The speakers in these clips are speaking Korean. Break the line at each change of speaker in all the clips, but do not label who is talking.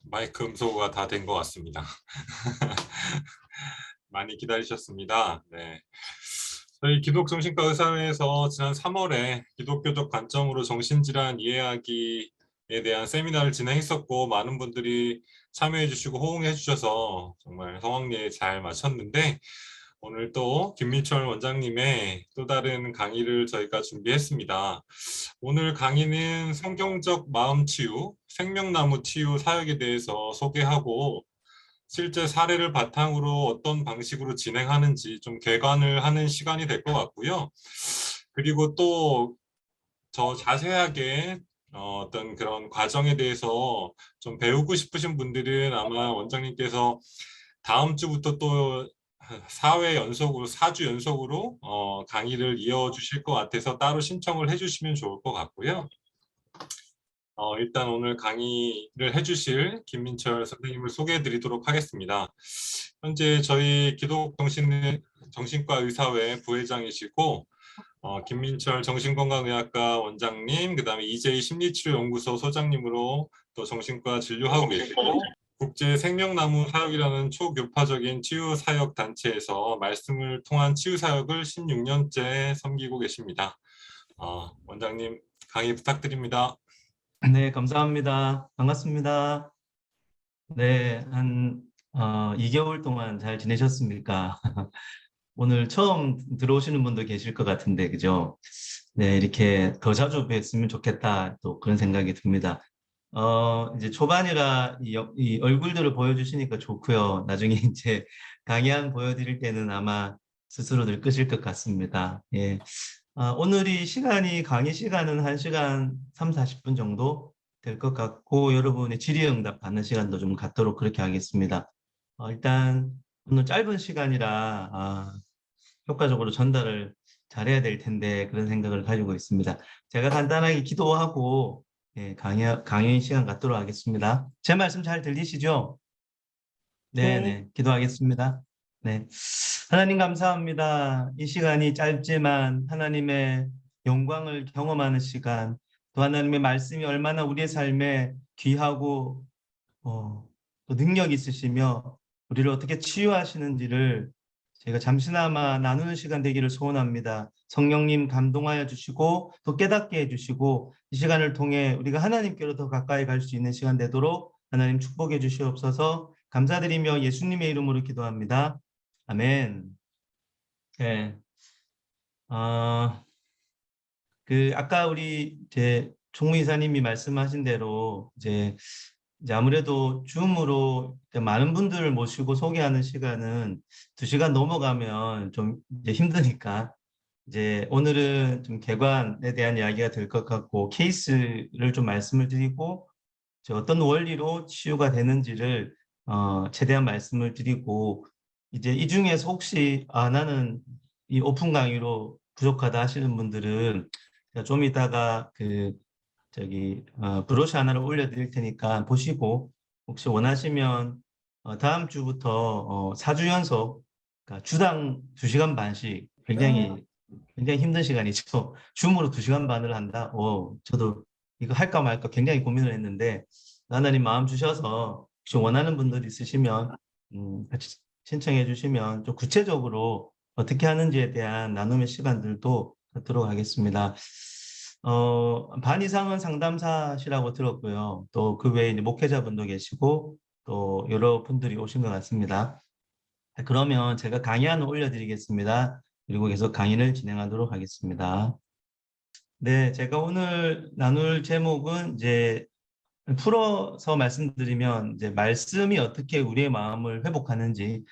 마이크 음소거가 다 된 것 같습니다. 많이 기다리셨습니다. 네. 저희 기독정신과 의사회에서 지난 3월에 기독교적 관점으로 정신질환 이해하기에 대한 세미나를 진행했었고, 많은 분들이 참여해 주시고 호응해 주셔서 정말 성황리에 잘 마쳤는데, 오늘 또 김민철 원장님의 또 다른 강의를 저희가 준비했습니다. 오늘 강의는 성경적 마음치유, 생명나무 치유 사역에 대해서 소개하고, 실제 사례를 바탕으로 어떤 방식으로 진행하는지 좀 개관을 하는 시간이 될 것 같고요. 그리고 또 더 자세하게 어떤 그런 과정에 대해서 좀 배우고 싶으신 분들은 아마 원장님께서 다음 주부터 또 4회 연속으로, 4주 연속으로 강의를 이어주실 것 같아서 따로 신청을 해주시면 좋을 것 같고요. 일단 오늘 강의를 해주실 김민철 선생님을 소개해 드리도록 하겠습니다. 현재 저희 기독정신과 의사회 부회장이시고, 김민철 정신건강의학과 원장님, 그 다음에 이재희 심리치료연구소 소장님으로 또 정신과 진료하고 계시고, 국제 생명나무 사역이라는 초교파적인 치유 사역 단체에서 말씀을 통한 치유 사역을 16년째 섬기고 계십니다. 원장님 강의 부탁드립니다.
네, 감사합니다. 반갑습니다. 네, 한 2개월 동안 잘 지내셨습니까? 오늘 처음 들어오시는 분도 계실 것 같은데, 그죠? 네, 이렇게 더 자주 뵀으면 좋겠다, 또 그런 생각이 듭니다. 이제 초반이라 이 얼굴들을 보여주시니까 좋고요. 나중에 이제 강의안 보여드릴 때는 아마 스스로들 끄실 것 같습니다. 예. 오늘이 강의 시간은 1시간 3, 40분 정도 될 것 같고, 여러분의 질의응답 받는 시간도 좀 갖도록 그렇게 하겠습니다. 일단 오늘 짧은 시간이라 효과적으로 전달을 잘해야 될 텐데 그런 생각을 가지고 있습니다. 제가 간단하게 기도하고 강의 시간 갖도록 하겠습니다. 제 말씀 잘 들리시죠?
네.
네, 기도하겠습니다. 네. 하나님 감사합니다. 이 시간이 짧지만 하나님의 영광을 경험하는 시간, 또 하나님의 말씀이 얼마나 우리의 삶에 귀하고 또 능력 있으시며 우리를 어떻게 치유하시는지를 제가 잠시나마 나누는 시간 되기를 소원합니다. 성령님 감동하여 주시고 또 깨닫게 해주시고 이 시간을 통해 우리가 하나님께로 더 가까이 갈 수 있는 시간 되도록 하나님 축복해 주시옵소서. 감사드리며 예수님의 이름으로 기도합니다. 아멘. 네. 아까 우리 총무 이사님이 말씀하신 대로 이제 아무래도 줌으로 많은 분들을 모시고 소개하는 시간은 2시간 넘어가면 좀 이제 힘드니까 이제 오늘은 좀 개관에 대한 이야기가 될 것 같고 케이스를 좀 말씀을 드리고 어떤 원리로 치유가 되는지를 최대한 말씀을 드리고 이제 이 중에서 혹시 나는 이 오픈 강의로 부족하다 하시는 분들은 좀 이따가 브로셔 하나를 올려드릴 테니까 보시고 혹시 원하시면 다음 주부터 4주 연속 그러니까 주당 2시간 반씩 굉장히 힘든 시간이죠. 줌으로 2시간 반을 한다. 저도 이거 할까 말까 굉장히 고민을 했는데 하나님 마음 주셔서 혹시 원하는 분들 있으시면 같이 신청해 주시면 좀 구체적으로 어떻게 하는지에 대한 나눔의 시간들도 갖도록 하겠습니다. 반 이상은 상담사시라고 들었고요. 또 그 외에 이제 목회자분도 계시고 또 여러 분들이 오신 것 같습니다. 그러면 제가 강의안을 올려드리겠습니다. 그리고 계속 강의를 진행하도록 하겠습니다. 네, 제가 오늘 나눌 제목은 이제 풀어서 말씀드리면 이제 말씀이 어떻게 우리의 마음을 회복하는지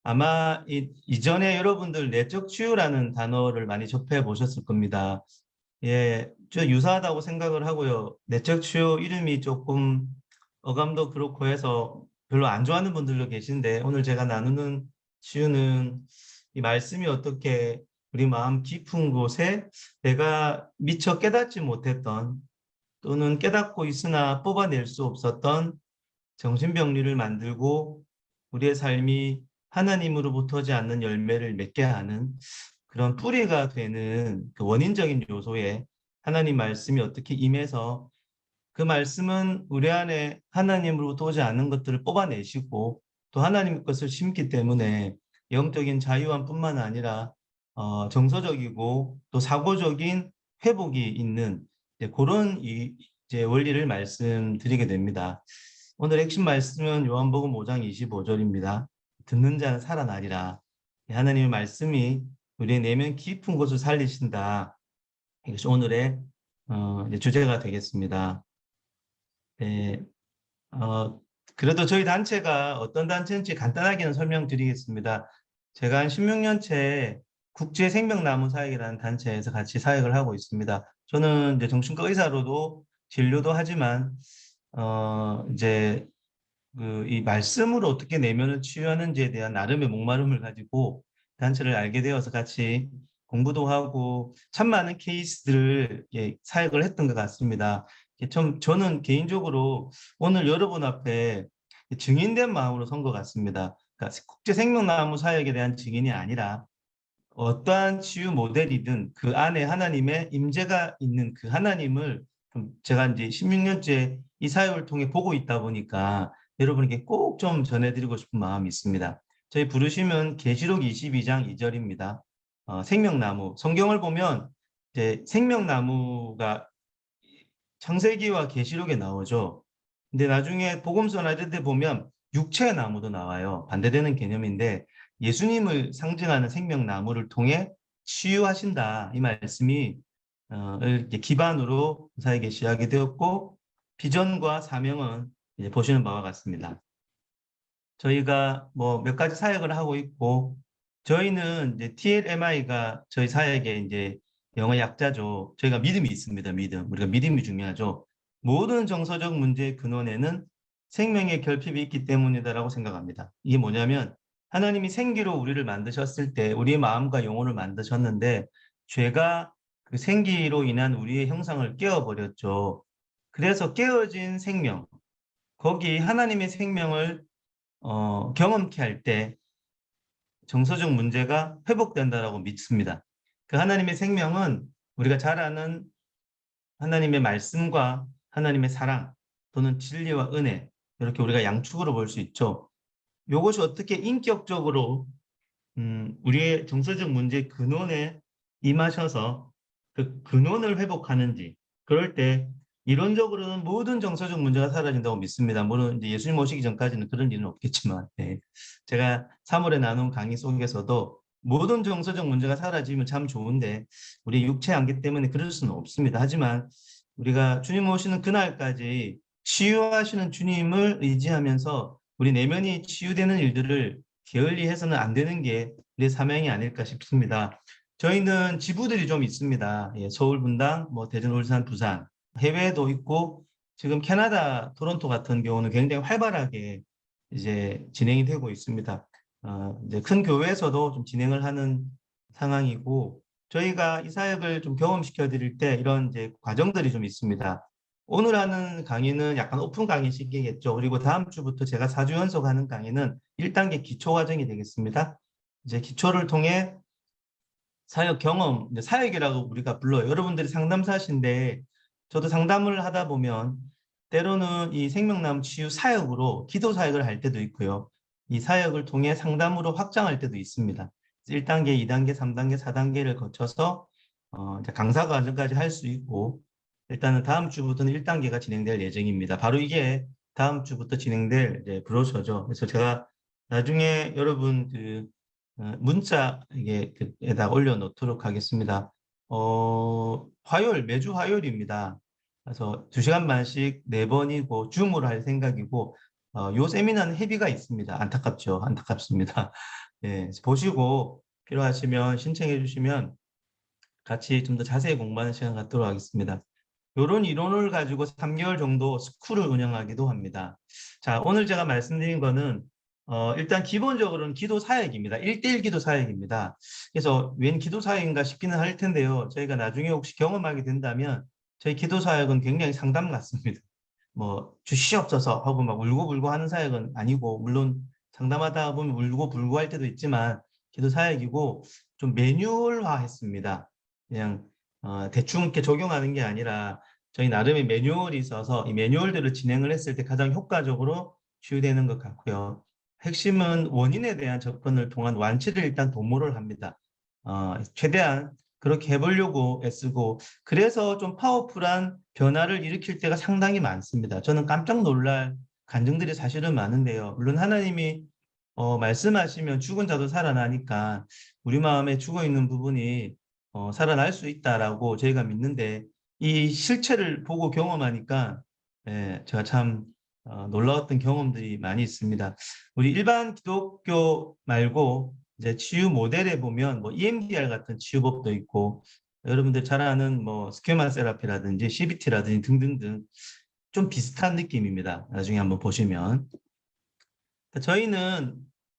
아마 이전에 여러분들 내적 치유라는 단어를 많이 접해 보셨을 겁니다. 예, 저 유사하다고 생각을 하고요. 내적 치유 이름이 조금 어감도 그렇고 해서 별로 안 좋아하는 분들도 계신데 오늘 제가 나누는 치유는 이 말씀이 어떻게 우리 마음 깊은 곳에 내가 미처 깨닫지 못했던 또는 깨닫고 있으나 뽑아낼 수 없었던 정신병리를 만들고 우리의 삶이 하나님으로부터지 않는 열매를 맺게 하는 그런 뿌리가 되는 그 원인적인 요소에 하나님 말씀이 어떻게 임해서 그 말씀은 우리 안에 하나님으로부터 오지 않는 것들을 뽑아내시고 또 하나님 것을 심기 때문에 영적인 자유함뿐만 아니라 정서적이고 또 사고적인 회복이 있는 그런 이제 원리를 말씀드리게 됩니다. 오늘 핵심 말씀은 요한복음 5장 25절입니다. 듣는 자는 살아나리라. 하나님의 말씀이 우리의 내면 깊은 곳을 살리신다. 이것이 오늘의 이제 주제가 되겠습니다. 네, 그래도 저희 단체가 어떤 단체인지 간단하게는 설명드리겠습니다. 제가 한 16년째 국제생명나무사역이라는 단체에서 같이 사역을 하고 있습니다. 저는 이제 정신과 의사로도 진료도 하지만 이제 이 말씀으로 어떻게 내면을 치유하는지에 대한 나름의 목마름을 가지고 단체를 알게 되어서 같이 공부도 하고 참 많은 케이스들을 사역을 했던 것 같습니다. 저는 개인적으로 오늘 여러분 앞에 증인된 마음으로 선 것 같습니다. 그러니까 국제생명나무 사역에 대한 증인이 아니라 어떠한 치유 모델이든 그 안에 하나님의 임재가 있는 그 하나님을 제가 이제 16년째 이 사역을 통해 보고 있다 보니까 여러분에게 꼭 좀 전해드리고 싶은 마음이 있습니다. 저희 부르시면 계시록 22장 2절입니다. 생명나무, 성경을 보면 이제 생명나무가 창세기와 계시록에 나오죠. 근데 나중에 복음서나 이런 데 보면 육체의 나무도 나와요. 반대되는 개념인데 예수님을 상징하는 생명나무를 통해 치유하신다. 이 말씀이 이렇게 기반으로 사역에 시작이 되었고 비전과 사명은 이제 보시는 바와 같습니다. 저희가 뭐 몇 가지 사역을 하고 있고 저희는 이제 TLMI가 저희 사역의 이제 영어 약자죠. 저희가 믿음이 있습니다. 믿음. 우리가 믿음이 중요하죠. 모든 정서적 문제의 근원에는 생명의 결핍이 있기 때문이다라고 생각합니다. 이게 뭐냐면 하나님이 생기로 우리를 만드셨을 때 우리의 마음과 영혼을 만드셨는데 죄가 그 생기로 인한 우리의 형상을 깨어버렸죠. 그래서 깨어진 생명, 거기 하나님의 생명을 경험케 할 때 정서적 문제가 회복된다라고 믿습니다. 그 하나님의 생명은 우리가 잘 아는 하나님의 말씀과 하나님의 사랑 또는 진리와 은혜 이렇게 우리가 양축으로 볼 수 있죠. 이것이 어떻게 인격적으로 우리의 정서적 문제의 근원에 임하셔서 그 근원을 회복하는지 그럴 때 이론적으로는 모든 정서적 문제가 사라진다고 믿습니다. 물론 이제 예수님 오시기 전까지는 그런 일은 없겠지만 제가 3월에 나눈 강의 속에서도 모든 정서적 문제가 사라지면 참 좋은데 우리 육체 한계 때문에 그럴 수는 없습니다. 하지만 우리가 주님 오시는 그날까지 치유하시는 주님을 의지하면서 우리 내면이 치유되는 일들을 게을리해서는 안 되는 게 우리의 사명이 아닐까 싶습니다. 저희는 지부들이 좀 있습니다. 서울, 분당, 뭐 대전, 울산, 부산, 해외에도 있고 지금 캐나다 토론토 같은 경우는 굉장히 활발하게 이제 진행이 되고 있습니다. 이제 큰 교회에서도 좀 진행을 하는 상황이고 저희가 이 사역을 좀 경험시켜 드릴 때 이런 이제 과정들이 좀 있습니다. 오늘 하는 강의는 약간 오픈 강의식이겠죠. 그리고 다음 주부터 제가 4주 연속하는 강의는 1단계 기초 과정이 되겠습니다. 이제 기초를 통해 사역 경험, 사역이라고 우리가 불러요. 여러분들이 상담사신데 저도 상담을 하다 보면 때로는 이 생명나무 치유 사역으로 기도 사역을 할 때도 있고요. 이 사역을 통해 상담으로 확장할 때도 있습니다. 1단계, 2단계, 3단계, 4단계를 거쳐서 강사 과정까지 할 수 있고 일단은 다음 주부터는 1단계가 진행될 예정입니다. 바로 이게 다음 주부터 진행될 이제 브로셔죠. 그래서 제가 나중에 여러분 그 문자에다 올려놓도록 하겠습니다. 화요일, 매주 화요일입니다. 그래서 2시간 반씩 4번이고 줌으로 할 생각이고 요 세미나는 회비가 있습니다. 안타깝죠. 안타깝습니다. 예, 보시고 필요하시면 신청해 주시면 같이 좀 더 자세히 공부하는 시간 갖도록 하겠습니다. 이런 이론을 가지고 3개월 정도 스쿨을 운영하기도 합니다. 자, 오늘 제가 말씀드린 거는 일단 기본적으로는 기도 사역입니다. 1대1 기도 사역입니다. 그래서 웬 기도 사역인가 싶기는 할 텐데요. 저희가 나중에 혹시 경험하게 된다면 저희 기도 사역은 굉장히 상담 같습니다. 뭐 주시옵소서 하고 막 울고불고 하는 사역은 아니고 물론 상담하다 보면 울고불고 할 때도 있지만 기도 사역이고 좀 매뉴얼화 했습니다. 그냥 대충 이렇게 적용하는 게 아니라 저희 나름의 매뉴얼이 있어서 이 매뉴얼들을 진행을 했을 때 가장 효과적으로 치유되는 것 같고요. 핵심은 원인에 대한 접근을 통한 완치를 일단 도모를 합니다. 최대한 그렇게 해보려고 애쓰고 그래서 좀 파워풀한 변화를 일으킬 때가 상당히 많습니다. 저는 깜짝 놀랄 간증들이 사실은 많은데요. 물론 하나님이 말씀하시면 죽은 자도 살아나니까 우리 마음에 죽어 있는 부분이 살아날 수 있다라고 저희가 믿는데 이 실체를 보고 경험하니까 제가 참 놀라웠던 경험들이 많이 있습니다. 우리 일반 기독교 말고 이제 치유 모델에 보면 뭐 EMDR 같은 치유법도 있고 여러분들 잘 아는 뭐 스퀘마 세라피라든지 CBT라든지 등등등 좀 비슷한 느낌입니다. 나중에 한번 보시면 저희는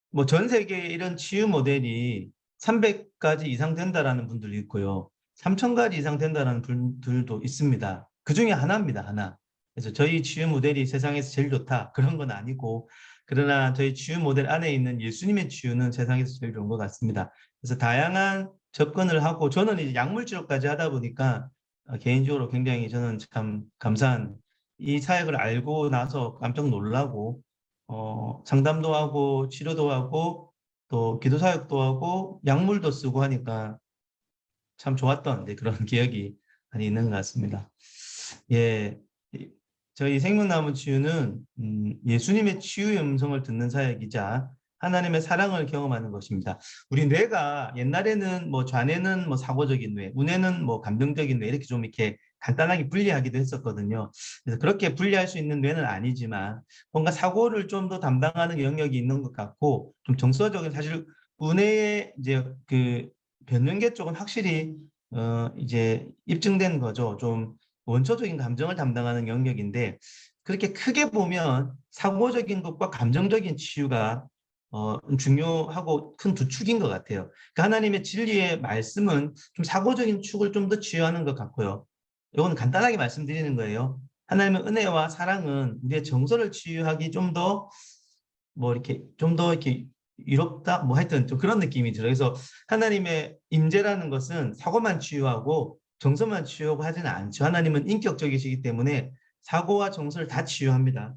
뭐 전 세계에 이런 치유 모델이 300가지 이상 된다라는 분들도 있고요. 3,000가지 이상 된다는 분들도 있습니다. 그 중에 하나입니다, 하나. 그래서 저희 치유 모델이 세상에서 제일 좋다. 그런 건 아니고, 그러나 저희 치유 모델 안에 있는 예수님의 치유는 세상에서 제일 좋은 것 같습니다. 그래서 다양한 접근을 하고, 저는 이제 약물 치료까지 하다 보니까 개인적으로 굉장히 저는 참 감사한 이 사역을 알고 나서 깜짝 놀라고, 상담도 하고 치료도 하고 또 기도 사역도 하고 약물도 쓰고 하니까 참 좋았던 그런 기억이 많이 있는 것 같습니다. 예, 저희 생명나무 치유는 예수님의 치유의 음성을 듣는 사역이자 하나님의 사랑을 경험하는 것입니다. 우리 뇌가 옛날에는 뭐 좌뇌는 뭐 사고적인 뇌, 우뇌는 뭐 감정적인 뇌 이렇게 좀 이렇게 간단하게 분리하기도 했었거든요. 그래서 그렇게 분리할 수 있는 뇌는 아니지만 뭔가 사고를 좀 더 담당하는 영역이 있는 것 같고 좀 정서적인 사실 우뇌의 이제 그 변연계 쪽은 확실히 이제 입증된 거죠. 좀 원초적인 감정을 담당하는 영역인데 그렇게 크게 보면 사고적인 것과 감정적인 치유가 중요하고 큰 두 축인 것 같아요. 그러니까 하나님의 진리의 말씀은 좀 사고적인 축을 좀 더 치유하는 것 같고요. 이건 간단하게 말씀드리는 거예요. 하나님의 은혜와 사랑은 우리의 정서를 치유하기 좀 더 뭐 이렇게 좀 더 이렇게 이롭다 뭐 하여튼 좀 그런 느낌이 들어요. 그래서 하나님의 임재라는 것은 사고만 치유하고 정서만 치유하고 하지는 않죠. 하나님은 인격적이시기 때문에 사고와 정서를 다 치유합니다.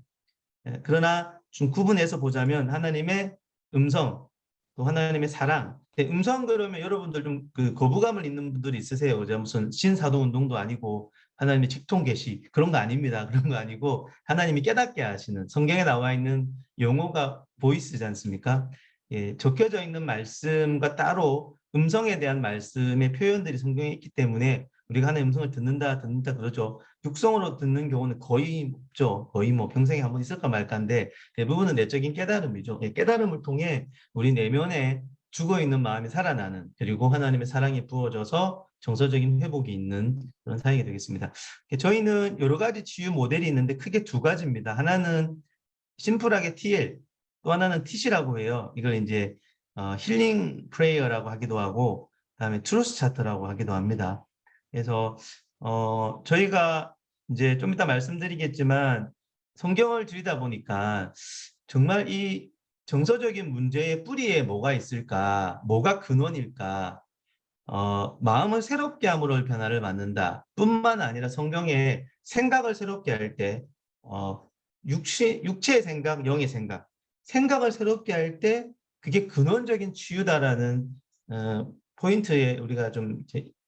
그러나 좀 구분해서 보자면 하나님의 음성, 또 하나님의 사랑. 음성 그러면 여러분들 좀 그 거부감을 있는 분들이 있으세요. 그죠? 무슨 신사도 운동도 아니고 하나님의 직통 계시 그런 거 아닙니다. 그런 거 아니고 하나님이 깨닫게 하시는 성경에 나와 있는 용어가 보이스지 않습니까? 예, 적혀져 있는 말씀과 따로 음성에 대한 말씀의 표현들이 성경에 있기 때문에 우리가 하나님의 음성을 듣는다 그러죠. 육성으로 듣는 경우는 거의 없죠. 거의 뭐 평생에 한 번 있을까 말까인데 대부분은 내적인 깨달음이죠. 예, 깨달음을 통해 우리 내면에 죽어 있는 마음이 살아나는 그리고 하나님의 사랑이 부어져서 정서적인 회복이 있는 그런 사역이 되겠습니다. 저희는 여러 가지 치유 모델이 있는데 크게 두 가지입니다. 하나는 심플하게 TL, 또 하나는 TC라고 해요. 이걸 이제 힐링 프레이어라고 하기도 하고 그다음에 트루스 차트라고 하기도 합니다. 그래서 저희가 이제 좀 이따 말씀드리겠지만 성경을 들이다 보니까 정말 이 정서적인 문제의 뿌리에 뭐가 있을까, 뭐가 근원일까, 마음을 새롭게 함으로 변화를 받는다. 뿐만 아니라 성경에 생각을 새롭게 할 때, 육체의 생각, 영의 생각, 생각을 새롭게 할 때 그게 근원적인 치유다라는 포인트에 우리가 좀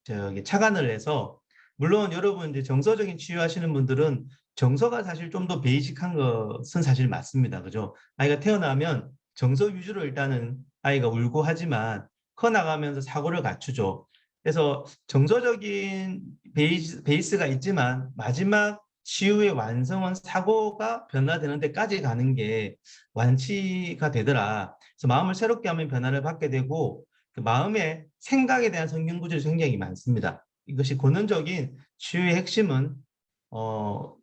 저기 착안을 해서 물론 여러분 이제 정서적인 치유하시는 분들은 정서가 사실 좀 더 베이직한 것은 사실 맞습니다. 그죠? 아이가 태어나면 정서 위주로 일단은 아이가 울고 하지만 커나가면서 사고를 갖추죠. 그래서 정서적인 베이스가 있지만 마지막 치유의 완성은 사고가 변화되는 데까지 가는 게 완치가 되더라. 그래서 마음을 새롭게 하면 변화를 받게 되고 그 마음의 생각에 대한 성경 구절이 굉장히 많습니다. 이것이 근원적인 치유의 핵심은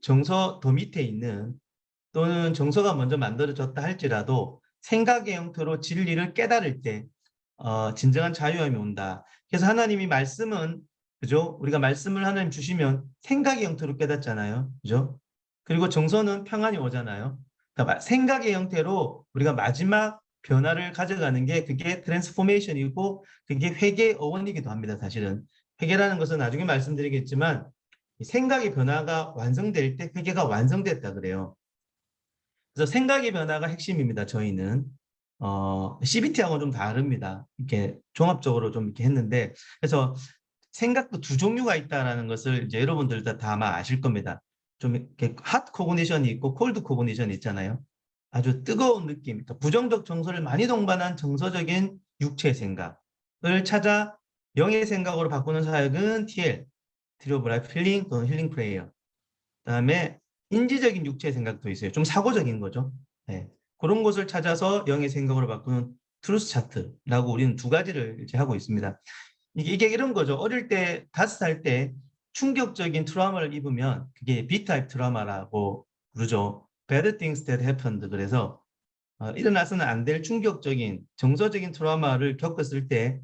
정서 더 밑에 있는 또는 정서가 먼저 만들어졌다 할지라도 생각의 형태로 진리를 깨달을 때 진정한 자유함이 온다. 그래서 하나님이 말씀은 그죠? 우리가 말씀을 하나님 주시면 생각의 형태로 깨닫잖아요. 그죠? 그리고 정서는 평안이 오잖아요. 그러니까 생각의 형태로 우리가 마지막 변화를 가져가는 게 그게 트랜스포메이션이고 그게 회개의 어원이기도 합니다. 사실은 회개라는 것은 나중에 말씀드리겠지만 이 생각의 변화가 완성될 때 회계가 완성됐다 그래요. 그래서 생각의 변화가 핵심입니다. 저희는 CBT하고는 좀 다릅니다. 이렇게 종합적으로 좀 이렇게 했는데 그래서 생각도 두 종류가 있다라는 것을 이제 여러분들 다 아마 아실 겁니다. 좀 이렇게 핫 코그니션이 있고 콜드 코그니션이 있잖아요. 아주 뜨거운 느낌, 그러니까 부정적 정서를 많이 동반한 정서적인 육체 생각을 찾아 영의 생각으로 바꾸는 사역은 TL, 트리 오브 라이프 힐링 또는 힐링 프레이어. 그다음에 인지적인 육체의 생각도 있어요. 좀 사고적인 거죠. 네. 그런 것을 찾아서 영의 생각으로 바꾸는 트루스 차트라고 우리는 두 가지를 이제 하고 있습니다. 이게 이런 거죠. 어릴 때 5살 때 충격적인 트라우마를 입으면 그게 B타입 트라우마라고 부르죠. Bad things that happened. 그래서 일어나서는 안 될 충격적인 정서적인 트라우마를 겪었을 때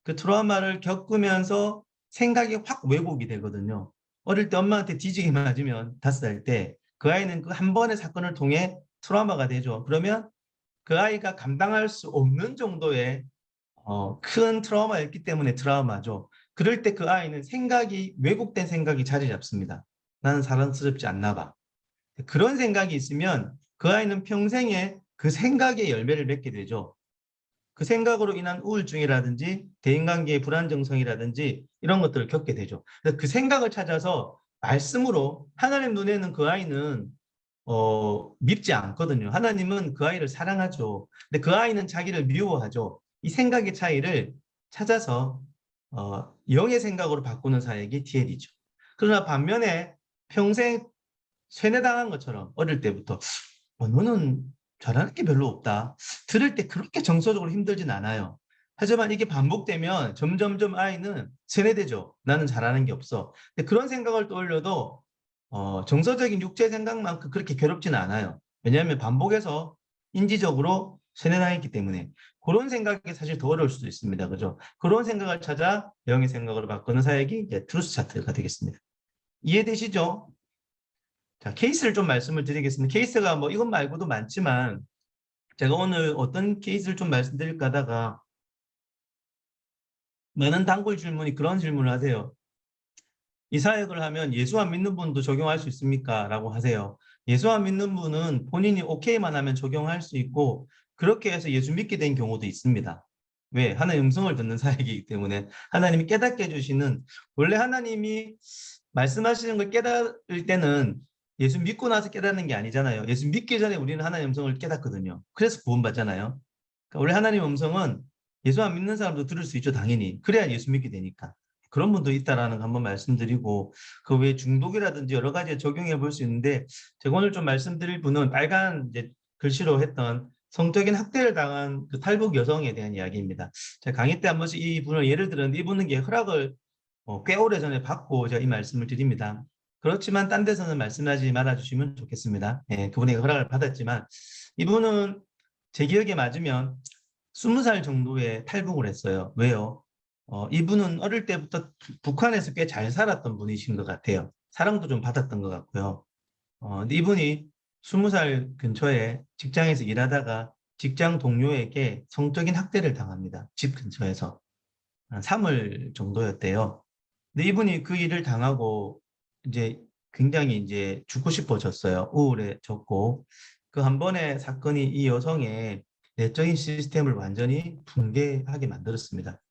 그 트라우마를 겪으면서 생각이 확 왜곡이 되거든요. 어릴 때 엄마한테 뒤지게 맞으면 5살 때 그 아이는 그 한 번의 사건을 통해 트라우마가 되죠. 그러면 그 아이가 감당할 수 없는 정도의 큰 트라우마였기 때문에 트라우마죠. 그럴 때 그 아이는 생각이 왜곡된 생각이 자리 잡습니다. 나는 사랑스럽지 않나 봐. 그런 생각이 있으면 그 아이는 평생에 그 생각의 열매를 맺게 되죠. 그 생각으로 인한 우울증이라든지 대인관계의 불안정성이라든지 이런 것들을 겪게 되죠. 그래서 그 생각을 찾아서 말씀으로 하나님 눈에는 그 아이는 밉지 않거든요. 하나님은 그 아이를 사랑하죠. 근데 그 아이는 자기를 미워하죠. 이 생각의 차이를 찾아서 영의 생각으로 바꾸는 사역이 TL이죠. 그러나 반면에 평생 세뇌당한 것처럼 어릴 때부터 너는 잘하는 게 별로 없다. 들을 때 그렇게 정서적으로 힘들진 않아요. 하지만 이게 반복되면 점점점 아이는 세뇌되죠. 나는 잘하는 게 없어. 근데 그런 생각을 떠올려도 정서적인 육체 생각만큼 그렇게 괴롭지는 않아요. 왜냐하면 반복해서 인지적으로 세뇌당했기 때문에 그런 생각이 사실 더 어려울 수도 있습니다. 그죠? 그런 생각을 찾아 영의 생각으로 바꾸는 사역이 이제 트루스 차트가 되겠습니다. 이해되시죠? 자, 케이스를 좀 말씀을 드리겠습니다. 케이스가 뭐 이것 말고도 많지만 제가 오늘 어떤 케이스를 좀 말씀드릴까 하다가 많은 단골 질문이 그런 질문을 하세요. 이 사역을 하면 예수 안 믿는 분도 적용할 수 있습니까? 라고 하세요. 예수 안 믿는 분은 본인이 오케이만 하면 적용할 수 있고 그렇게 해서 예수 믿게 된 경우도 있습니다. 왜? 하나님의 음성을 듣는 사역이기 때문에 하나님이 깨닫게 해주시는 원래 하나님이 말씀하시는 걸 깨달을 때는 예수 믿고 나서 깨닫는 게 아니잖아요. 예수 믿기 전에 우리는 하나님의 음성을 깨닫거든요. 그래서 구원받잖아요. 그러니까 원래 하나님의 음성은 예수 안 믿는 사람도 들을 수 있죠, 당연히. 그래야 예수 믿게 되니까. 그런 분도 있다라는 거 한번 말씀드리고 그 외에 중독이라든지 여러 가지에 적용해 볼 수 있는데 제가 오늘 좀 말씀드릴 분은 빨간 이제 글씨로 했던 성적인 학대를 당한 그 탈북 여성에 대한 이야기입니다. 제가 강의 때 한 번씩 이 분을 예를 들었는데 이분은 허락을 꽤 오래전에 받고 제가 이 말씀을 드립니다. 그렇지만 딴 데서는 말씀하지 말아주시면 좋겠습니다. 예, 그분에게 허락을 받았지만 이분은 제 기억에 맞으면 20살 정도에 탈북을 했어요. 왜요? 이분은 어릴 때부터 북한에서 꽤 잘 살았던 분이신 것 같아요. 사랑도 좀 받았던 것 같고요. 근데 이분이 20살 근처에 직장에서 일하다가 직장 동료에게 성적인 학대를 당합니다. 집 근처에서. 한 3월 정도였대요. 근데 이분이 그 일을 당하고 이제 굉장히 이제 죽고 싶어졌어요. 우울해졌고 그 한 번의 사건이 이 여성의 내적인 시스템을 완전히 붕괴하게 만들었습니다.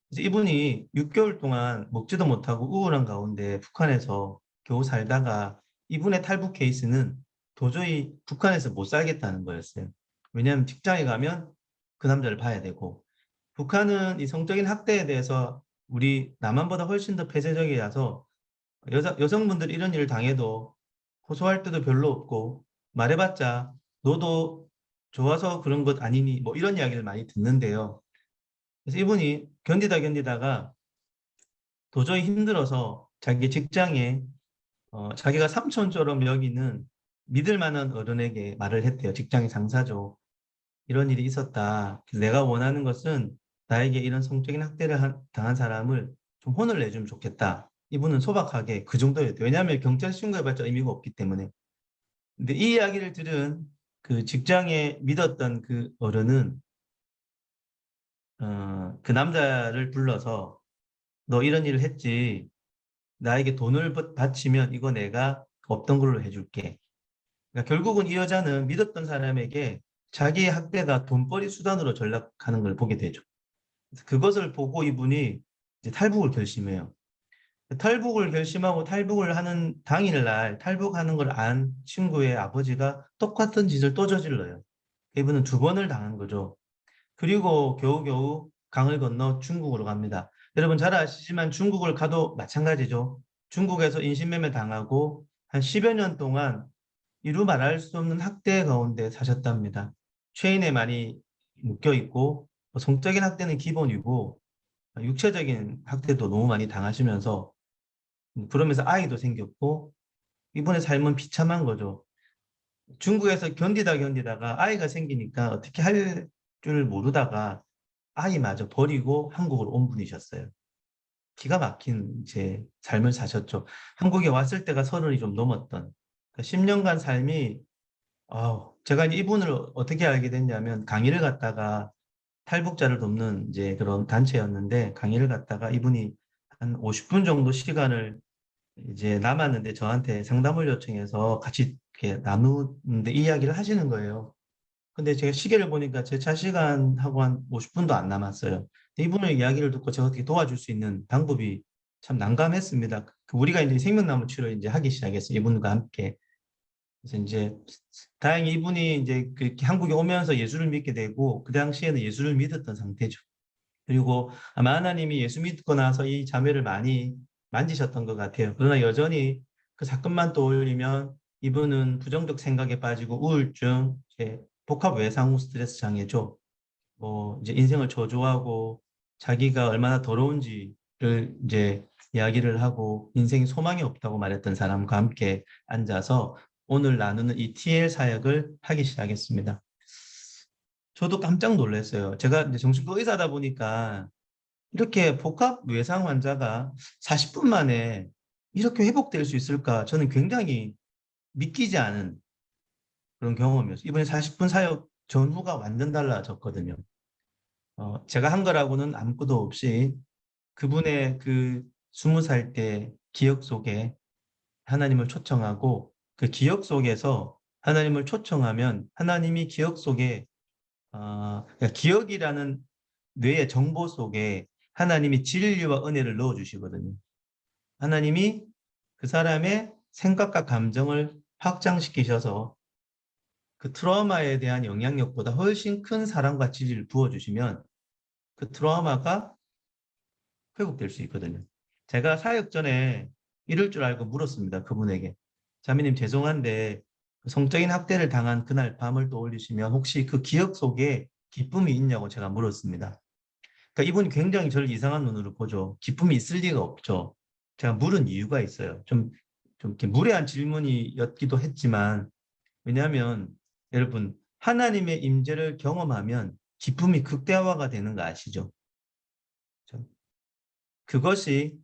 그래서 이분이 6개월 동안 먹지도 못하고 우울한 가운데 북한에서 겨우 살다가 이분의 탈북 케이스는 도저히 북한에서 못 살겠다는 거였어요. 왜냐하면 직장에 가면 그 남자를 봐야 되고 북한은 이 성적인 학대에 대해서 우리 남한보다 훨씬 더 폐쇄적이라서 여성분들이 이런 일을 당해도 호소할 때도 별로 없고 말해봤자 너도 좋아서 그런 것 아니니 뭐 이런 이야기를 많이 듣는데요. 그래서 이분이 견디다가 도저히 힘들어서 자기 직장에 자기가 삼촌처럼 여기는 믿을 만한 어른에게 말을 했대요. 직장의 상사죠. 이런 일이 있었다. 그래서 내가 원하는 것은 나에게 이런 성적인 학대를 당한 사람을 좀 혼을 내주면 좋겠다. 이분은 소박하게 그 정도였대요. 왜냐하면 경찰 신고해봤자 의미가 없기 때문에. 근데 이 이야기를 들은 그 직장에 믿었던 그 어른은 그 남자를 불러서 너 이런 일을 했지. 나에게 돈을 바치면 이거 내가 없던 걸로 해줄게. 그러니까 결국은 이 여자는 믿었던 사람에게 자기의 학대가 돈벌이 수단으로 전락하는 걸 보게 되죠. 그래서 그것을 보고 이분이 이제 탈북을 결심해요. 탈북을 결심하고 탈북을 하는 당일날 탈북하는 걸 안 친구의 아버지가 똑같은 짓을 또 저질러요. 이분은 두 번을 당한 거죠. 그리고 겨우겨우 강을 건너 중국으로 갑니다. 여러분 잘 아시지만 중국을 가도 마찬가지죠. 중국에서 인신매매 당하고 한 10여 년 동안 이루 말할 수 없는 학대 가운데 사셨답니다. 체인에 많이 묶여 있고 성적인 학대는 기본이고 육체적인 학대도 너무 많이 당하시면서 그러면서 아이도 생겼고 이분의 삶은 비참한 거죠. 중국에서 견디다가 아이가 생기니까 어떻게 할 줄 모르다가 아이마저 버리고 한국으로 온 분이셨어요. 기가 막힌 이제 삶을 사셨죠. 한국에 왔을 때가 30이 좀 넘었던 10년간 삶이 제가 이분을 어떻게 알게 됐냐면 강의를 갔다가 탈북자를 돕는 이제 그런 단체였는데 강의를 갔다가 이분이 한 50분 정도 시간을 이제 남았는데 저한테 상담을 요청해서 같이 이렇게 나누는데 이야기를 하시는 거예요. 근데 제가 시계를 보니까 제 차 시간하고 한 50분도 안 남았어요. 이분의 이야기를 듣고 제가 어떻게 도와줄 수 있는 방법이 참 난감했습니다. 우리가 이제 생명나무 치료 이제 하기 시작했어요. 이분과 함께. 그래서 이제 다행히 이분이 이제 그 한국에 오면서 예수를 믿게 되고 그 당시에는 예수를 믿었던 상태죠. 그리고 아마 하나님이 예수 믿고 나서 이 자매를 많이 만지셨던 것 같아요. 그러나 여전히 그 사건만 떠올리면 이분은 부정적 생각에 빠지고 우울증, 복합 외상 후 스트레스 장애죠. 뭐 이제 인생을 저주하고 자기가 얼마나 더러운지를 이제 이야기를 하고 인생에 소망이 없다고 말했던 사람과 함께 앉아서 오늘 나누는 이 TL 사역을 하기 시작했습니다. 저도 깜짝 놀랐어요. 제가 이제 정신과 의사다 보니까 이렇게 복합 외상 환자가 40분 만에 이렇게 회복될 수 있을까? 저는 굉장히 믿기지 않은 그런 경험이었어요. 이번에 40분 사역 전후가 완전 달라졌거든요. 제가 한 거라고는 아무것도 없이 그분의 그 20살 때 기억 속에 하나님을 초청하고 그 기억 속에서 하나님을 초청하면 하나님이 기억 속에 그러니까 기억이라는 뇌의 정보 속에 하나님이 진리와 은혜를 넣어주시거든요. 하나님이 그 사람의 생각과 감정을 확장시키셔서 그 트라우마에 대한 영향력보다 훨씬 큰 사랑과 진리를 부어주시면 그 트라우마가 회복될 수 있거든요. 제가 사역 전에 이럴 줄 알고 물었습니다. 그분에게. 자매님 죄송한데 성적인 학대를 당한 그날 밤을 떠올리시면 혹시 그 기억 속에 기쁨이 있냐고 제가 물었습니다. 그러니까 이분이 굉장히 저를 이상한 눈으로 보죠. 기쁨이 있을 리가 없죠. 제가 물은 이유가 있어요. 좀 이렇게 무례한 질문이었기도 했지만 왜냐하면 여러분 하나님의 임재를 경험하면 기쁨이 극대화가 되는 거 아시죠? 그것이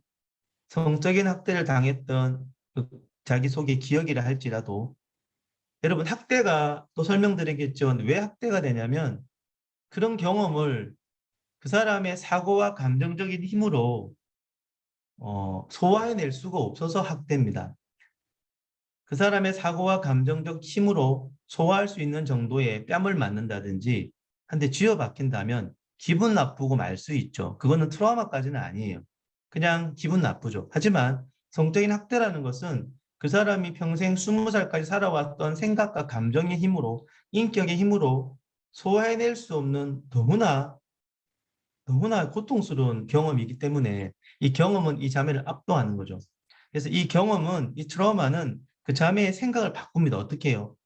성적인 학대를 당했던 자기 속의 기억이라 할지라도 여러분 학대가 또 설명드리겠지만 왜 학대가 되냐면 그런 경험을 그 사람의 사고와 감정적인 힘으로 소화해낼 수가 없어서 학대입니다. 그 사람의 사고와 감정적 힘으로 소화할 수 있는 정도의 뺨을 맞는다든지 한 대 쥐어박힌다면 기분 나쁘고 말 수 있죠. 그거는 트라우마까지는 아니에요. 그냥 기분 나쁘죠. 하지만 성적인 학대라는 것은 그 사람이 평생 20살까지 살아왔던 생각과 감정의 힘으로 인격의 힘으로 소화해낼 수 없는 너무나 고통스러운 경험이기 때문에 이 경험은 이 자매를 압도하는 거죠. 그래서 이 경험은 이 트라우마는 그 자매의 생각을 바꿉니다. 어떻게 해요?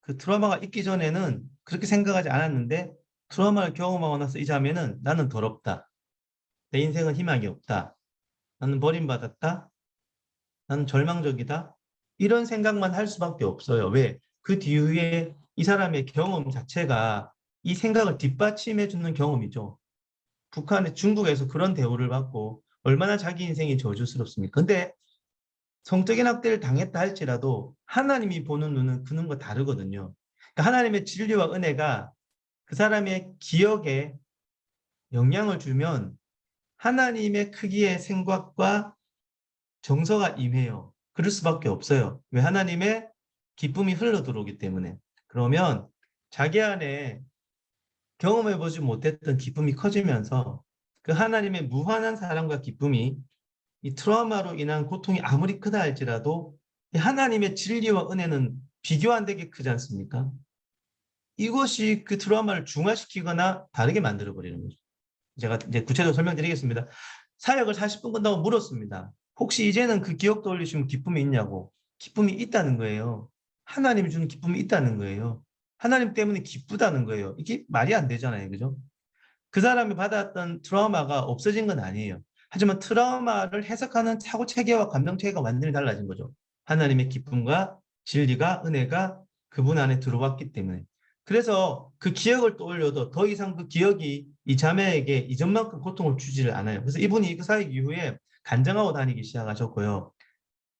그 트라우마가 있기 전에는 그렇게 생각하지 않았는데 트라우마를 경험하고 나서 이 자매는 나는 더럽다. 내 인생은 희망이 없다. 나는 버림받았다. 나는 절망적이다. 이런 생각만 할 수밖에 없어요. 왜? 그 뒤에 이 사람의 경험 자체가 이 생각을 뒷받침해 주는 경험이죠. 중국에서 그런 대우를 받고 얼마나 자기 인생이 저주스럽습니까? 근데 성적인 학대를 당했다 할지라도 하나님이 보는 눈은 그 눈과 다르거든요. 그러니까 하나님의 진리와 은혜가 그 사람의 기억에 영향을 주면 하나님의 크기의 생각과 정서가 임해요. 그럴 수밖에 없어요. 왜? 하나님의 기쁨이 흘러 들어오기 때문에. 그러면 자기 안에 경험해보지 못했던 기쁨이 커지면서 그 하나님의 무한한 사랑과 기쁨이 이 트라우마로 인한 고통이 아무리 크다 할지라도 이 하나님의 진리와 은혜는 비교 안 되게 크지 않습니까? 이것이 그 트라우마를 중화시키거나 다르게 만들어버리는 거죠. 제가 이제 구체적으로 설명드리겠습니다. 사역을 40분 끝나고 물었습니다. 혹시 이제는 그 기억 떠올리시면 기쁨이 있냐고. 기쁨이 있다는 거예요. 하나님이 주는 기쁨이 있다는 거예요. 하나님 때문에 기쁘다는 거예요. 이게 말이 안 되잖아요. 그죠? 그 사람이 받았던 트라우마가 없어진 건 아니에요. 하지만 트라우마를 해석하는 사고 체계와 감정 체계가 완전히 달라진 거죠. 하나님의 기쁨과 진리가 은혜가 그분 안에 들어왔기 때문에. 그래서 그 기억을 떠올려도 더 이상 그 기억이 이 자매에게 이전만큼 고통을 주지를 않아요. 그래서 이분이 그 사역 이후에 간증하고 다니기 시작하셨고요.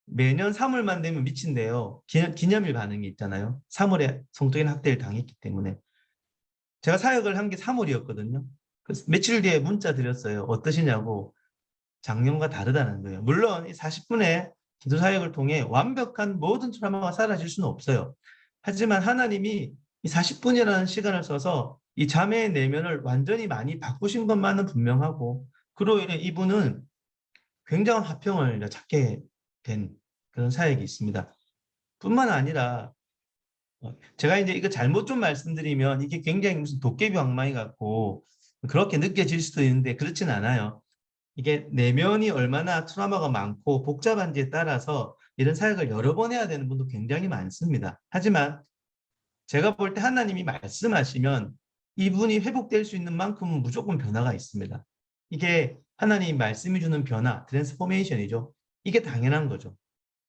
매년 3월만 되면 미친대요. 기념일 반응이 있잖아요. 3월에 성적인 학대를 당했기 때문에. 제가 사역을 한 게 3월이었거든요. 그래서 며칠 뒤에 문자 드렸어요. 어떠시냐고. 작년과 다르다는 거예요. 물론 이 40분의 기도 사역을 통해 완벽한 모든 트라우마가 사라질 수는 없어요. 하지만 하나님이 이 40분이라는 시간을 써서 이 자매의 내면을 완전히 많이 바꾸신 것만은 분명하고 그로 인해 이분은 굉장한 화평을 찾게 된 그런 사역이 있습니다. 뿐만 아니라 제가 이제 이거 잘못 좀 말씀드리면 이게 굉장히 무슨 도깨비 왕마이 같고 그렇게 느껴질 수도 있는데 그렇진 않아요. 이게 내면이 얼마나 트라우마가 많고 복잡한지에 따라서 이런 사역을 여러 번 해야 되는 분도 굉장히 많습니다. 하지만 제가 볼 때 하나님이 말씀하시면 이분이 회복될 수 있는 만큼은 무조건 변화가 있습니다. 이게 하나님이 말씀이 주는 변화, 트랜스포메이션이죠. 이게 당연한 거죠.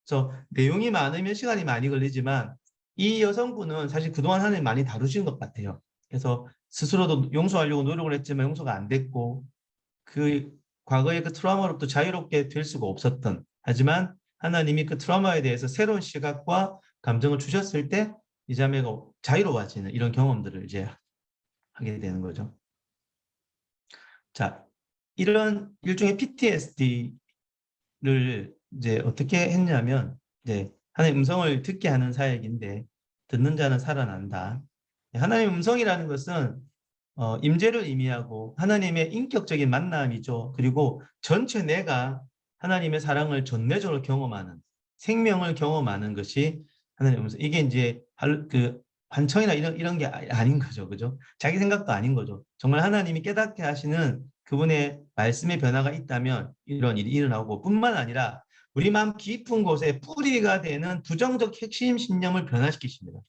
그래서 내용이 많으면 시간이 많이 걸리지만 이 여성분은 사실 그동안 하나님 많이 다루신 것 같아요. 그래서 스스로도 용서하려고 노력을 했지만 용서가 안 됐고 그 과거의 그 트라우마로부터 자유롭게 될 수가 없었던 하지만 하나님이 그 트라우마에 대해서 새로운 시각과 감정을 주셨을 때 이 자매가 자유로워지는 이런 경험들을 이제 하게 되는 거죠. 자, 이런 일종의 PTSD를 이제 어떻게 했냐면 이제 하나님의 음성을 듣게 하는 사역인데 듣는 자는 살아난다. 하나님의 음성이라는 것은 임재를 의미하고 하나님의 인격적인 만남이죠. 그리고 전체 내가 하나님의 사랑을 전내적으로 경험하는 생명을 경험하는 것이 하나님의 음성. 이게 이제 그 환청이나 이런 게 아닌 거죠. 그죠? 자기 생각도 아닌 거죠. 정말 하나님이 깨닫게 하시는 그분의 말씀의 변화가 있다면 이런 일이 일어나고 뿐만 아니라 우리 마음 깊은 곳에 뿌리가 되는 부정적 핵심 신념을 변화시키십니다.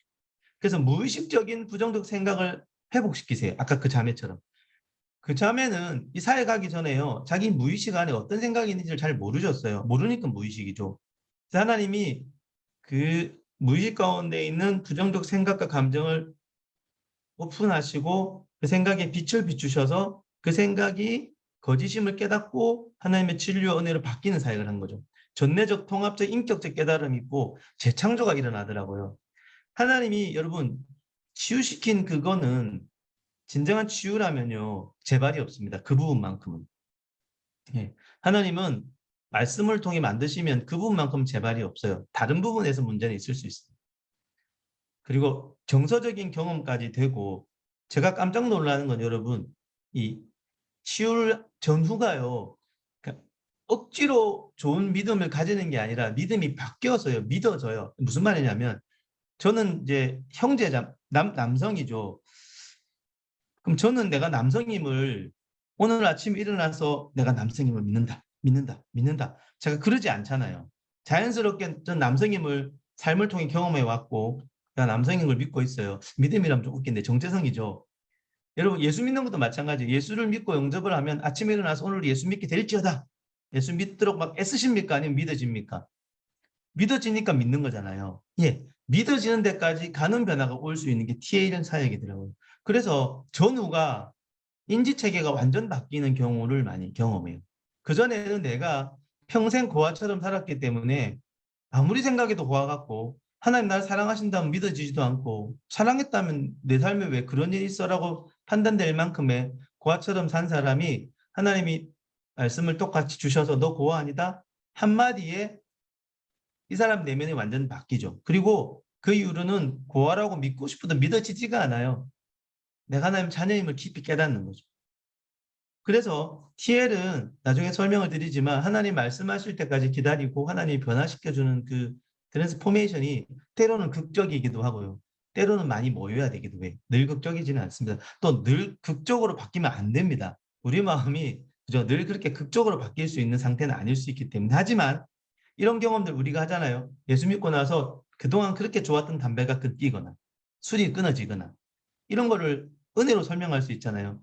그래서 무의식적인 부정적 생각을 회복시키세요. 아까 그 자매처럼. 그 자매는 이 사회 가기 전에요. 자기 무의식 안에 어떤 생각이 있는지를 잘 모르셨어요. 모르니까 무의식이죠. 그래서 하나님이 그 무의식 가운데 있는 부정적 생각과 감정을 오픈하시고 그 생각에 빛을 비추셔서 그 생각이 거짓임을 깨닫고 하나님의 진리와 은혜로 바뀌는 사역을 한 거죠. 전내적 통합적 인격적 깨달음이 있고 재창조가 일어나더라고요. 하나님이 여러분 치유시킨 그거는 진정한 치유라면요. 재발이 없습니다. 그 부분만큼은. 예. 하나님은 말씀을 통해 만드시면 그 부분만큼 재발이 없어요. 다른 부분에서 문제는 있을 수 있습니다. 그리고 정서적인 경험까지 되고 제가 깜짝 놀라는 건 여러분 이 치유 전후가요. 그러니까 억지로 좋은 믿음을 가지는 게 아니라 믿음이 바뀌어서요. 믿어져요. 무슨 말이냐면 저는 이제 형제자 남성이죠. 그럼 저는 내가 남성임을 오늘 아침에 일어나서 내가 남성임을 믿는다. 제가 그러지 않잖아요. 자연스럽게 전 남성임을 삶을 통해 경험해 왔고 내가 남성인 걸 믿고 있어요. 믿음이라면 좀 웃긴데 정체성이죠. 여러분 예수 믿는 것도 마찬가지예요. 예수를 믿고 영접을 하면 아침에 일어나서 오늘 예수 믿게 될지어다. 예수 믿도록 막 애쓰십니까? 아니면 믿어집니까? 믿어지니까 믿는 거잖아요. 예, 믿어지는 데까지 가는 변화가 올 수 있는 게 TA는 사역이더라고요. 그래서 전후가 인지체계가 완전 바뀌는 경우를 많이 경험해요. 그전에는 내가 평생 고아처럼 살았기 때문에 아무리 생각해도 고아 같고 하나님 나를 사랑하신다면 믿어지지도 않고 사랑했다면 내 삶에 왜 그런 일이 있어라고 판단될 만큼의 고아처럼 산 사람이 하나님이 말씀을 똑같이 주셔서 너 고아 아니다? 한마디에 이 사람 내면이 완전 바뀌죠. 그리고 그 이후로는 고아라고 믿고 싶어도 믿어지지가 않아요. 내가 하나님 자녀임을 깊이 깨닫는 거죠. 그래서 TL은 나중에 설명을 드리지만 하나님 말씀하실 때까지 기다리고 하나님이 변화시켜주는 그 트랜스포메이션이 때로는 극적이기도 하고요. 때로는 많이 모여야 되기도 해요. 늘 극적이지는 않습니다. 또 늘 극적으로 바뀌면 안 됩니다. 우리 마음이 그죠? 늘 그렇게 극적으로 바뀔 수 있는 상태는 아닐 수 있기 때문에. 하지만 이런 경험들 우리가 하잖아요. 예수 믿고 나서 그동안 그렇게 좋았던 담배가 끊기거나 술이 끊어지거나 이런 거를 은혜로 설명할 수 있잖아요.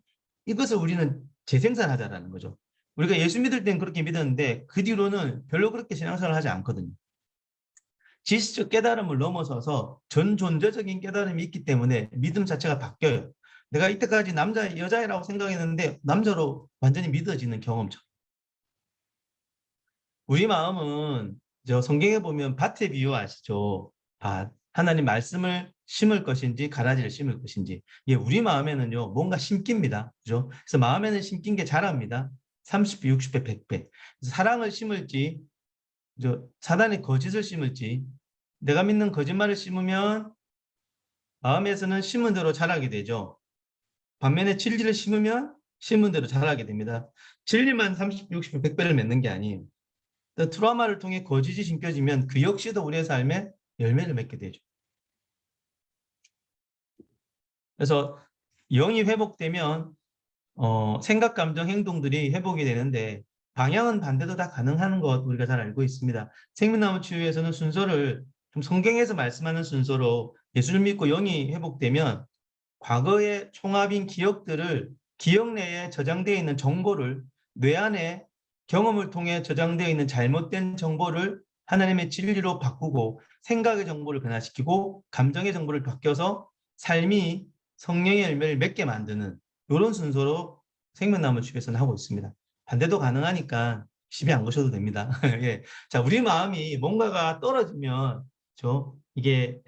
이것을 우리는 재생산하자라는 거죠. 우리가 예수 믿을 땐 그렇게 믿었는데 그 뒤로는 별로 그렇게 신앙생활을 하지 않거든요. 지식적 깨달음을 넘어서서 전존재적인 깨달음이 있기 때문에 믿음 자체가 바뀌어요. 내가 이때까지 남자, 여자애라고 생각했는데 남자로 완전히 믿어지는 경험처럼. 우리 마음은 저 성경에 보면 밭의 비유 아시죠? 밭. 하나님 말씀을 심을 것인지 가라지를 심을 것인지. 예, 우리 마음에는요 뭔가 심깁니다. 그죠? 그래서 마음에는 심긴 게 자랍니다. 30배, 60배, 100배. 사랑을 심을지, 사단의 거짓을 심을지. 내가 믿는 거짓말을 심으면 마음에서는 심은 대로 자라게 되죠. 반면에 진리를 심으면 심은 대로 자라게 됩니다. 진리만 30배, 60배, 100배를 맺는 게 아니에요. 트라우마를 통해 거짓이 심겨지면 그 역시도 우리의 삶에 열매를 맺게 되죠. 그래서 영이 회복되면 생각, 감정, 행동들이 회복이 되는데 방향은 반대도 다 가능한 것 우리가 잘 알고 있습니다. 생명나무 치유에서는 순서를 좀 성경에서 말씀하는 순서로 예수를 믿고 영이 회복되면 과거의 총합인 기억들을 기억 내에 저장되어 있는 정보를 뇌 안에 경험을 통해 저장되어 있는 잘못된 정보를 하나님의 진리로 바꾸고 생각의 정보를 변화시키고 감정의 정보를 바뀌어서 삶이 성령의 열매를 맺게 만드는 이런 순서로 생명나무 집에서는 하고 있습니다. 반대도 가능하니까 시비 안 거셔도 됩니다. 예. 자, 우리 마음이 뭔가가 떨어지면 이게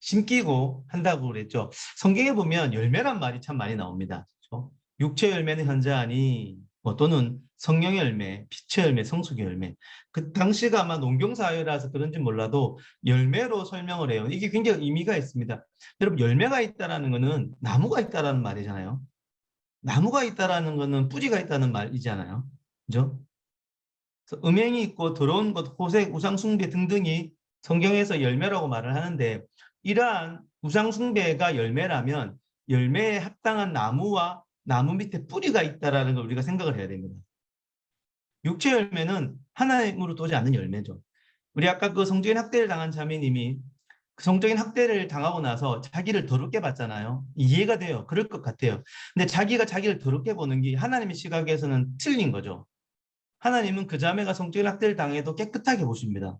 심기고 한다고 그랬죠. 성경에 보면 열매란 말이 참 많이 나옵니다. 그렇죠? 육체 열매는 현저하니 또는 성령의 열매, 빛의 열매, 성숙의 열매. 그 당시가 아마 농경사회라서 그런지 몰라도 열매로 설명을 해요. 이게 굉장히 의미가 있습니다. 여러분 열매가 있다라는 거는 나무가 있다라는 말이잖아요. 나무가 있다라는 거는 뿌리가 있다는 말이잖아요. 그죠? 그래서 음행이 있고 더러운 것, 호색, 우상숭배 등등이 성경에서 열매라고 말을 하는데 이러한 우상숭배가 열매라면 열매에 합당한 나무와 나무 밑에 뿌리가 있다라는 걸 우리가 생각을 해야 됩니다. 육체 열매는 하나님으로 오지 않는 열매죠. 우리 아까 그 성적인 학대를 당한 자매님이 그 성적인 학대를 당하고 나서 자기를 더럽게 봤잖아요. 이해가 돼요. 그럴 것 같아요. 근데 자기가 자기를 더럽게 보는 게 하나님의 시각에서는 틀린 거죠. 하나님은 그 자매가 성적인 학대를 당해도 깨끗하게 보십니다.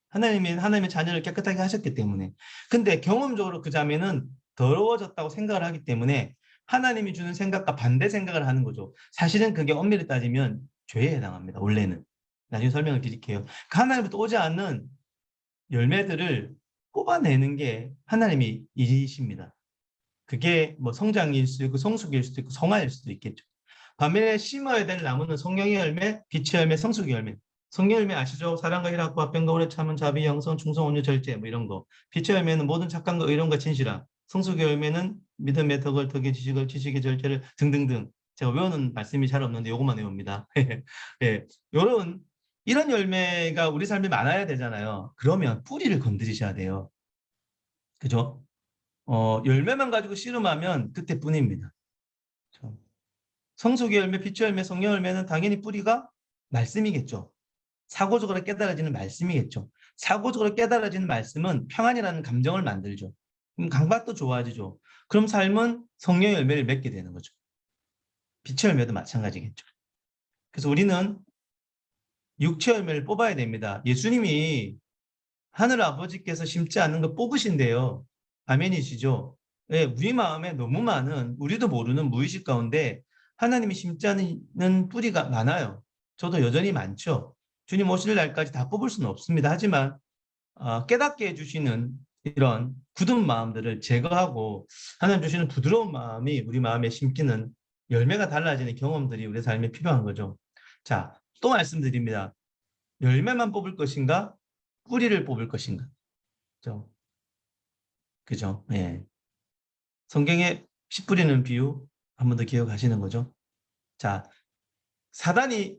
하나님의 자녀를 깨끗하게 하셨기 때문에. 근데 경험적으로 그 자매는 더러워졌다고 생각을 하기 때문에 하나님이 주는 생각과 반대 생각을 하는 거죠. 사실은 그게 엄밀히 따지면 죄에 해당합니다. 원래는. 나중에 설명을 드릴게요. 하나님부터 오지 않는 열매들을 뽑아내는 게 하나님의 일이십니다. 그게 뭐 성장일 수도 있고 성숙일 수도 있고 성화일 수도 있겠죠. 반면에 심어야 될 나무는 성령의 열매, 빛의 열매, 성숙의 열매. 성령의 열매 아시죠? 사랑과 희락과 화평과 오래 참은 자비, 영성, 충성, 온유, 절제 뭐 이런 거. 빛의 열매는 모든 착함과 의로움과 진실함. 성숙의 열매는 믿음의 덕을, 덕의 지식을, 지식의 절제를 등등등. 제가 외우는 말씀이 잘 없는데 요것만 외웁니다. 예, 이런 열매가 우리 삶에 많아야 되잖아요. 그러면 뿌리를 건드리셔야 돼요. 그죠? 열매만 가지고 씨름하면 그때뿐입니다. 그렇죠? 성숙의 열매, 빛의 열매, 성령 열매는 당연히 뿌리가 말씀이겠죠. 사고적으로 깨달아지는 말씀이겠죠. 사고적으로 깨달아지는 말씀은 평안이라는 감정을 만들죠. 그럼 강박도 좋아지죠. 그럼 삶은 성령 열매를 맺게 되는 거죠. 빛의 열매도 마찬가지겠죠. 그래서 우리는 육체 열매를 뽑아야 됩니다. 예수님이 하늘 아버지께서 심지 않는 거 뽑으신대요. 아멘이시죠? 네, 우리 마음에 너무 많은 우리도 모르는 무의식 가운데 하나님이 심지 않는 뿌리가 많아요. 저도 여전히 많죠. 주님 오실 날까지 다 뽑을 수는 없습니다. 하지만 깨닫게 해주시는 이런 굳은 마음들을 제거하고 하나님 주시는 부드러운 마음이 우리 마음에 심기는 열매가 달라지는 경험들이 우리 삶에 필요한 거죠. 자, 또 말씀드립니다. 열매만 뽑을 것인가? 뿌리를 뽑을 것인가? 그죠? 그죠? 예. 성경에 씨 뿌리는 비유 한 번 더 기억하시는 거죠? 자, 사단이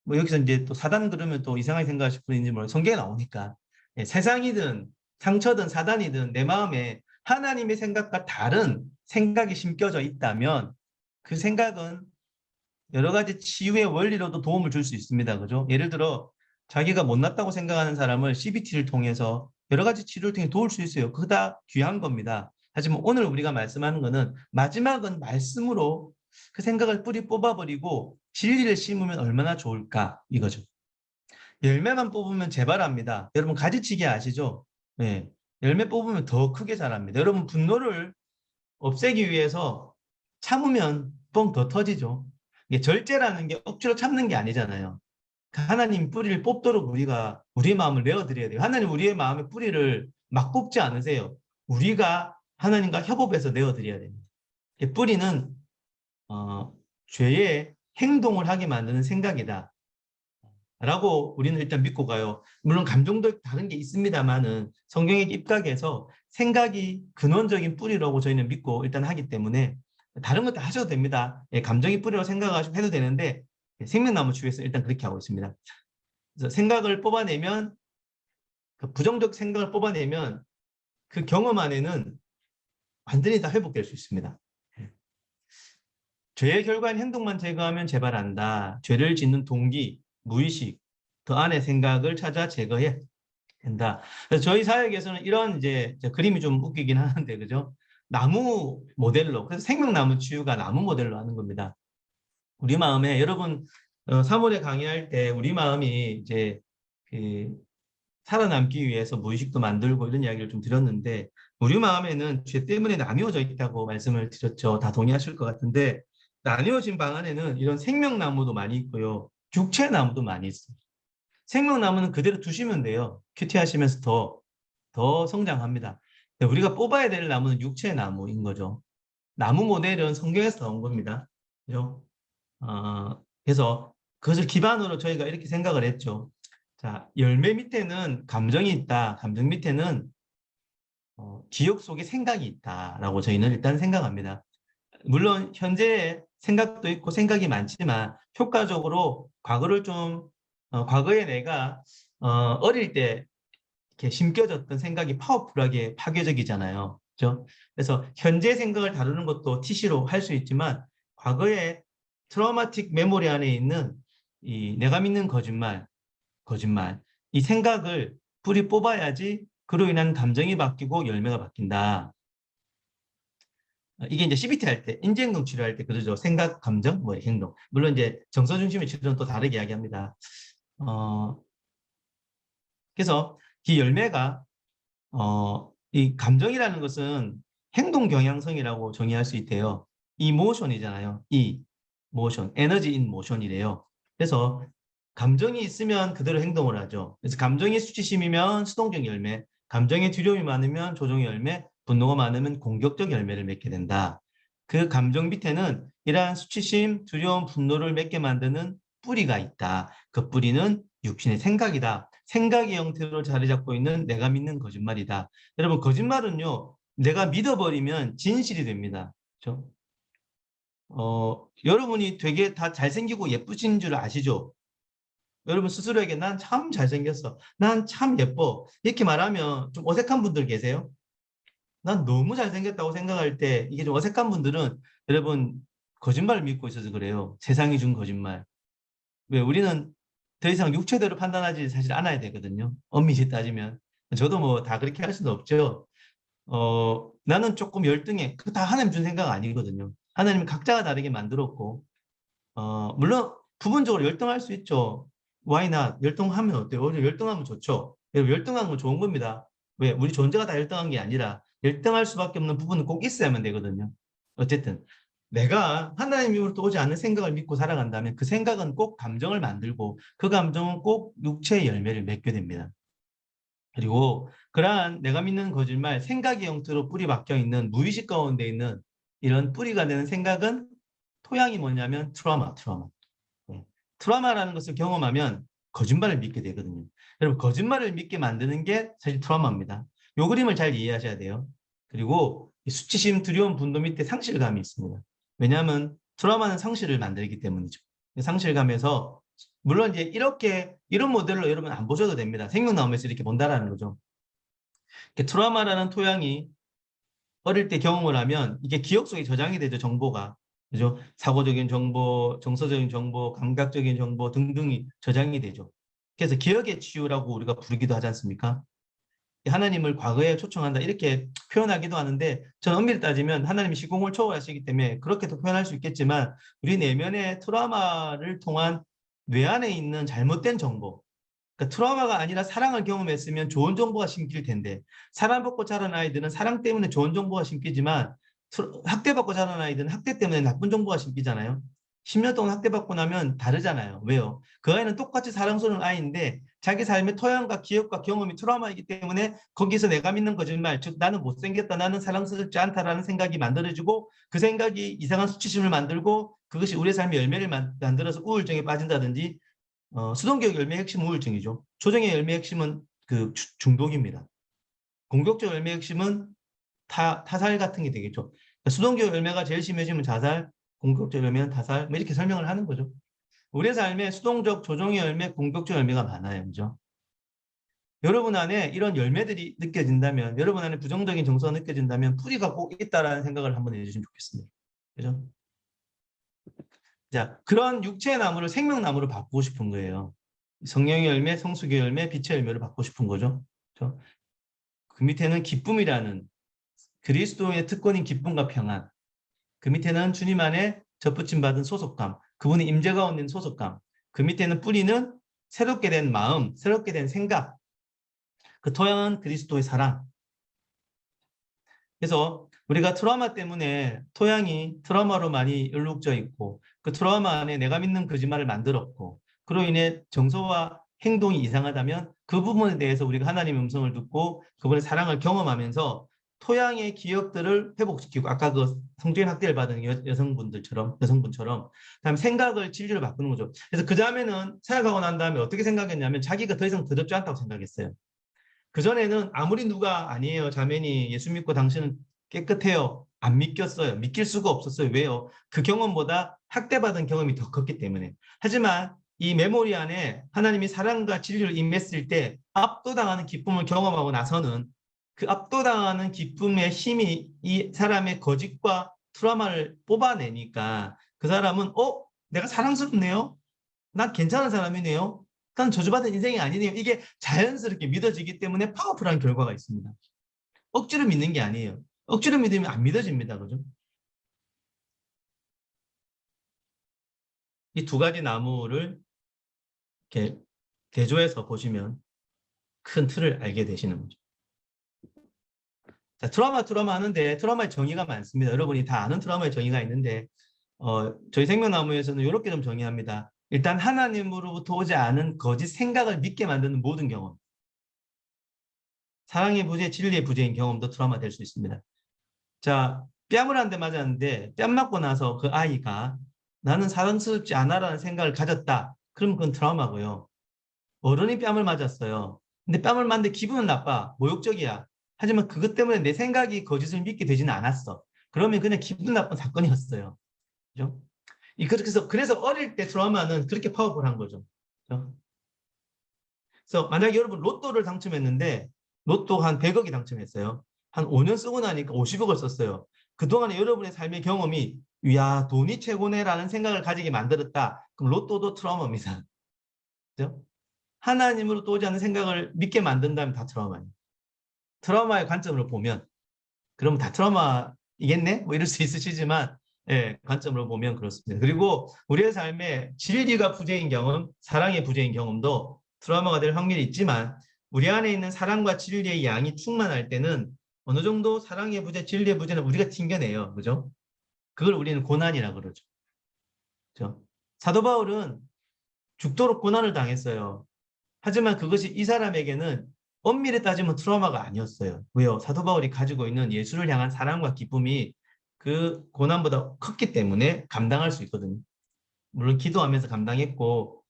뭐 여기서 이제 또 사단 그러면 또 이상하게 생각하실 분인지 모르겠어요. 성경에 나오니까 예, 세상이든 상처든 사단이든 내 마음에 하나님의 생각과 다른 생각이 심겨져 있다면 그 생각은 여러 가지 치유의 원리로도 도움을 줄 수 있습니다. 그죠? 예를 들어 자기가 못났다고 생각하는 사람을 CBT를 통해서 여러 가지 치료를 통해 도울 수 있어요. 그거 다 귀한 겁니다. 하지만 오늘 우리가 말씀하는 거는 마지막은 말씀으로 그 생각을 뿌리 뽑아버리고 진리를 심으면 얼마나 좋을까 이거죠. 열매만 뽑으면 재발합니다. 여러분 가지치기 아시죠? 네. 열매 뽑으면 더 크게 자랍니다. 여러분 분노를 없애기 위해서 참으면 뻥 더 터지죠. 이게 절제라는 게 억지로 참는 게 아니잖아요. 하나님 뿌리를 뽑도록 우리가 우리의 마음을 내어드려야 돼요. 하나님 우리의 마음의 뿌리를 막 뽑지 않으세요. 우리가 하나님과 협업해서 내어드려야 됩니다. 뿌리는 죄의 행동을 하게 만드는 생각이다. 라고 우리는 일단 믿고 가요. 물론 감정도 다른 게 있습니다만은 성경에 입각해서 생각이 근원적인 뿌리라고 저희는 믿고 일단 하기 때문에 다른 것도 하셔도 됩니다. 예, 감정이 뿌리라고 생각하시고 해도 되는데 생명나무 주에서 일단 그렇게 하고 있습니다. 그래서 생각을 뽑아내면 그 부정적 생각을 뽑아내면 그 경험 안에는 완전히 다 회복될 수 있습니다. 죄의 결과인 행동만 제거하면 재발한다. 죄를 짓는 동기, 무의식, 그 안에 생각을 찾아 제거해 된다. 그래서 저희 사역에서는 이런 이제 그림이 좀 웃기긴 하는데, 그죠? 나무 모델로, 그래서 생명나무 치유가 나무 모델로 하는 겁니다. 우리 마음에 여러분 3월에 강의할 때 우리 마음이 이제 그 살아남기 위해서 무의식도 만들고 이런 이야기를 좀 드렸는데 우리 마음에는 죄 때문에 나뉘어져 있다고 말씀을 드렸죠. 다 동의하실 것 같은데 나뉘어진 방 안에는 이런 생명나무도 많이 있고요. 육체나무도 많이 있어요. 생명나무는 그대로 두시면 돼요. 큐티하시면서 더 성장합니다. 우리가 뽑아야 될 나무는 육체의 나무인 거죠. 나무 모델은 성경에서 나온 겁니다. 그죠? 그래서 그것을 기반으로 저희가 이렇게 생각을 했죠. 자, 열매 밑에는 감정이 있다. 감정 밑에는 기억 속에 생각이 있다라고 저희는 일단 생각합니다. 물론 현재의 생각도 있고 생각이 많지만 효과적으로 과거를 좀 과거에 내가 어릴 때 이렇게 심겨졌던 생각이 파워풀하게 파괴적이잖아요. 그렇죠? 그래서 현재 생각을 다루는 것도 TC로 할 수 있지만 과거의 트라우마틱 메모리 안에 있는 이 내가 믿는 거짓말 이 생각을 뿌리 뽑아야지 그로 인한 감정이 바뀌고 열매가 바뀐다. 이게 이제 CBT 할 때, 인지행동 치료할 때 그러죠. 생각, 감정, 뭐 행동. 물론 이제 정서 중심의 치료는 또 다르게 이야기합니다. 그래서 이 열매가 이 감정이라는 것은 행동 경향성이라고 정의할 수 있대요. 이모션이잖아요. 모션, 에너지 인 모션이래요. 그래서 감정이 있으면 그대로 행동을 하죠. 그래서 감정이 수치심이면 수동적 열매, 감정의 두려움이 많으면 조종의 열매, 분노가 많으면 공격적 열매를 맺게 된다. 그 감정 밑에는 이러한 수치심, 두려움, 분노를 맺게 만드는 뿌리가 있다. 그 뿌리는 육신의 생각이다. 생각의 형태로 자리 잡고 있는 내가 믿는 거짓말이다. 여러분, 거짓말은요, 내가 믿어버리면 진실이 됩니다. 그렇죠? 여러분이 되게 다 잘생기고 예쁘신 줄 아시죠? 여러분 스스로에게 난 참 잘생겼어. 난 참 예뻐. 이렇게 말하면 좀 어색한 분들 계세요? 난 너무 잘생겼다고 생각할 때 이게 좀 어색한 분들은 여러분 거짓말을 믿고 있어서 그래요. 세상이 준 거짓말. 왜 우리는 더 이상 육체대로 판단하지 사실 않아야 되거든요. 엄밀히 따지면. 저도 뭐 다 그렇게 할 수는 없죠. 나는 조금 열등해. 그거 다 하나님 준 생각 아니거든요. 하나님은 각자가 다르게 만들었고, 물론 부분적으로 열등할 수 있죠. Why not? 열등하면 어때요? 오히려 열등하면 좋죠. 열등한 건 좋은 겁니다. 왜? 우리 존재가 다 열등한 게 아니라 열등할 수밖에 없는 부분은 꼭 있어야만 되거든요. 어쨌든 내가 하나님으로부터 오지 않는 생각을 믿고 살아간다면 그 생각은 꼭 감정을 만들고 그 감정은 꼭 육체의 열매를 맺게 됩니다. 그리고 그러한 내가 믿는 거짓말, 생각의 형태로 뿌리 박혀 있는 무의식 가운데 있는 이런 뿌리가 되는 생각은 토양이 뭐냐면 트라우마. 트라우마라는 것을 경험하면 거짓말을 믿게 되거든요. 여러분 거짓말을 믿게 만드는 게 사실 트라우마입니다. 요 그림을 잘 이해하셔야 돼요. 그리고 이 수치심, 두려움, 분노 밑에 상실감이 있습니다. 왜냐하면 트라우마는 상실을 만들기 때문이죠. 상실감에서 물론 이제 이렇게 이런 모델로 여러분 안 보셔도 됩니다. 생명나무에서 이렇게 본다라는 거죠. 트라우마라는 토양이 어릴 때 경험을 하면 이게 기억 속에 저장이 되죠. 정보가. 그죠? 사고적인 정보, 정서적인 정보, 감각적인 정보 등등이 저장이 되죠. 그래서 기억의 치유라고 우리가 부르기도 하지 않습니까? 하나님을 과거에 초청한다 이렇게 표현하기도 하는데 저는 엄밀히 따지면 하나님이 시공을 초월하시기 때문에 그렇게도 표현할 수 있겠지만 우리 내면의 트라우마를 통한 뇌 안에 있는 잘못된 정보, 그러니까 트라우마가 아니라 사랑을 경험했으면 좋은 정보가 심길 텐데 사랑받고 자란 아이들은 사랑 때문에 좋은 정보가 심기지만 학대받고 자란 아이들은 학대 때문에 나쁜 정보가 심기잖아요. 10년 동안 학대받고 나면 다르잖아요. 왜요? 그 아이는 똑같이 사랑스러운 아이인데 자기 삶의 토양과 기억과 경험이 트라우마이기 때문에 거기서 내가 믿는 거짓말, 즉 나는 못생겼다, 나는 사랑스럽지 않다라는 생각이 만들어지고 그 생각이 이상한 수치심을 만들고 그것이 우리의 삶의 열매를 만들어서 우울증에 빠진다든지 수동기억 열매의 핵심 우울증이죠. 조정의 열매의 핵심은 그 중독입니다. 공격적 열매의 핵심은 타살 같은 게 되겠죠. 그러니까 수동기억 열매가 제일 심해지면 자살, 공격적 열매는 타살, 뭐 이렇게 설명을 하는 거죠. 우리의 삶에 수동적, 조종의 열매, 공격적 열매가 많아요. 그죠? 여러분 안에 이런 열매들이 느껴진다면, 여러분 안에 부정적인 정서가 느껴진다면 뿌리가 꼭 있다라는 생각을 한번 해주시면 좋겠습니다. 그죠? 자, 그런 육체의 나무를 생명나무로 바꾸고 싶은 거예요. 성령의 열매, 성숙의 열매, 빛의 열매로 바꾸고 싶은 거죠. 그렇죠? 그 밑에는 기쁨이라는 그리스도의 특권인 기쁨과 평안. 그 밑에는 주님 안에 접붙임 받은 소속감. 그분의 임재 가운데 있는 소속감. 그 밑에는 뿌리는 새롭게 된 마음, 새롭게 된 생각. 그 토양은 그리스도의 사랑. 그래서 우리가 트라우마 때문에 토양이 트라우마로 많이 얼룩져 있고 그 트라우마 안에 내가 믿는 거짓말을 만들었고 그로 인해 정서와 행동이 이상하다면 그 부분에 대해서 우리가 하나님의 음성을 듣고 그분의 사랑을 경험하면서 토양의 기억들을 회복시키고 아까 그 성적인 학대를 받은 여성분처럼 그다음에 생각을 진리로 바꾸는 거죠. 그래서 그 다음에는 생각하고 난 다음에 어떻게 생각했냐면 자기가 더 이상 더럽지 않다고 생각했어요. 그전에는 아무리 누가 아니에요. 자매니 예수 믿고 당신은 깨끗해요. 안 믿겼어요. 믿길 수가 없었어요. 왜요? 그 경험보다 학대받은 경험이 더 컸기 때문에. 하지만 이 메모리 안에 하나님이 사랑과 진리를 임했을 때 압도당하는 기쁨을 경험하고 나서는 그 압도당하는 기쁨의 힘이 이 사람의 거짓과 트라우마를 뽑아내니까 그 사람은 내가 사랑스럽네요. 난 괜찮은 사람이네요. 난 저주받은 인생이 아니네요. 이게 자연스럽게 믿어지기 때문에 파워풀한 결과가 있습니다. 억지로 믿는 게 아니에요. 억지로 믿으면 안 믿어집니다. 그죠? 이 두 가지 나무를 이렇게 대조해서 보시면 큰 틀을 알게 되시는 거죠. 자, 트라우마 하는데 트라우마의 정의가 많습니다. 여러분이 다 아는 트라우마의 정의가 있는데 저희 생명나무에서는 이렇게 좀 정의합니다. 일단 하나님으로부터 오지 않은 거짓 생각을 믿게 만드는 모든 경험. 사랑의 부재, 진리의 부재인 경험도 트라우마 될 수 있습니다. 자, 뺨을 한 대 맞았는데 뺨 맞고 나서 그 아이가 나는 사랑스럽지 않아라는 생각을 가졌다. 그럼 그건 트라우마고요. 어른이 뺨을 맞았어요. 근데 뺨을 맞는데 기분은 나빠. 모욕적이야. 하지만 그것 때문에 내 생각이 거짓을 믿게 되지는 않았어. 그러면 그냥 기분 나쁜 사건이었어요. 그죠? 그래서 어릴 때 트라우마는 그렇게 파워풀한 거죠. 그죠? 그래서 만약에 여러분 로또를 당첨했는데 로또 한 100억이 당첨했어요. 한 5년 쓰고 나니까 50억을 썼어요. 그동안에 여러분의 삶의 경험이 야 돈이 최고네라는 생각을 가지게 만들었다. 그럼 로또도 트라우마입니다. 그죠? 하나님으로 또 오지 않는 생각을 믿게 만든다면 다 트라우마예요. 트라우마의 관점으로 보면 그럼 다 트라우마이겠네? 뭐 이럴 수 있으시지만 관점으로 보면 그렇습니다. 그리고 우리의 삶에 진리가 부재인 경험, 사랑의 부재인 경험도 트라우마가 될 확률이 있지만 우리 안에 있는 사랑과 진리의 양이 충만할 때는 어느 정도 사랑의 부재, 진리의 부재는 우리가 튕겨내요. 그죠? 그걸 우리는 고난이라고 그러죠. 그죠? 사도 바울은 죽도록 고난을 당했어요. 하지만 그것이 이 사람에게는 엄밀히 따지면 트라우마가 아니었어요. 왜요? 사도 바울이 가지고 있는 예수를 향한 사랑과 기쁨이 그 고난보다 컸기 때문에 감당할 수 있거든요. 물론 기도하면서 감당했고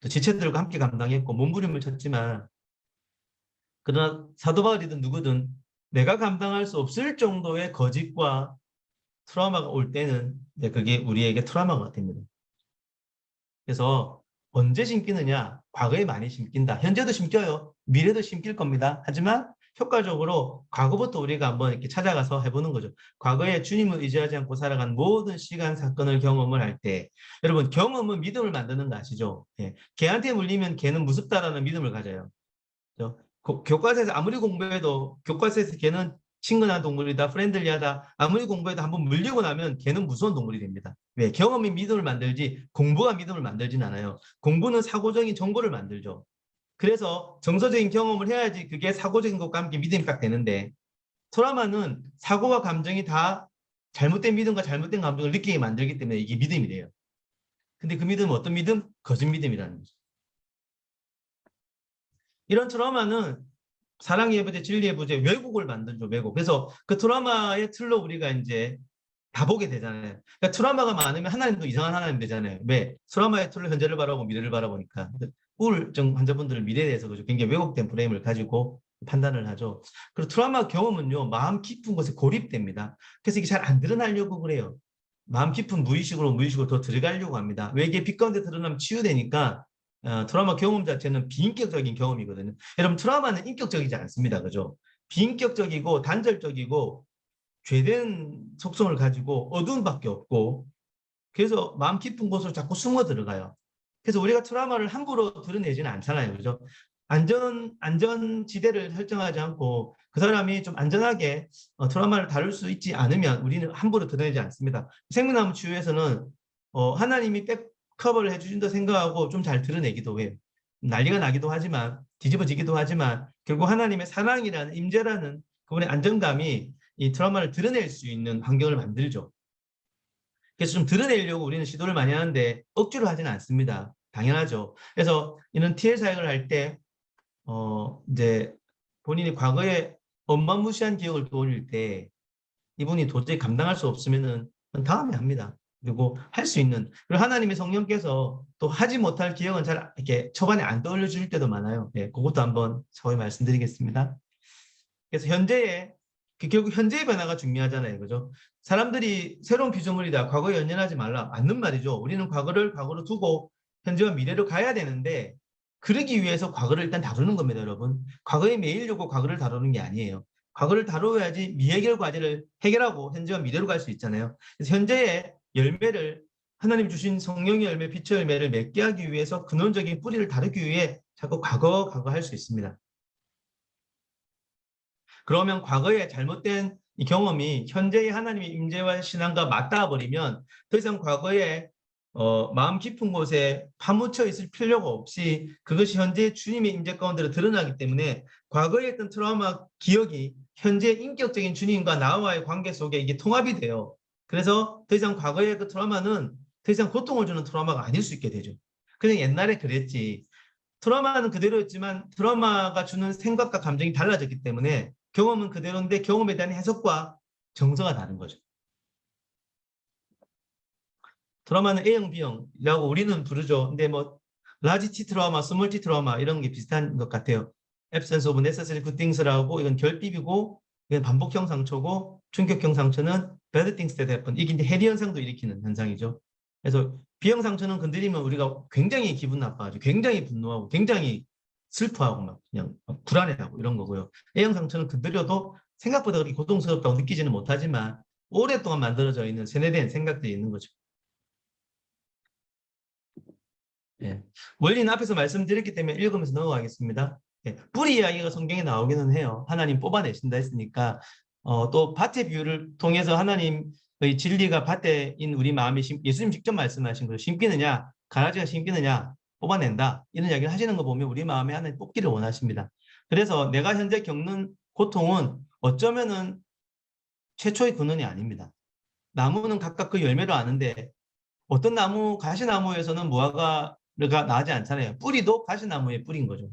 또 지체들과 함께 감당했고 몸부림을 쳤지만 그러나 사도 바울이든 누구든 내가 감당할 수 없을 정도의 거짓과 트라우마가 올 때는 이제 그게 우리에게 트라우마가 됩니다. 그래서 언제 심기느냐? 과거에 많이 심긴다. 현재도 심겨요. 미래도 심길 겁니다. 하지만 효과적으로 과거부터 우리가 한번 이렇게 찾아가서 해보는 거죠. 과거에 주님을 의지하지 않고 살아간 모든 시간, 사건을 경험을 할 때, 여러분 경험은 믿음을 만드는 거 아시죠? 예. 개한테 물리면 개는 무섭다라는 믿음을 가져요. 그죠? 교과서에서 아무리 공부해도 교과서에서 개는 친근한 동물이다, 프렌들리하다. 아무리 공부해도 한번 물리고 나면 개는 무서운 동물이 됩니다. 왜? 경험이 믿음을 만들지 공부가 믿음을 만들진 않아요. 공부는 사고적인 정보를 만들죠. 그래서 정서적인 경험을 해야지 그게 사고적인 것과 함께 믿음이 딱 되는데 트라우마는 사고와 감정이 다 잘못된 믿음과 잘못된 감정을 느끼게 만들기 때문에 이게 믿음이 돼요. 근데 그 믿음은 어떤 믿음? 거짓 믿음이라는 거죠. 이런 트라우마는 사랑의 부재, 진리의 부재, 왜곡을 만들죠, 왜곡. 그래서 그 트라우마의 틀로 우리가 이제 다 보게 되잖아요. 그러니까 트라우마가 많으면 하나님도 이상한 하나님 되잖아요. 왜? 트라우마의 틀로 현재를 바라보고 미래를 바라보니까. 우울증 환자분들은 미래에 대해서 굉장히 왜곡된 프레임을 가지고 판단을 하죠. 그리고 트라우마 경험은요, 마음 깊은 곳에 고립됩니다. 그래서 이게 잘 안 드러나려고 그래요. 마음 깊은 무의식으로 더 들어가려고 합니다. 왜 이게 빛 가운데 드러나면 치유되니까 트라우마 경험 자체는 비인격적인 경험이거든요. 여러분 트라우마는 인격적이지 않습니다. 그죠? 비인격적이고 단절적이고 죄된 속성을 가지고 어두움밖에 없고 그래서 마음 깊은 곳으로 자꾸 숨어 들어가요. 그래서 우리가 트라우마를 함부로 드러내지는 않잖아요. 그죠? 안전지대를 설정하지 않고 그 사람이 좀 안전하게 트라우마를 다룰 수 있지 않으면 우리는 함부로 드러내지 않습니다. 생명나무 치유에서는 하나님이 백커버를 해주신다 생각하고 좀 잘 드러내기도 해요. 난리가 나기도 하지만 뒤집어지기도 하지만 결국 하나님의 사랑이라는 임재라는 그분의 안정감이 이 트라우마를 드러낼 수 있는 환경을 만들죠. 그래서 좀 드러내려고 우리는 시도를 많이 하는데 억지로 하지는 않습니다. 당연하죠. 그래서 이런 TL 사역을 할 때 이제 본인이 과거에 엄마무시한 기억을 떠올릴 때 이분이 도저히 감당할 수 없으면은 다음에 합니다. 그리고 할 수 있는 그리고 하나님의 성령께서 또 하지 못할 기억은 잘 이렇게 초반에 안 떠올려 주실 때도 많아요. 예, 그것도 한번 서서히 말씀드리겠습니다. 그래서 결국 현재의 변화가 중요하잖아요. 그죠? 사람들이 새로운 피조물이다. 과거에 연연하지 말라. 맞는 말이죠. 우리는 과거를 과거로 두고 현재와 미래로 가야 되는데 그러기 위해서 과거를 일단 다루는 겁니다, 여러분. 과거에 매이려고 과거를 다루는 게 아니에요. 과거를 다루어야지 미해결 과제를 해결하고 현재와 미래로 갈 수 있잖아요. 그래서 현재의 열매를 하나님 주신 성령의 열매, 빛의 열매를 맺게 하기 위해서 근원적인 뿌리를 다루기 위해 자꾸 과거 할 수 있습니다. 그러면 과거의 잘못된 이 경험이 현재의 하나님의 임재와 신앙과 맞닿아 버리면 더 이상 과거에 마음 깊은 곳에 파묻혀 있을 필요가 없이 그것이 현재 주님의 임재 가운데로 드러나기 때문에 과거에 했던 트라우마 기억이 현재 인격적인 주님과 나와의 관계 속에 이게 통합이 돼요. 그래서 더 이상 과거의 그 트라우마는 더 이상 고통을 주는 트라우마가 아닐 수 있게 되죠. 그냥 옛날에 그랬지. 트라우마는 그대로였지만 트라우마가 주는 생각과 감정이 달라졌기 때문에 경험은 그대로인데 경험에 대한 해석과 정서가 다른 거죠. 트라우마는 A형, B형이라고 우리는 부르죠. 근데 뭐 라지 T 트라우마, 스몰 T 트라우마 이런 게 비슷한 것 같아요. absence of necessary good things라고 이건 결핍이고 이건 반복형 상처고 충격형 상처는 bad things that happen. 이게 이제 해리 현상도 일으키는 현상이죠. 그래서 B형 상처는 건드리면 우리가 굉장히 기분 나빠하죠. 굉장히 분노하고 굉장히 슬퍼하고 막 그냥 불안해하고 이런 거고요. A형 상처는 건드려도 생각보다 그렇게 고통스럽다고 느끼지는 못하지만 오랫동안 만들어져 있는 세뇌된 생각들이 있는 거죠. 예. 원리는 앞에서 말씀드렸기 때문에 읽으면서 넘어가겠습니다. 예. 뿌리 이야기가 성경에 나오기는 해요. 하나님 뽑아내신다 했으니까 또 밭의 비유를 통해서 하나님의 진리가 밭에인 우리 마음에 예수님 직접 말씀하신 거죠. 심기느냐 가라지가 심기느냐 뽑아낸다 이런 이야기를 하시는 거 보면 우리 마음에 하나님 뽑기를 원하십니다. 그래서 내가 현재 겪는 고통은 어쩌면은 최초의 근원이 아닙니다. 나무는 각각 그 열매로 아는데 어떤 나무, 가시나무에서는 무화과가 나지 않잖아요. 뿌리도 가시나무의 뿌리인 거죠.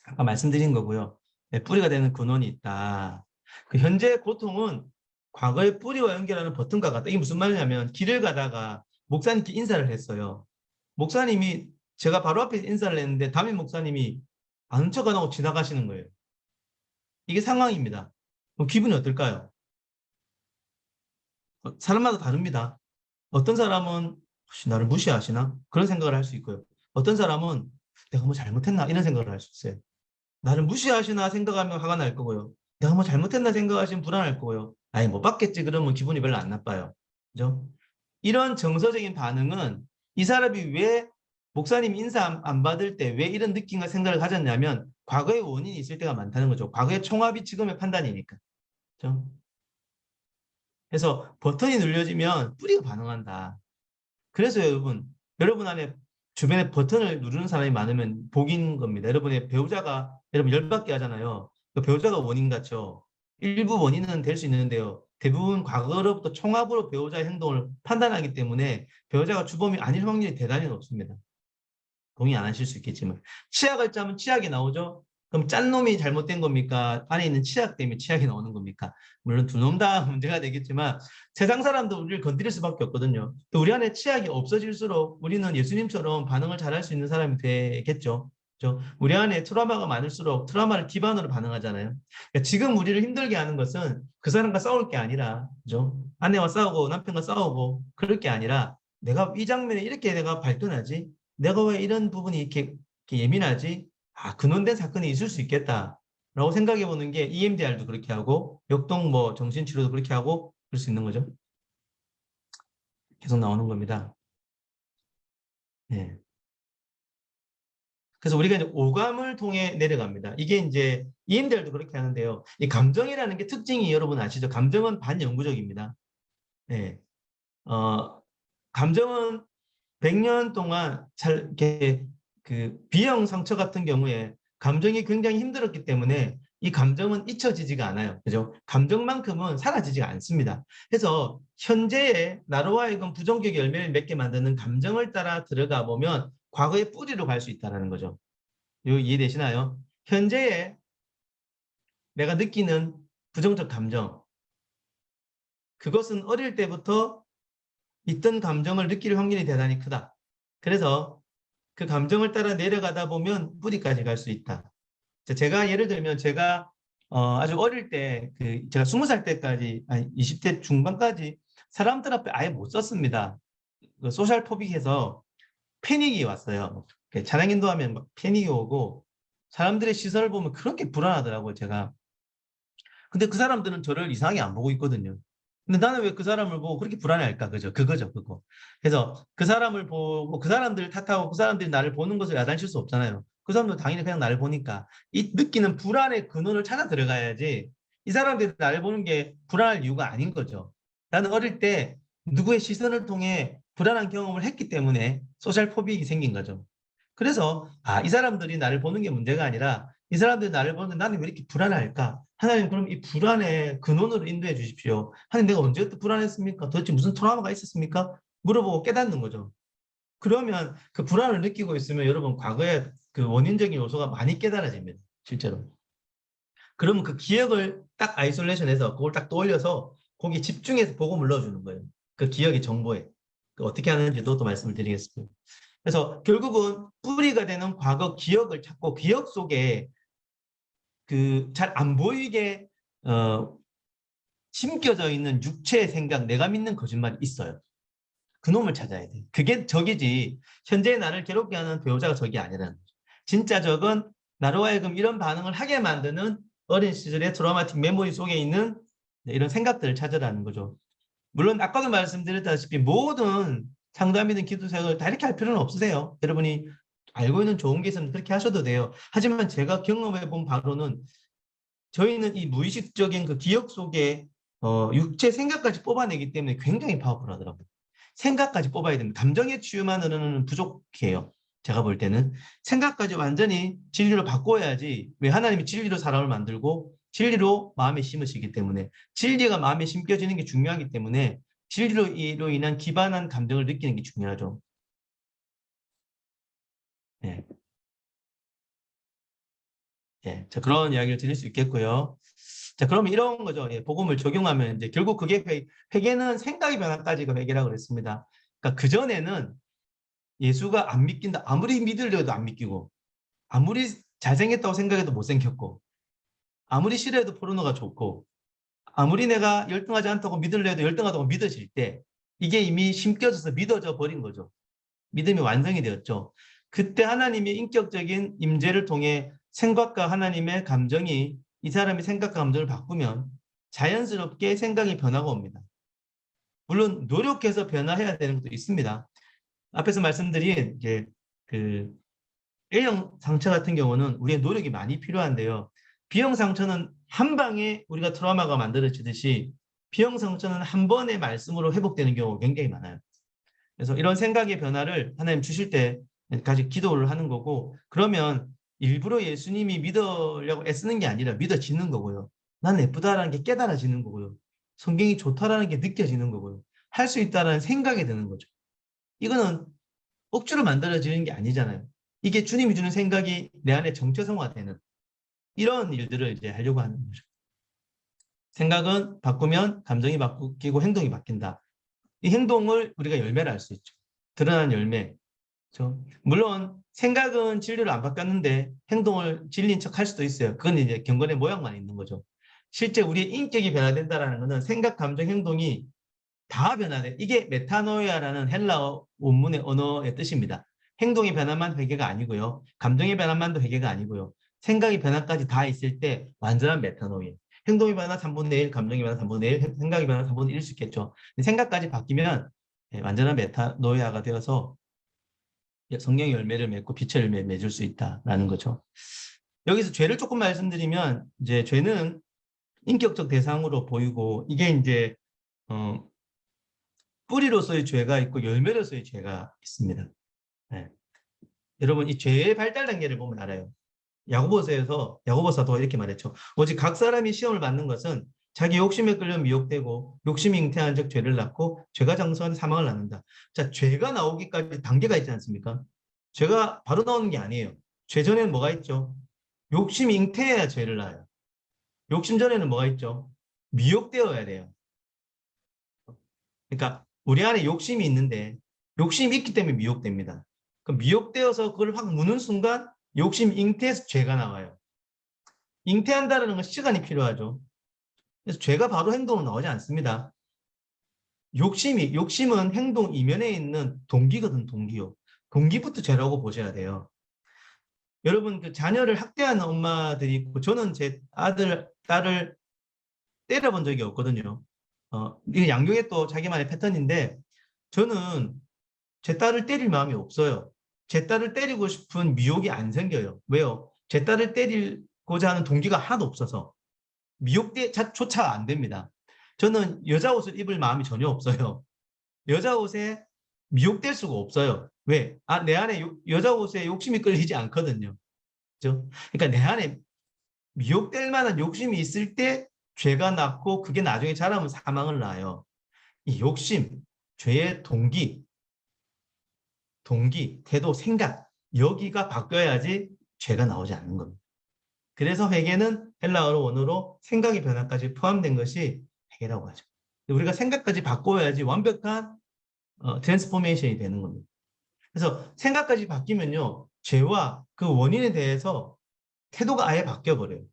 아까 말씀드린 거고요. 네, 뿌리가 되는 근원이 있다. 그 현재 고통은 과거의 뿌리와 연결하는 버튼과 같다. 이게 무슨 말이냐면 길을 가다가 목사님께 인사를 했어요. 목사님이 제가 바로 앞에 인사를 했는데 담임 목사님이 아는 척 안 하고 지나가시는 거예요. 이게 상황입니다. 그럼 기분이 어떨까요? 사람마다 다릅니다. 어떤 사람은 혹시 나를 무시하시나? 그런 생각을 할 수 있고요. 어떤 사람은 내가 뭐 잘못했나? 이런 생각을 할 수 있어요. 나를 무시하시나 생각하면 화가 날 거고요. 내가 뭐 잘못했나 생각하시면 불안할 거고요. 아니 뭐 받겠지 그러면 기분이 별로 안 나빠요. 그죠? 이런 정서적인 반응은 이 사람이 왜 목사님 인사 안 받을 때 왜 이런 느낌과 생각을 가졌냐면 과거의 원인이 있을 때가 많다는 거죠. 과거의 총합이 지금의 판단이니까. 그죠? 그래서 버튼이 눌려지면 뿌리가 반응한다. 그래서 여러분 안에 주변에 버튼을 누르는 사람이 많으면 복인 겁니다. 여러분의 배우자가 여러분 열받게 하잖아요. 그 배우자가 원인 같죠. 일부 원인은 될 수 있는데요. 대부분 과거로부터 총합으로 배우자의 행동을 판단하기 때문에 배우자가 주범이 아닐 확률이 대단히 높습니다. 동의 안 하실 수 있겠지만 치약을 짜면 치약이 나오죠. 그럼 짠 놈이 잘못된 겁니까? 안에 있는 치약 때문에 치약이 나오는 겁니까? 물론 두 놈 다 문제가 되겠지만 세상 사람도 우리를 건드릴 수밖에 없거든요. 또 우리 안에 치약이 없어질수록 우리는 예수님처럼 반응을 잘할 수 있는 사람이 되겠죠. 그렇죠? 우리 안에 트라우마가 많을수록 트라우마를 기반으로 반응하잖아요. 그러니까 지금 우리를 힘들게 하는 것은 그 사람과 싸울 게 아니라, 그죠? 아내와 싸우고 남편과 싸우고 그럴 게 아니라 내가 이 장면에 이렇게 내가 발전하지? 내가 왜 이런 부분이 이렇게 예민하지? 아, 근원된 사건이 있을 수 있겠다라고 생각해 보는 게 EMDR도 그렇게 하고 역동 뭐 정신치료도 그렇게 하고 그럴 수 있는 거죠. 계속 나오는 겁니다. 네. 그래서 우리가 이제 오감을 통해 내려갑니다. 이게 이제 EMDR도 그렇게 하는데요. 이 감정이라는 게 특징이 여러분 아시죠? 감정은 반영구적입니다. 네. 감정은 100년 동안 잘 이렇게 그 비형 상처 같은 경우에 감정이 굉장히 힘들었기 때문에 이 감정은 잊혀지지가 않아요. 그죠? 감정만큼은 사라지지가 않습니다. 그래서 현재의 나로 하여금 부정적 열매를 맺게 만드는 감정을 따라 들어가 보면 과거의 뿌리로 갈 수 있다는 거죠. 이거 이해되시나요? 현재의 내가 느끼는 부정적 감정, 그것은 어릴 때부터 있던 감정을 느낄 확률이 대단히 크다. 그래서 그 감정을 따라 내려가다 보면 뿌리까지 갈 수 있다. 제가 예를 들면 제가 아주 어릴 때 제가 20살 때까지 아니 20대 중반까지 사람들 앞에 아예 못 썼습니다. 그 소셜 포빅해서 패닉이 왔어요. 찬양 인도하면 막 패닉이 오고 사람들의 시선을 보면 그렇게 불안하더라고요, 제가. 근데 그 사람들은 저를 이상하게 안 보고 있거든요. 근데 나는 왜 그 사람을 보고 그렇게 불안해할까? 그죠? 그거죠, 그거. 그래서 그 사람을 보고 그 사람들을 탓하고 그 사람들이 나를 보는 것을 야단칠 수 없잖아요. 그 사람도 당연히 그냥 나를 보니까 이 느끼는 불안의 근원을 찾아 들어가야지 이 사람들이 나를 보는 게 불안할 이유가 아닌 거죠. 나는 어릴 때 누구의 시선을 통해 불안한 경험을 했기 때문에 소셜 포빅이 생긴 거죠. 그래서 이 사람들이 나를 보는 게 문제가 아니라 이 사람들이 나를 보는데 나는 왜 이렇게 불안할까? 하나님 그럼 이 불안의 근원으로 인도해 주십시오. 하나님 내가 언제부터 불안했습니까? 도대체 무슨 트라우마가 있었습니까? 물어보고 깨닫는 거죠. 그러면 그 불안을 느끼고 있으면 여러분 과거에 그 원인적인 요소가 많이 깨달아집니다. 실제로. 그러면 그 기억을 딱 아이솔레이션해서 그걸 딱 떠올려서 거기에 집중해서 복음을 넣어주는 거예요. 그 기억의 정보에. 어떻게 하는지도 또 말씀을 드리겠습니다. 그래서 결국은 뿌리가 되는 과거 기억을 찾고 기억 속에 그 잘 안 보이게 심겨져 있는 육체의 생각, 내가 믿는 거짓말이 있어요. 그놈을 찾아야 돼. 그게 적이지 현재 나를 괴롭게 하는 배우자가 적이 아니라는 거죠. 진짜 적은 나로 하여금 이런 반응을 하게 만드는 어린 시절의 트라우마틱 메모리 속에 있는 이런 생각들을 찾으라는 거죠. 물론 아까도 말씀드렸다시피 모든 상담이든 기도생을 다 이렇게 할 필요는 없으세요. 여러분이 알고 있는 좋은 게 있으면 그렇게 하셔도 돼요. 하지만 제가 경험해 본 바로는 저희는 이 무의식적인 그 기억 속에 육체 생각까지 뽑아내기 때문에 굉장히 파워풀하더라고요. 생각까지 뽑아야 됩니다. 감정의 치유만으로는 부족해요. 제가 볼 때는 생각까지 완전히 진리로 바꿔야지. 왜 하나님이 진리로 사람을 만들고 진리로 마음에 심으시기 때문에 진리가 마음에 심겨지는 게 중요하기 때문에 진리로 인한 기반한 감정을 느끼는 게 중요하죠. 네. 예, 자, 그런 이야기를 드릴 수 있겠고요. 자, 그러면 이런 거죠. 예, 복음을 적용하면 이제 결국 그게 회개는 생각의 변화까지가 회개라고 그랬습니다. 그러니까 그전에는 예수가 안 믿긴다. 아무리 믿으려도 안 믿기고, 아무리 잘생겼다고 생각해도 못생겼고, 아무리 싫어해도 포르노가 좋고, 아무리 내가 열등하지 않다고 믿으려 해도 열등하다고 믿어질 때 이게 이미 심겨져서 믿어져 버린 거죠. 믿음이 완성이 되었죠. 그때 하나님의 인격적인 임재를 통해 생각과 하나님의 감정이 이 사람이 생각과 감정을 바꾸면 자연스럽게 생각이 변화가 옵니다. 물론 노력해서 변화해야 되는 것도 있습니다. 앞에서 말씀드린 이제 그 A형 상처 같은 경우는 우리의 노력이 많이 필요한데요. B형 상처는 한 방에 우리가 트라우마가 만들어지듯이 B형 상처는 한 번의 말씀으로 회복되는 경우가 굉장히 많아요. 그래서 이런 생각의 변화를 하나님 주실 때까지 기도를 하는 거고, 그러면 일부러 예수님이 믿으려고 애쓰는 게 아니라 믿어지는 거고요. 난 예쁘다라는 게 깨달아지는 거고요. 성경이 좋다라는 게 느껴지는 거고요. 할 수 있다라는 생각이 드는 거죠. 이거는 억지로 만들어지는 게 아니잖아요. 이게 주님이 주는 생각이 내 안에 정체성화되는 이런 일들을 이제 하려고 하는 거죠. 생각은 바꾸면 감정이 바뀌고 행동이 바뀐다. 이 행동을 우리가 열매를 알 수 있죠. 드러난 열매. 그렇죠? 물론 생각은 진리를 안 바꿨는데 행동을 진리인 척 할 수도 있어요. 그건 이제 경건의 모양만 있는 거죠. 실제 우리의 인격이 변화된다는 것은 생각, 감정, 행동이 다 변화돼. 이게 메타노이아라는 헬라어 원문의 언어의 뜻입니다. 행동의 변화만 회개가 아니고요. 감정의 변화만도 회개가 아니고요. 생각의 변화까지 다 있을 때 완전한 메타노이아. 행동의 변화 3분의 1, 감정의 변화 3분의 1, 생각의 변화 3분의 1일 수 있겠죠. 생각까지 바뀌면 완전한 메타노이아가 되어서 성령의 열매를 맺고 빛의 열매를 맺을 수 있다라는 거죠. 여기서 죄를 조금 말씀드리면 이제 죄는 인격적 대상으로 보이고 이게 이제 뿌리로서의 죄가 있고 열매로서의 죄가 있습니다. 네. 여러분 이 죄의 발달 단계를 보면 알아요. 야고보서도 이렇게 말했죠. 오직 각 사람이 시험을 받는 것은 자기 욕심에 끌려 미혹되고 욕심이 잉태한 즉 죄를 낳고 죄가 장수한 사망을 낳는다. 자, 죄가 나오기까지 단계가 있지 않습니까? 죄가 바로 나오는 게 아니에요. 죄 전에는 뭐가 있죠? 욕심이 잉태해야 죄를 낳아요. 욕심 전에는 뭐가 있죠? 미혹되어야 돼요. 그러니까 우리 안에 욕심이 있는데 욕심이 있기 때문에 미혹됩니다. 그 미혹되어서 그걸 확 무는 순간 욕심 잉태해서 죄가 나와요. 잉태한다는 건 시간이 필요하죠. 그래서 죄가 바로 행동으로 나오지 않습니다. 욕심은 행동 이면에 있는 동기거든, 동기요. 동기부터 죄라고 보셔야 돼요. 여러분, 그 자녀를 학대하는 엄마들이 있고, 저는 제 아들, 딸을 때려본 적이 없거든요. 이게 양육의 또 자기만의 패턴인데, 저는 제 딸을 때릴 마음이 없어요. 제 딸을 때리고 싶은 미혹이 안 생겨요. 왜요? 제 딸을 때리고자 하는 동기가 하나도 없어서. 미혹조차 안 됩니다. 저는 여자 옷을 입을 마음이 전혀 없어요. 여자 옷에 미혹될 수가 없어요. 왜? 내 안에 여자 옷에 욕심이 끌리지 않거든요. 그죠? 그러니까 내 안에 미혹될 만한 욕심이 있을 때 죄가 낳고 그게 나중에 자라면 사망을 낳아요. 이 욕심, 죄의 동기, 태도, 생각 여기가 바뀌어야지 죄가 나오지 않는 겁니다. 그래서 회개는 헬라어로 원어로 생각의 변화까지 포함된 것이 회개라고 하죠. 우리가 생각까지 바꿔야지 완벽한 트랜스포메이션이 되는 겁니다. 그래서 생각까지 바뀌면요. 죄와 그 원인에 대해서 태도가 아예 바뀌어버려요.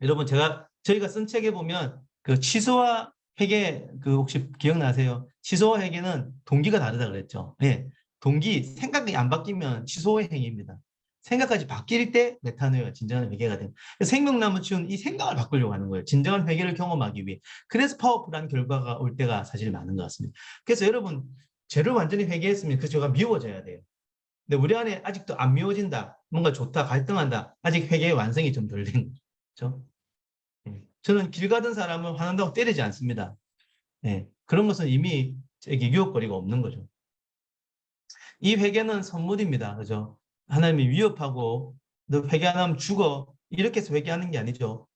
여러분 저희가 쓴 책에 보면 그 취소와 회개 그 혹시 기억나세요? 취소와 회개는 동기가 다르다 그랬죠. 네. 생각이 안 바뀌면 취소의 행위입니다. 생각까지 바뀔 때 메타노이아가 진정한 회개가 됩니다. 생명나무 치유는 이 생각을 바꾸려고 하는 거예요. 진정한 회개를 경험하기 위해. 그래서 파워풀한 결과가 올 때가 사실 많은 것 같습니다. 그래서 여러분 죄를 완전히 회개했으면 그 죄가 미워져야 돼요. 근데 우리 안에 아직도 안 미워진다. 뭔가 좋다. 갈등한다. 아직 회개의 완성이 좀 덜 된 거죠. 저는 길 가던 사람을 화난다고 때리지 않습니다. 네. 그런 것은 이미 제게 유혹거리가 없는 거죠. 이 회개는 선물입니다. 그죠? 하나님이 위협하고 너 회개 안 하면 죽어. 이렇게 해서 회개하는 게 아니죠.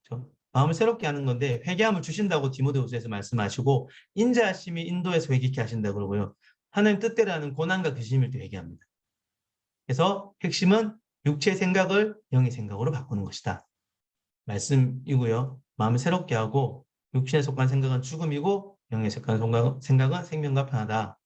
그죠? 마음을 새롭게 하는 건데 회개함을 주신다고 디모데후서에서 말씀하시고 인자하심이 인도해서 회개케 하신다고 그러고요. 하나님 뜻대로 하는 고난과 근심일 때 회개합니다. 그래서 핵심은 육체의 생각을 영의 생각으로 바꾸는 것이다. 말씀이고요. 마음을 새롭게 하고 육신에 속한 생각은 죽음이고 영에 속한 생각은 생명과 편하다.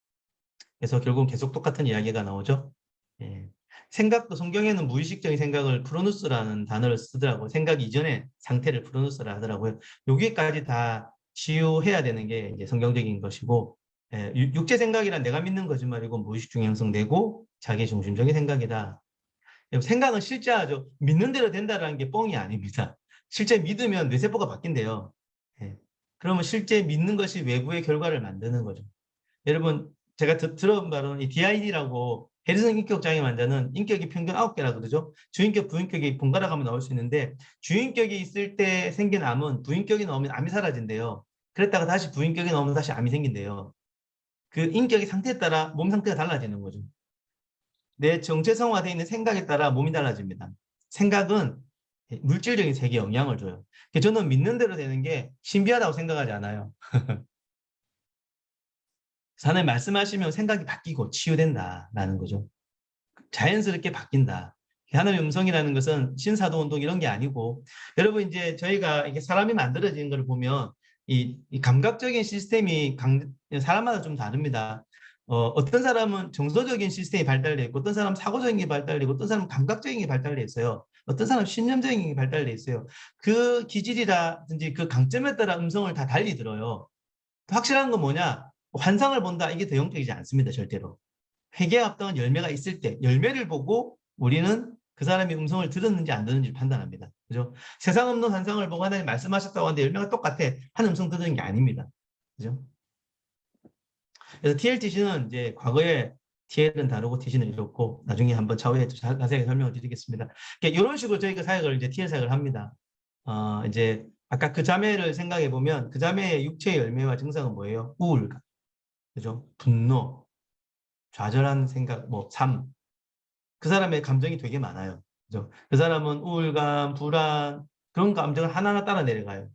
그래서 결국은 계속 똑같은 이야기가 나오죠. 예. 생각도 성경에는 무의식적인 생각을 프로누스라는 단어를 쓰더라고요. 생각 이전의 상태를 프로누스라 하더라고요. 여기까지 다 치유해야 되는 게 이제 성경적인 것이고, 예, 육체 생각이란 내가 믿는 거짓말이고 무의식 중에 형성되고 자기 중심적인 생각이다. 생각은 실제하죠. 믿는 대로 된다라는 게 뻥이 아닙니다. 실제 믿으면 뇌세포가 바뀐대요. 예. 그러면 실제 믿는 것이 외부의 결과를 만드는 거죠. 여러분, 제가 들어본 바로는 이 DID라고 해리슨 인격 장애 환자는 인격이 평균 9개라 그러죠. 주인격, 부인격이 번갈아 가면 나올 수 있는데 주인격이 있을 때 생긴 암은 부인격이 나오면 암이 사라진대요. 그랬다가 다시 부인격이 나오면 다시 암이 생긴대요. 그 인격의 상태에 따라 몸 상태가 달라지는 거죠. 내 정체성화되어 있는 생각에 따라 몸이 달라집니다. 생각은 물질적인 세계에 영향을 줘요. 저는 믿는 대로 되는 게 신비하다고 생각하지 않아요. 하나님 말씀하시면 생각이 바뀌고 치유된다라는 거죠. 자연스럽게 바뀐다. 하나님의 음성이라는 것은 신사도운동 이런 게 아니고, 여러분 이제 저희가 이게 사람이 만들어지는 걸 보면 이 감각적인 시스템이 사람마다 좀 다릅니다. 어떤 사람은 정서적인 시스템이 발달되어 있고, 어떤 사람은 사고적인 게 발달되고, 어떤 사람은 감각적인 게 발달되어 있어요. 어떤 사람은 신념적인 게 발달되어 있어요. 그 기질이라든지 그 강점에 따라 음성을 다 달리 들어요. 확실한 건 뭐냐? 환상을 본다. 이게 더 영적이지 않습니다. 절대로. 회개와 합당한 열매가 있을 때 열매를 보고 우리는 그 사람이 음성을 들었는지 안 들었는지 판단합니다. 그죠? 세상 없는 환상을 보고 하나님 말씀하셨다고 하는데 열매가 똑같아. 한 음성 들은 게 아닙니다. 그죠? 그래서 TLTC는 이제 과거에 TL은 다르고 TC는 이렇고 나중에 한번 차후에 자세하게 설명을 드리겠습니다. 그러니까 이런 식으로 저희가 사역을 이제 TL 사역을 합니다. 이제 아까 그 자매를 생각해 보면 그 자매의 육체의 열매와 증상은 뭐예요? 우울감, 그죠? 분노, 좌절한 생각, 뭐 삶. 그 사람의 감정이 되게 많아요. 그죠? 그 사람은 우울감, 불안 그런 감정을 하나하나 따라 내려가요.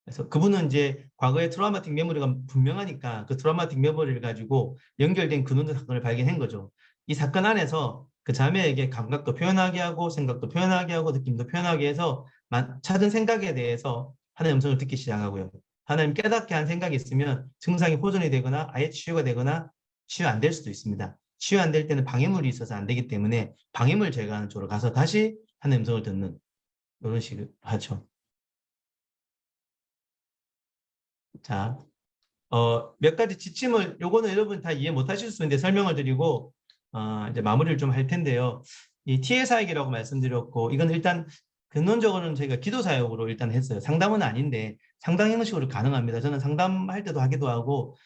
그래서 그분은 이제 과거의 트라우마틱 메모리가 분명하니까 그 트라우마틱 메모리를 가지고 연결된 근원적 사건을 발견한 거죠. 이 사건 안에서 그 자매에게 감각도 표현하게 하고 생각도 표현하게 하고 느낌도 표현하게 해서 찾은 생각에 대해서 하나님의 음성을 듣기 시작하고요. 하나님 깨닫게 한 생각이 있으면 증상이 호전이 되거나 아예 치유가 되거나 치유 안 될 수도 있습니다. 치유 안 될 때는 방해물이 있어서 안 되기 때문에 방해물 제거하는 쪽으로 가서 다시 하나님의 음성을 듣는 이런 식으로 하죠. 자, 몇 가지 지침을 요거는 여러분 다 이해 못 하실 수 있는데 설명을 드리고 이제 마무리를 좀 할 텐데요. 이 TL 사역이라고 말씀드렸고 이건 일단 근원적으로는 저희가 기도 사역으로 일단 했어요. 상담은 아닌데 상담 형식으로 가능합니다. 저는 상담할 때도 하기도 하고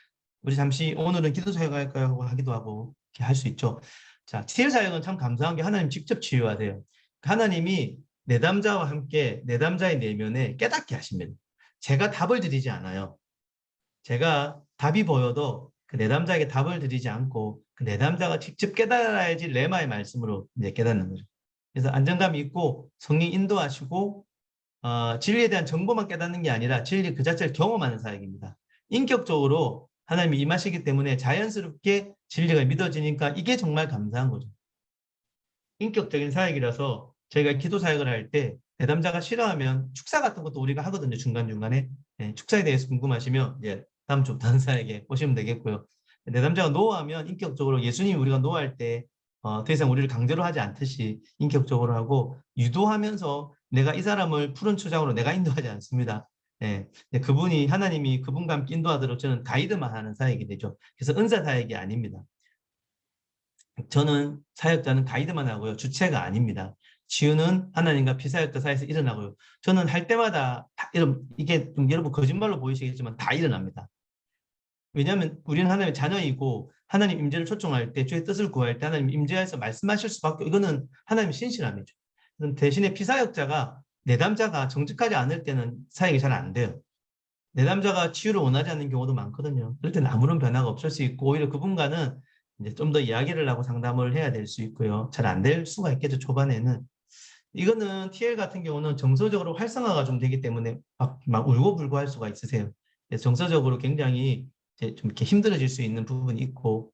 우리 잠시 오늘은 기도 사역 할까요 하고 하기도 하고 이렇게 할 수 있죠. 자, TL 사역은 참 감사한 게 하나님 직접 치유하세요. 하나님이 내담자와 함께 내담자의 내면에 깨닫게 하십니다. 제가 답을 드리지 않아요. 제가 답이 보여도 그 내담자에게 답을 드리지 않고 그 내담자가 직접 깨달아야지 레마의 말씀으로 이제 깨닫는 거죠. 그래서 안정감이 있고 성령 인도하시고 진리에 대한 정보만 깨닫는 게 아니라 진리 그 자체를 경험하는 사역입니다. 인격적으로 하나님이 임하시기 때문에 자연스럽게 진리가 믿어지니까 이게 정말 감사한 거죠. 인격적인 사역이라서 저희가 기도 사역을 할 때 내담자가 싫어하면 축사 같은 것도 우리가 하거든요. 중간중간에. 네, 축사에 대해서 궁금하시면 이제 다음 주 단사에게 오시면 되겠고요. 내담자가 노하면 인격적으로 예수님이 우리가 노할 때 더 이상 우리를 강제로 하지 않듯이 인격적으로 하고 유도하면서 내가 이 사람을 푸른 초장으로 내가 인도하지 않습니다. 네, 그분이 하나님이 그분과 함께 인도하도록 저는 가이드만 하는 사역이 되죠. 그래서 은사 사역이 아닙니다. 저는 사역자는 가이드만 하고요. 주체가 아닙니다. 치유는 하나님과 피사역자 사이에서 일어나고요. 저는 할 때마다 이게 좀 여러분 거짓말로 보이시겠지만 다 일어납니다. 왜냐하면 우리는 하나님의 자녀이고 하나님 임재를 초청할 때 주의 뜻을 구할 때 하나님 임재해서 말씀하실 수밖에 이거는 하나님의 신실함이죠. 대신에 피사역자가 내담자가 정직하지 않을 때는 사역이 잘 안 돼요. 내담자가 치유를 원하지 않는 경우도 많거든요. 그럴 때는 아무런 변화가 없을 수 있고 오히려 그분과는 이제 좀 더 이야기를 하고 상담을 해야 될 수 있고요. 잘 안 될 수가 있겠죠. 초반에는. 이거는 TL 같은 경우는 정서적으로 활성화가 좀 되기 때문에 막 울고불고 할 수가 있으세요. 그래서 정서적으로 굉장히 이제 좀 이렇게 힘들어질 수 있는 부분이 있고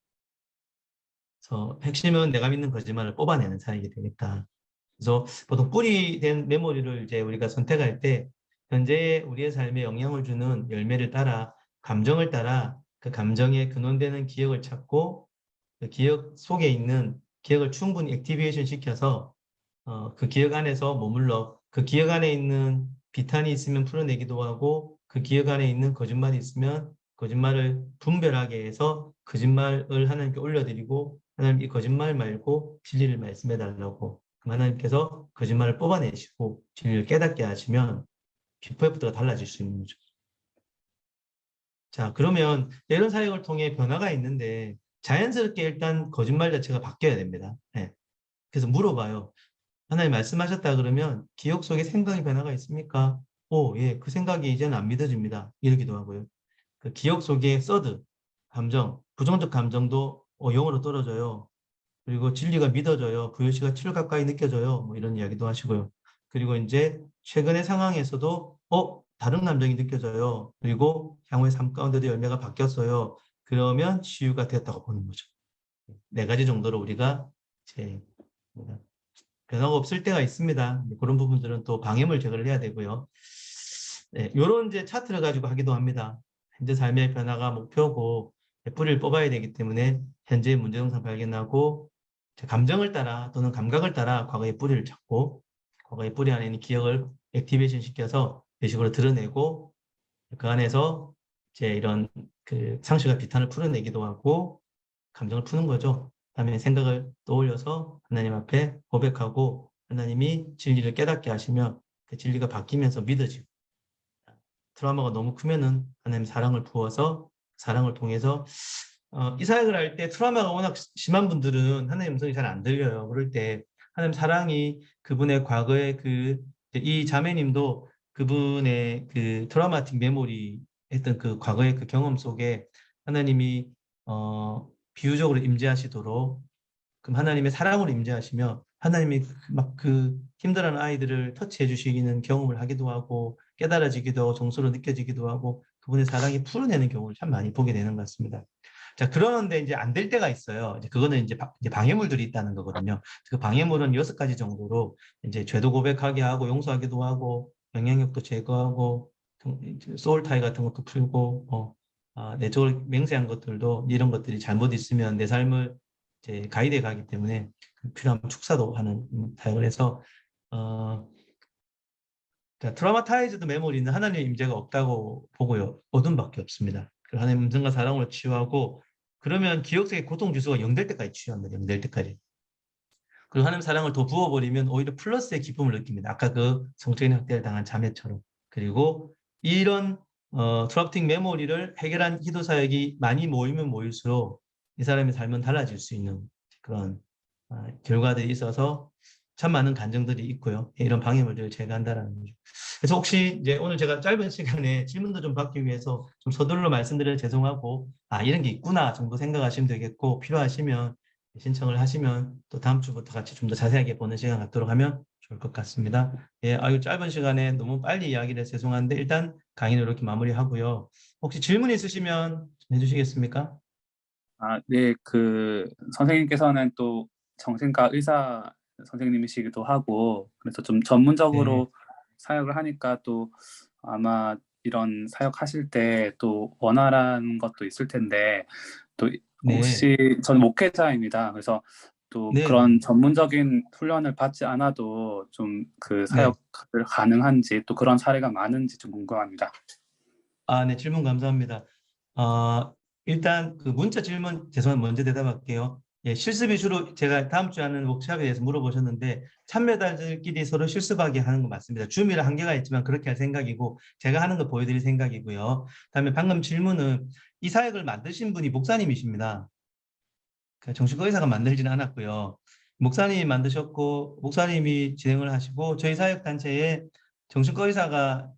그래서 핵심은 내가 믿는 거짓말을 뽑아내는 사역이 되겠다. 그래서 보통 뿌리 된 메모리를 이제 우리가 선택할 때 현재 우리의 삶에 영향을 주는 열매를 따라 감정을 따라 그 감정에 근원되는 기억을 찾고 그 기억 속에 있는 기억을 충분히 액티베이션 시켜서 그 기억 안에서 머물러 그 기억 안에 있는 비탄이 있으면 풀어내기도 하고 그 기억 안에 있는 거짓말이 있으면 거짓말을 분별하게 해서 거짓말을 하나님께 올려드리고 하나님 이 거짓말 말고 진리를 말씀해 달라고 그럼 하나님께서 거짓말을 뽑아내시고 진리를 깨닫게 하시면 비포애프터가 달라질 수 있는 거죠. 자, 그러면 이런 사역을 통해 변화가 있는데 자연스럽게 일단 거짓말 자체가 바뀌어야 됩니다. 네. 그래서 물어봐요. 하나님 말씀하셨다 그러면 기억 속에 생각의 변화가 있습니까? 오, 예, 그 생각이 이제는 안 믿어집니다. 이러기도 하고요. 그 기억 속에 서드, 감정, 부정적 감정도 영으로 떨어져요. 그리고 진리가 믿어져요. 부요시가 7 가까이 느껴져요. 뭐 이런 이야기도 하시고요. 그리고 이제 최근의 상황에서도 다른 감정이 느껴져요. 그리고 향후의 삶 가운데도 열매가 바뀌었어요. 그러면 치유가 됐다고 보는 거죠. 네 가지 정도로 우리가 이제 변화가 없을 때가 있습니다. 그런 부분들은 또 방해물 제거를 해야 되고요. 네, 이런 이제 차트를 가지고 하기도 합니다. 현재 삶의 변화가 목표고 뿌리를 뽑아야 되기 때문에 현재의 문제 영상 발견하고 감정을 따라 또는 감각을 따라 과거의 뿌리를 찾고 과거의 뿌리 안에 있는 기억을 액티베이션 시켜서 의식으로 드러내고 그 안에서 이제 이런 그 상실과 비탄을 풀어내기도 하고 감정을 푸는 거죠. 그다음에 생각을 떠올려서 하나님 앞에 고백하고 하나님이 진리를 깨닫게 하시면 그 진리가 바뀌면서 믿어지고 트라우마가 너무 크면은 하나님 사랑을 부어서 사랑을 통해서 이 사역을 할 때 트라우마가 워낙 심한 분들은 하나님 음성이 잘 안 들려요. 그럴 때 하나님 사랑이 그분의 과거의 이 자매님도 그분의 그 트라우마틱 메모리 했던 그 과거의 그 경험 속에 하나님이 비유적으로 임재하시도록 그럼 하나님의 사랑으로 임재하시며 하나님이 막 그 힘들어하는 아이들을 터치해 주시기는 경험을 하기도 하고 깨달아지기도 하고 정서로 느껴지기도 하고 그분의 사랑이 풀어내는 경우를 참 많이 보게 되는 것 같습니다. 자, 그러는데 이제 안 될 때가 있어요. 이제 그거는 이제 방해물들이 있다는 거거든요. 그 방해물은 6가지 정도로 이제 죄도 고백하게 하고 용서하기도 하고 영향력도 제거하고 소울 타이 같은 것도 풀고 내적으로 맹세한 것들도 이런 것들이 잘못 있으면 내 삶을 이제 가이드해 가기 때문에 필요하면 축사도 하는 사역을 해서 트라우마타이즈드 메모리는 하나님의 임재가 없다고 보고요. 어둠밖에 없습니다. 하나님의 음성과 사랑으로 치유하고 그러면 기억 속의 고통 지수가 0될 때까지 치유합니다. 0될 때까지. 그리고 하나님 사랑을 더 부어버리면 오히려 플러스의 기쁨을 느낍니다. 아까 그 성적인 학대를 당한 자매처럼. 그리고 이런 트라우마틱 메모리를 해결한 기도 사역이 많이 모이면 모일수록 이 사람의 삶은 달라질 수 있는 그런 결과들이 있어서 참 많은 간증들이 있고요. 이런 방해물들을 제거한다라는 거죠. 그래서 혹시 이제 오늘 제가 짧은 시간에 질문도 좀 받기 위해서 좀 서둘러 말씀드려 죄송하고 이런 게 있구나 정도 생각하시면 되겠고 필요하시면 신청을 하시면 또 다음 주부터 같이 좀 더 자세하게 보는 시간 갖도록 하면 좋을 것 같습니다. 예, 이 짧은 시간에 너무 빨리 이야기를 해서 죄송한데 일단 강의는 이렇게 마무리하고요. 혹시 질문 있으시면 해주시겠습니까?
네, 선생님께서는 또 정신과 의사 선생님이시기도 하고, 그래서 좀 전문적으로 사역을 하니까 또 아마 이런 사역하실 때 또 원활한 것도 있을 텐데, 또 혹시 저는 목회자입니다. 그래서 또 그런 전문적인 훈련을 받지 않아도 좀 그 사역을 가능한지 또 그런 사례가 많은지 좀 궁금합니다.
네, 질문 감사합니다. 일단 그 문자 질문 죄송합니다. 먼저 대답할게요. 예, 실습이 주로 제가 다음 주에 하는 워크숍에 대해서 물어보셨는데 참여자들끼리 서로 실습하게 하는 거 맞습니다. 줌이라 한계가 있지만 그렇게 할 생각이고 제가 하는 거 보여드릴 생각이고요. 그다음에 방금 질문은 이 사역을 만드신 분이 목사님이십니다. 정신과 의사가 만들지는 않았고요. 목사님이 만드셨고 목사님이 진행을 하시고 저희 사역단체에 정신과 의사가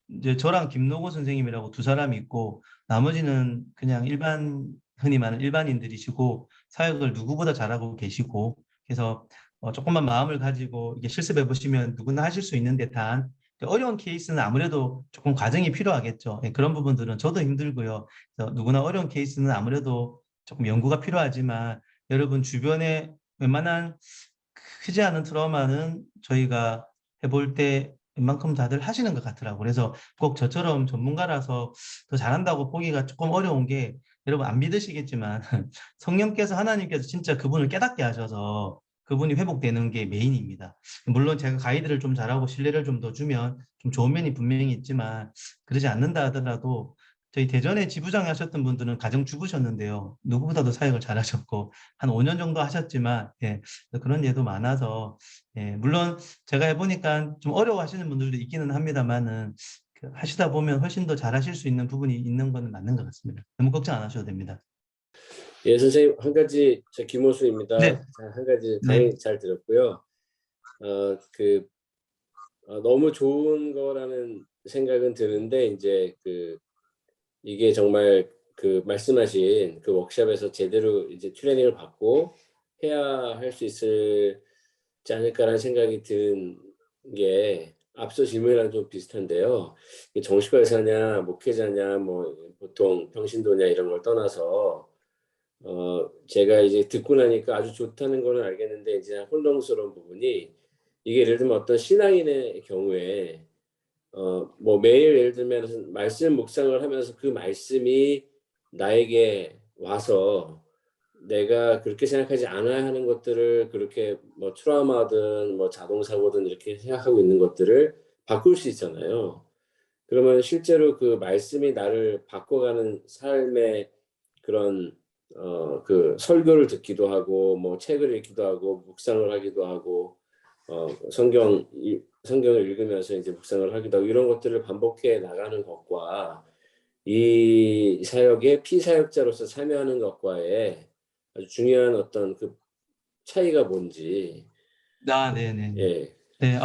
이제 저랑 김노고 선생님이라고 두 사람이 있고 나머지는 그냥 흔히 말하는 일반인들이시고 사역을 누구보다 잘하고 계시고 그래서 조금만 마음을 가지고 이게 실습해 보시면 누구나 하실 수 있는데 단 어려운 케이스는 아무래도 조금 과정이 필요하겠죠. 그런 부분들은 저도 힘들고요. 그래서 누구나 어려운 케이스는 아무래도 조금 연구가 필요하지만 여러분 주변에 웬만한 크지 않은 트라우마는 저희가 해볼 때 웬만큼 다들 하시는 것 같더라고요. 그래서 꼭 저처럼 전문가라서 더 잘한다고 보기가 조금 어려운 게, 여러분 안 믿으시겠지만 성령께서, 하나님께서 진짜 그분을 깨닫게 하셔서 그분이 회복되는 게 메인입니다. 물론 제가 가이드를 좀 잘하고 신뢰를 좀 더 주면 좀 좋은 면이 분명히 있지만, 그러지 않는다 하더라도 저희 대전에 지부장 하셨던 분들은 가정주부셨는데요. 누구보다도 사역을 잘하셨고 한 5년 정도 하셨지만, 예, 그런 예도 많아서, 예, 물론 제가 해보니까 좀 어려워하시는 분들도 있기는 합니다만은, 하시다 보면 훨씬 더 잘하실 수 있는 부분이 있는 건 맞는 것 같습니다. 너무 걱정 안 하셔도 됩니다.
예, 선생님, 한 가지, 저 김호수입니다.
네.
자, 한 가지
네.
강의 잘 들었고요. 너무 좋은 거라는 생각은 드는데, 이제 이게 정말 말씀하신 그 워크숍에서 제대로 이제 트레이닝을 받고 해야 할 수 있을지 않을까라는 생각이 드는 게, 앞서 질문이랑 좀 비슷한데요. 정신과 의사냐, 목회자냐, 뭐 보통 평신도냐 이런 걸 떠나서 제가 이제 듣고 나니까 아주 좋다는 거는 알겠는데, 이제 혼동스러운 부분이, 이게 예를 들면 어떤 신앙인의 경우에 뭐 매일 예를 들면 말씀 묵상을 하면서 그 말씀이 나에게 와서 내가 그렇게 생각하지 않아야 하는 것들을, 그렇게 뭐 트라우마든 뭐 자동사고든 이렇게 생각하고 있는 것들을 바꿀 수 있잖아요. 그러면 실제로 그 말씀이 나를 바꿔가는 삶의 그런 설교를 듣기도 하고, 뭐 책을 읽기도 하고, 묵상을 하기도 하고, 성경을 읽으면서 이제 묵상을 하기도 하고, 이런 것들을 반복해 나가는 것과 이 사역의 피사역자로서 참여하는 것과의 아주 중요한 어떤 그 차이가 뭔지.
네네.
예.
네,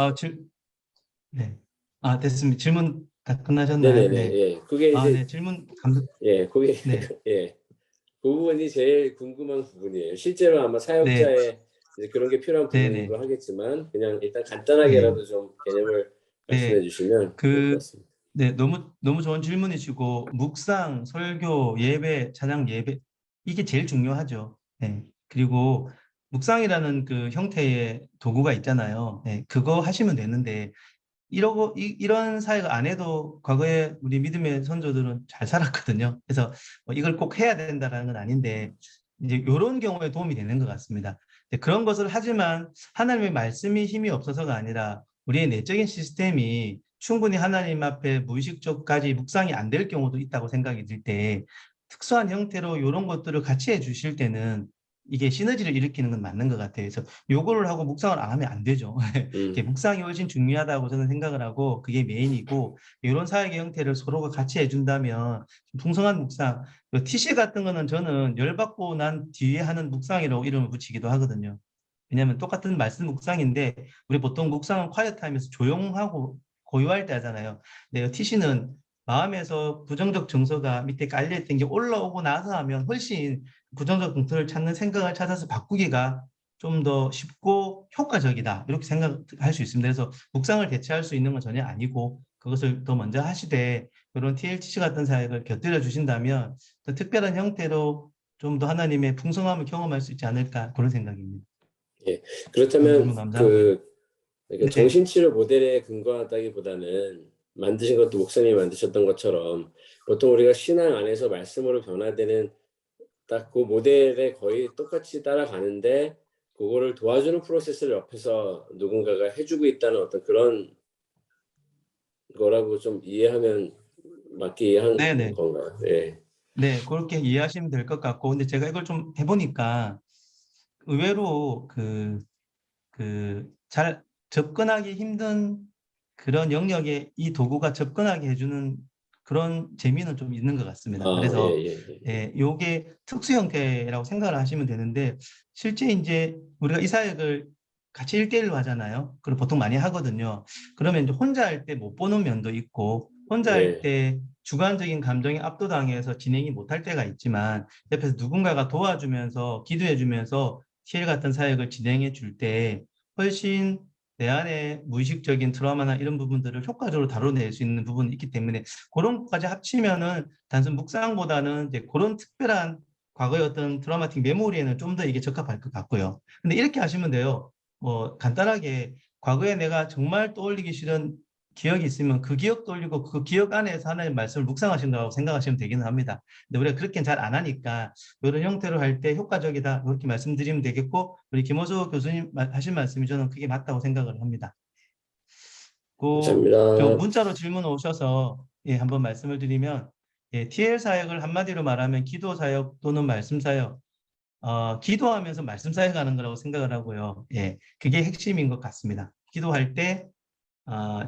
네. 됐습니다. 질문 다 끝나셨나요?
네네네.
네.
예. 그게 이제,
네, 질문 감사.
예, 그게,
네.
예. 그 부분이 제일 궁금한 부분이에요. 실제로 아마
네.
사역자의 이제 그런 게 필요한
네네.
부분이기도 하겠지만, 그냥 일단
네.
간단하게라도 좀 개념을 말씀해
네.
주시면 좋을 것 같습니다.
네, 너무 좋은 질문이시고, 묵상, 설교, 예배, 찬양 예배, 이게 제일 중요하죠. 네. 그리고 묵상이라는 그 형태의 도구가 있잖아요. 네, 그거 하시면 되는데, 이런 사역 안 해도 과거에 우리 믿음의 선조들은 잘 살았거든요. 그래서 뭐 이걸 꼭 해야 된다라는 건 아닌데, 이제 이런 경우에 도움이 되는 것 같습니다. 그런 것을 하지만 하나님의 말씀이 힘이 없어서가 아니라, 우리의 내적인 시스템이 충분히 하나님 앞에 무의식적까지 묵상이 안 될 경우도 있다고 생각이 들 때, 특수한 형태로 이런 것들을 같이 해 주실 때는 이게 시너지를 일으키는 건 맞는 것 같아요. 그래서 요거를 하고 묵상을 안 하면 안 되죠. 묵상이 훨씬 중요하다고 저는 생각을 하고, 그게 메인이고, 이런 사역의 형태를 서로가 같이 해준다면 풍성한 묵상, TC 같은 거는 저는 열받고 난 뒤에 하는 묵상이라고 이름을 붙이기도 하거든요. 왜냐하면 똑같은 말씀 묵상인데, 우리 보통 묵상은 콰이어 타임에서 조용하고 고요할 때 하잖아요. 근데 TC는 마음에서 부정적 정서가 밑에 깔려있던 게 올라오고 나서 하면 훨씬 부정적 정서를 찾는 생각을 찾아서 바꾸기가 좀 더 쉽고 효과적이다, 이렇게 생각할 수 있습니다. 그래서 묵상을 대체할 수 있는 건 전혀 아니고, 그것을 더 먼저 하시되 이런 TLTC 같은 사역을 곁들여 주신다면 더 특별한 형태로 좀 더 하나님의 풍성함을 경험할 수 있지 않을까, 그런 생각입니다.
예. 그렇다면
감사하고요.
그러니까
네.
정신치료 모델에 근거하다기보다는, 만드신 것도 목사님이 만드셨던 것처럼 보통 우리가 신앙 안에서 말씀으로 변화되는 딱 그 모델에 거의 똑같이 따라가는데, 그거를 도와주는 프로세스를 옆에서 누군가가 해주고 있다는 어떤 그런 거라고 좀 이해하면 맞게 이해한
네네.
건가요? 예.
네, 그렇게 이해하시면 될 것 같고, 근데 제가 이걸 좀 해보니까 의외로 잘 접근하기 힘든 그런 영역에 이 도구가 접근하게 해주는 그런 재미는 좀 있는 것 같습니다. 그래서 요게 특수 형태라고 생각을 하시면 되는데, 실제 이제 우리가 이 사역을 같이 1대1로 하잖아요. 그리고 보통 많이 하거든요. 그러면 이제 혼자 할 때 못 보는 면도 있고, 혼자 할 때 주관적인 감정에 압도당해서 진행이 못할 때가 있지만, 옆에서 누군가가 도와주면서 기도해주면서 TL 같은 사역을 진행해 줄 때 훨씬 내 안에 무의식적인 트라우마나 이런 부분들을 효과적으로 다뤄낼 수 있는 부분이 있기 때문에, 그런 것까지 합치면은 단순 묵상보다는 이제 그런 특별한 과거의 어떤 트라우마틱 메모리에는 좀 더 이게 적합할 것 같고요. 근데 이렇게 하시면 돼요. 뭐 간단하게 과거에 내가 정말 떠올리기 싫은 기억이 있으면 그 기억도 올리고 그 기억 안에서 하나님 말씀을 묵상하신다고 생각하시면 되기는 합니다. 근데 우리가 그렇게는 잘 안 하니까 이런 형태로 할 때 효과적이다 이렇게 말씀드리면 되겠고, 우리 김호수 교수님 하신 말씀이 저는 그게 맞다고 생각을 합니다. 저
감사합니다.
문자로 질문 오셔서 예, 한번 말씀을 드리면, 예, TL 사역을 한마디로 말하면 기도 사역 또는 말씀 사역, 기도하면서 말씀 사역하는 거라고 생각을 하고요. 예, 그게 핵심인 것 같습니다. 기도할 때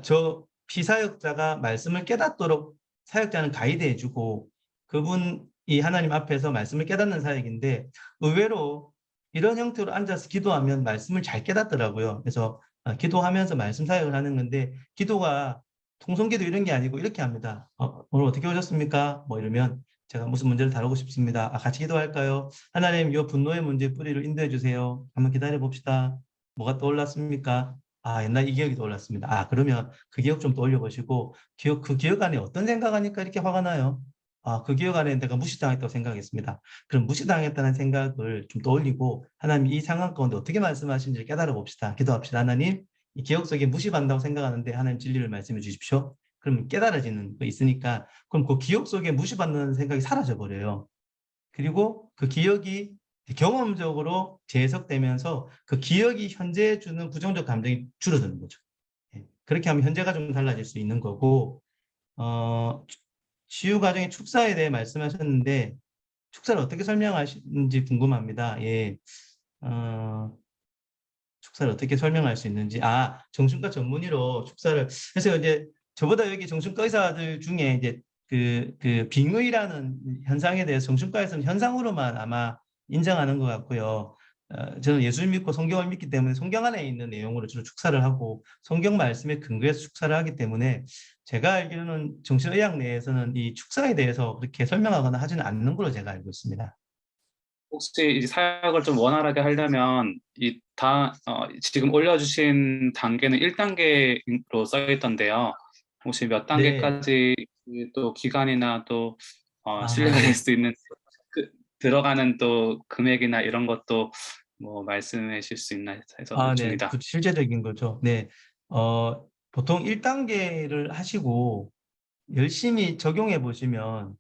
저 피사역자가 말씀을 깨닫도록 사역자는 가이드해주고, 그분이 하나님 앞에서 말씀을 깨닫는 사역인데, 의외로 이런 형태로 앉아서 기도하면 말씀을 잘 깨닫더라고요. 그래서 기도하면서 말씀 사역을 하는 건데, 기도가 통성기도 이런 게 아니고 이렇게 합니다. 오늘 어떻게 오셨습니까? 뭐 이러면 제가 무슨 문제를 다루고 싶습니다. 같이 기도할까요? 하나님, 이 분노의 문제 뿌리를 인도해 주세요. 한번 기다려 봅시다. 뭐가 떠올랐습니까? 옛날 이 기억이 떠올랐습니다. 그러면 그 기억 좀 떠올려보시고, 그 기억 안에 어떤 생각하니까 이렇게 화가 나요? 그 기억 안에 내가 무시당했다고 생각했습니다. 그럼 무시당했다는 생각을 좀 떠올리고, 하나님 이 상황 가운데 어떻게 말씀하시는지 깨달아 봅시다. 기도합시다. 하나님, 이 기억 속에 무시받는다고 생각하는데 하나님 진리를 말씀해 주십시오. 그럼 깨달아지는 거 있으니까, 그럼 그 기억 속에 무시받는 생각이 사라져 버려요. 그리고 그 기억이 경험적으로 재해석되면서 그 기억이 현재 주는 부정적 감정이 줄어드는 거죠. 예, 그렇게 하면 현재가 좀 달라질 수 있는 거고, 치유 과정의 축사에 대해 말씀하셨는데, 축사를 어떻게 설명하시는지 궁금합니다. 예, 축사를 어떻게 설명할 수 있는지. 정신과 전문의로 축사를, 그래서 이제 저보다 여기 정신과 의사들 중에 이제 그 빙의라는 현상에 대해서 정신과에서는 현상으로만 아마 인정하는 것 같고요. 저는 예수를 믿고 성경을 믿기 때문에 성경 안에 있는 내용으로 주로 축사를 하고, 성경 말씀에 근거해서 축사를 하기 때문에, 제가 알기로는 정신의학 내에서는 이 축사에 대해서 그렇게 설명하거나 하지는 않는 걸로 제가 알고 있습니다.
혹시 이 사역을 좀 원활하게 하려면 지금 올려주신 단계는 1단계로 써 있던데요. 혹시 몇
네.
단계까지 또 기간이나 또 신뢰가 될
네.
수 있는 들어가는 또 금액이나 이런 것도 뭐 말씀해 주실 수 있나 해서
네.
요청입니다.
실제적인 거죠. 네. 보통 1단계를 하시고 열심히 적용해 보시면,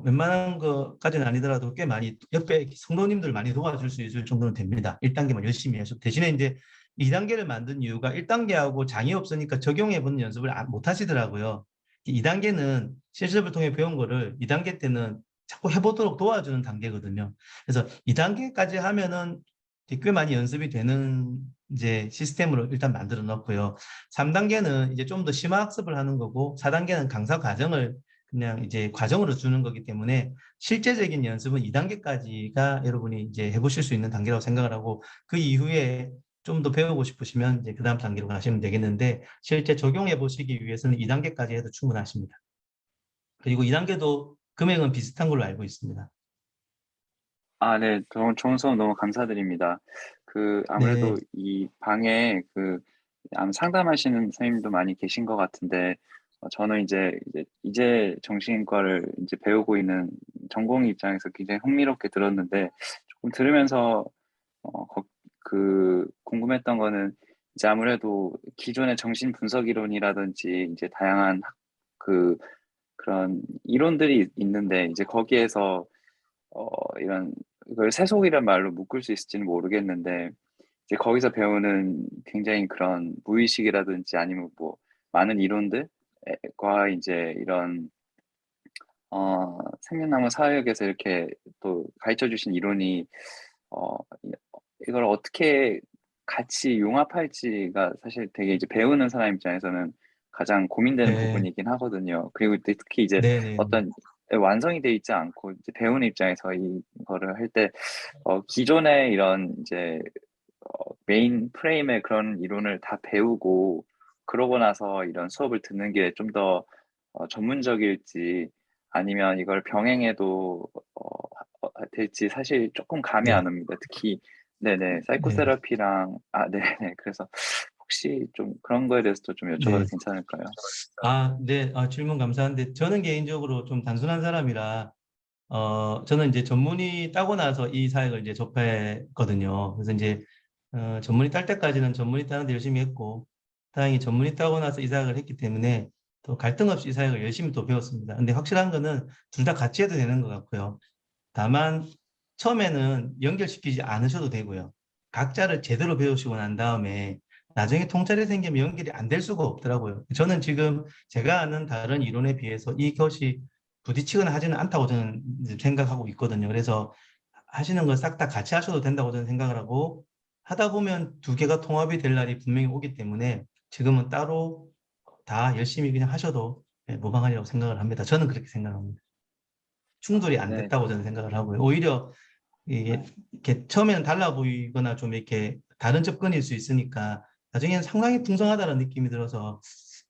웬만한 것까지는 아니더라도 꽤 많이 옆에 성도님들 많이 도와줄 수 있을 정도는 됩니다. 1단계만 열심히 해서. 대신에 이제 2단계를 만든 이유가 1단계하고 장이 없으니까 적용해 보는 연습을 못 하시더라고요. 2단계는 실습을 통해 배운 거를 2단계 때는 자꾸 해보도록 도와주는 단계거든요. 그래서 2단계까지 하면은 꽤 많이 연습이 되는 이제 시스템으로 일단 만들어 놓고요. 3단계는 이제 좀 더 심화 학습을 하는 거고, 4단계는 강사 과정을 그냥 이제 과정으로 주는 거기 때문에, 실제적인 연습은 2단계까지가 여러분이 이제 해보실 수 있는 단계라고 생각을 하고, 그 이후에 좀 더 배우고 싶으시면 이제 그 다음 단계로 가시면 되겠는데, 실제 적용해 보시기 위해서는 2단계까지 해도 충분하십니다. 그리고 2단계도 금액은 비슷한 걸로 알고 있습니다.
네. 좋은 수업 너무 감사드립니다.
네.
아무래도 이 방에 상담하시는 선생님도 많이 계신 것 같은데, 저는 이제 정신과를 이제 배우고 있는 전공 입장에서 굉장히 흥미롭게 들었는데, 조금 들으면서 궁금했던 거는, 이제 아무래도 기존의 정신 분석 이론이라든지 이제 다양한 그런 이론들이 있는데, 이제 거기에서 이걸 세속이란 말로 묶을 수 있을지는 모르겠는데, 이제 거기서 배우는 굉장히 그런 무의식이라든지 아니면 뭐 많은 이론들과 이제 이런 생명나무 사역에서 이렇게 또 가르쳐 주신 이론이 이걸 어떻게 같이 용합할지가 사실 되게 이제 배우는 사람 입장에서는 가장 고민되는
네.
부분이긴 하거든요. 그리고 특히 이제
네네.
어떤 완성이 돼 있지 않고 이제 배우는 입장에서 이거를 할 때 기존의 이런 이제 메인 프레임의 그런 이론을 다 배우고 그러고 나서 이런 수업을 듣는 게 좀 더 전문적일지 아니면 이걸 병행해도 될지 사실 조금 감이
네.
안 옵니다. 특히 네네 사이코세라피랑 네네 그래서 혹시 좀 그런 거에 대해서도 좀 여쭤봐도
네.
괜찮을까요?
네. 질문 감사한데, 저는 개인적으로 좀 단순한 사람이라, 저는 이제 전문의 따고 나서 이 사역을 이제 접했거든요. 그래서 이제 전문의 딸 때까지는 전문의 따는데 열심히 했고, 다행히 전문의 따고 나서 이 사역을 했기 때문에 또 갈등 없이 이 사역을 열심히 또 배웠습니다. 근데 확실한 거는 둘 다 같이 해도 되는 것 같고요. 다만 처음에는 연결시키지 않으셔도 되고요. 각자를 제대로 배우시고 난 다음에 나중에 통찰이 생기면 연결이 안 될 수가 없더라고요. 저는 지금 제가 아는 다른 이론에 비해서 이것이 부딪히거나 하지는 않다고 저는 생각하고 있거든요. 그래서 하시는 걸 싹 다 같이 하셔도 된다고 저는 생각을 하고, 하다 보면 두 개가 통합이 될 날이 분명히 오기 때문에 지금은 따로 다 열심히 그냥 하셔도 무방하리라고 생각을 합니다. 저는 그렇게 생각합니다. 충돌이 안
네.
됐다고 저는 생각을 하고요. 오히려 이게 이렇게 처음에는 달라 보이거나 좀 이렇게 다른 접근일 수 있으니까 나중에는 상당히 풍성하다는 느낌이 들어서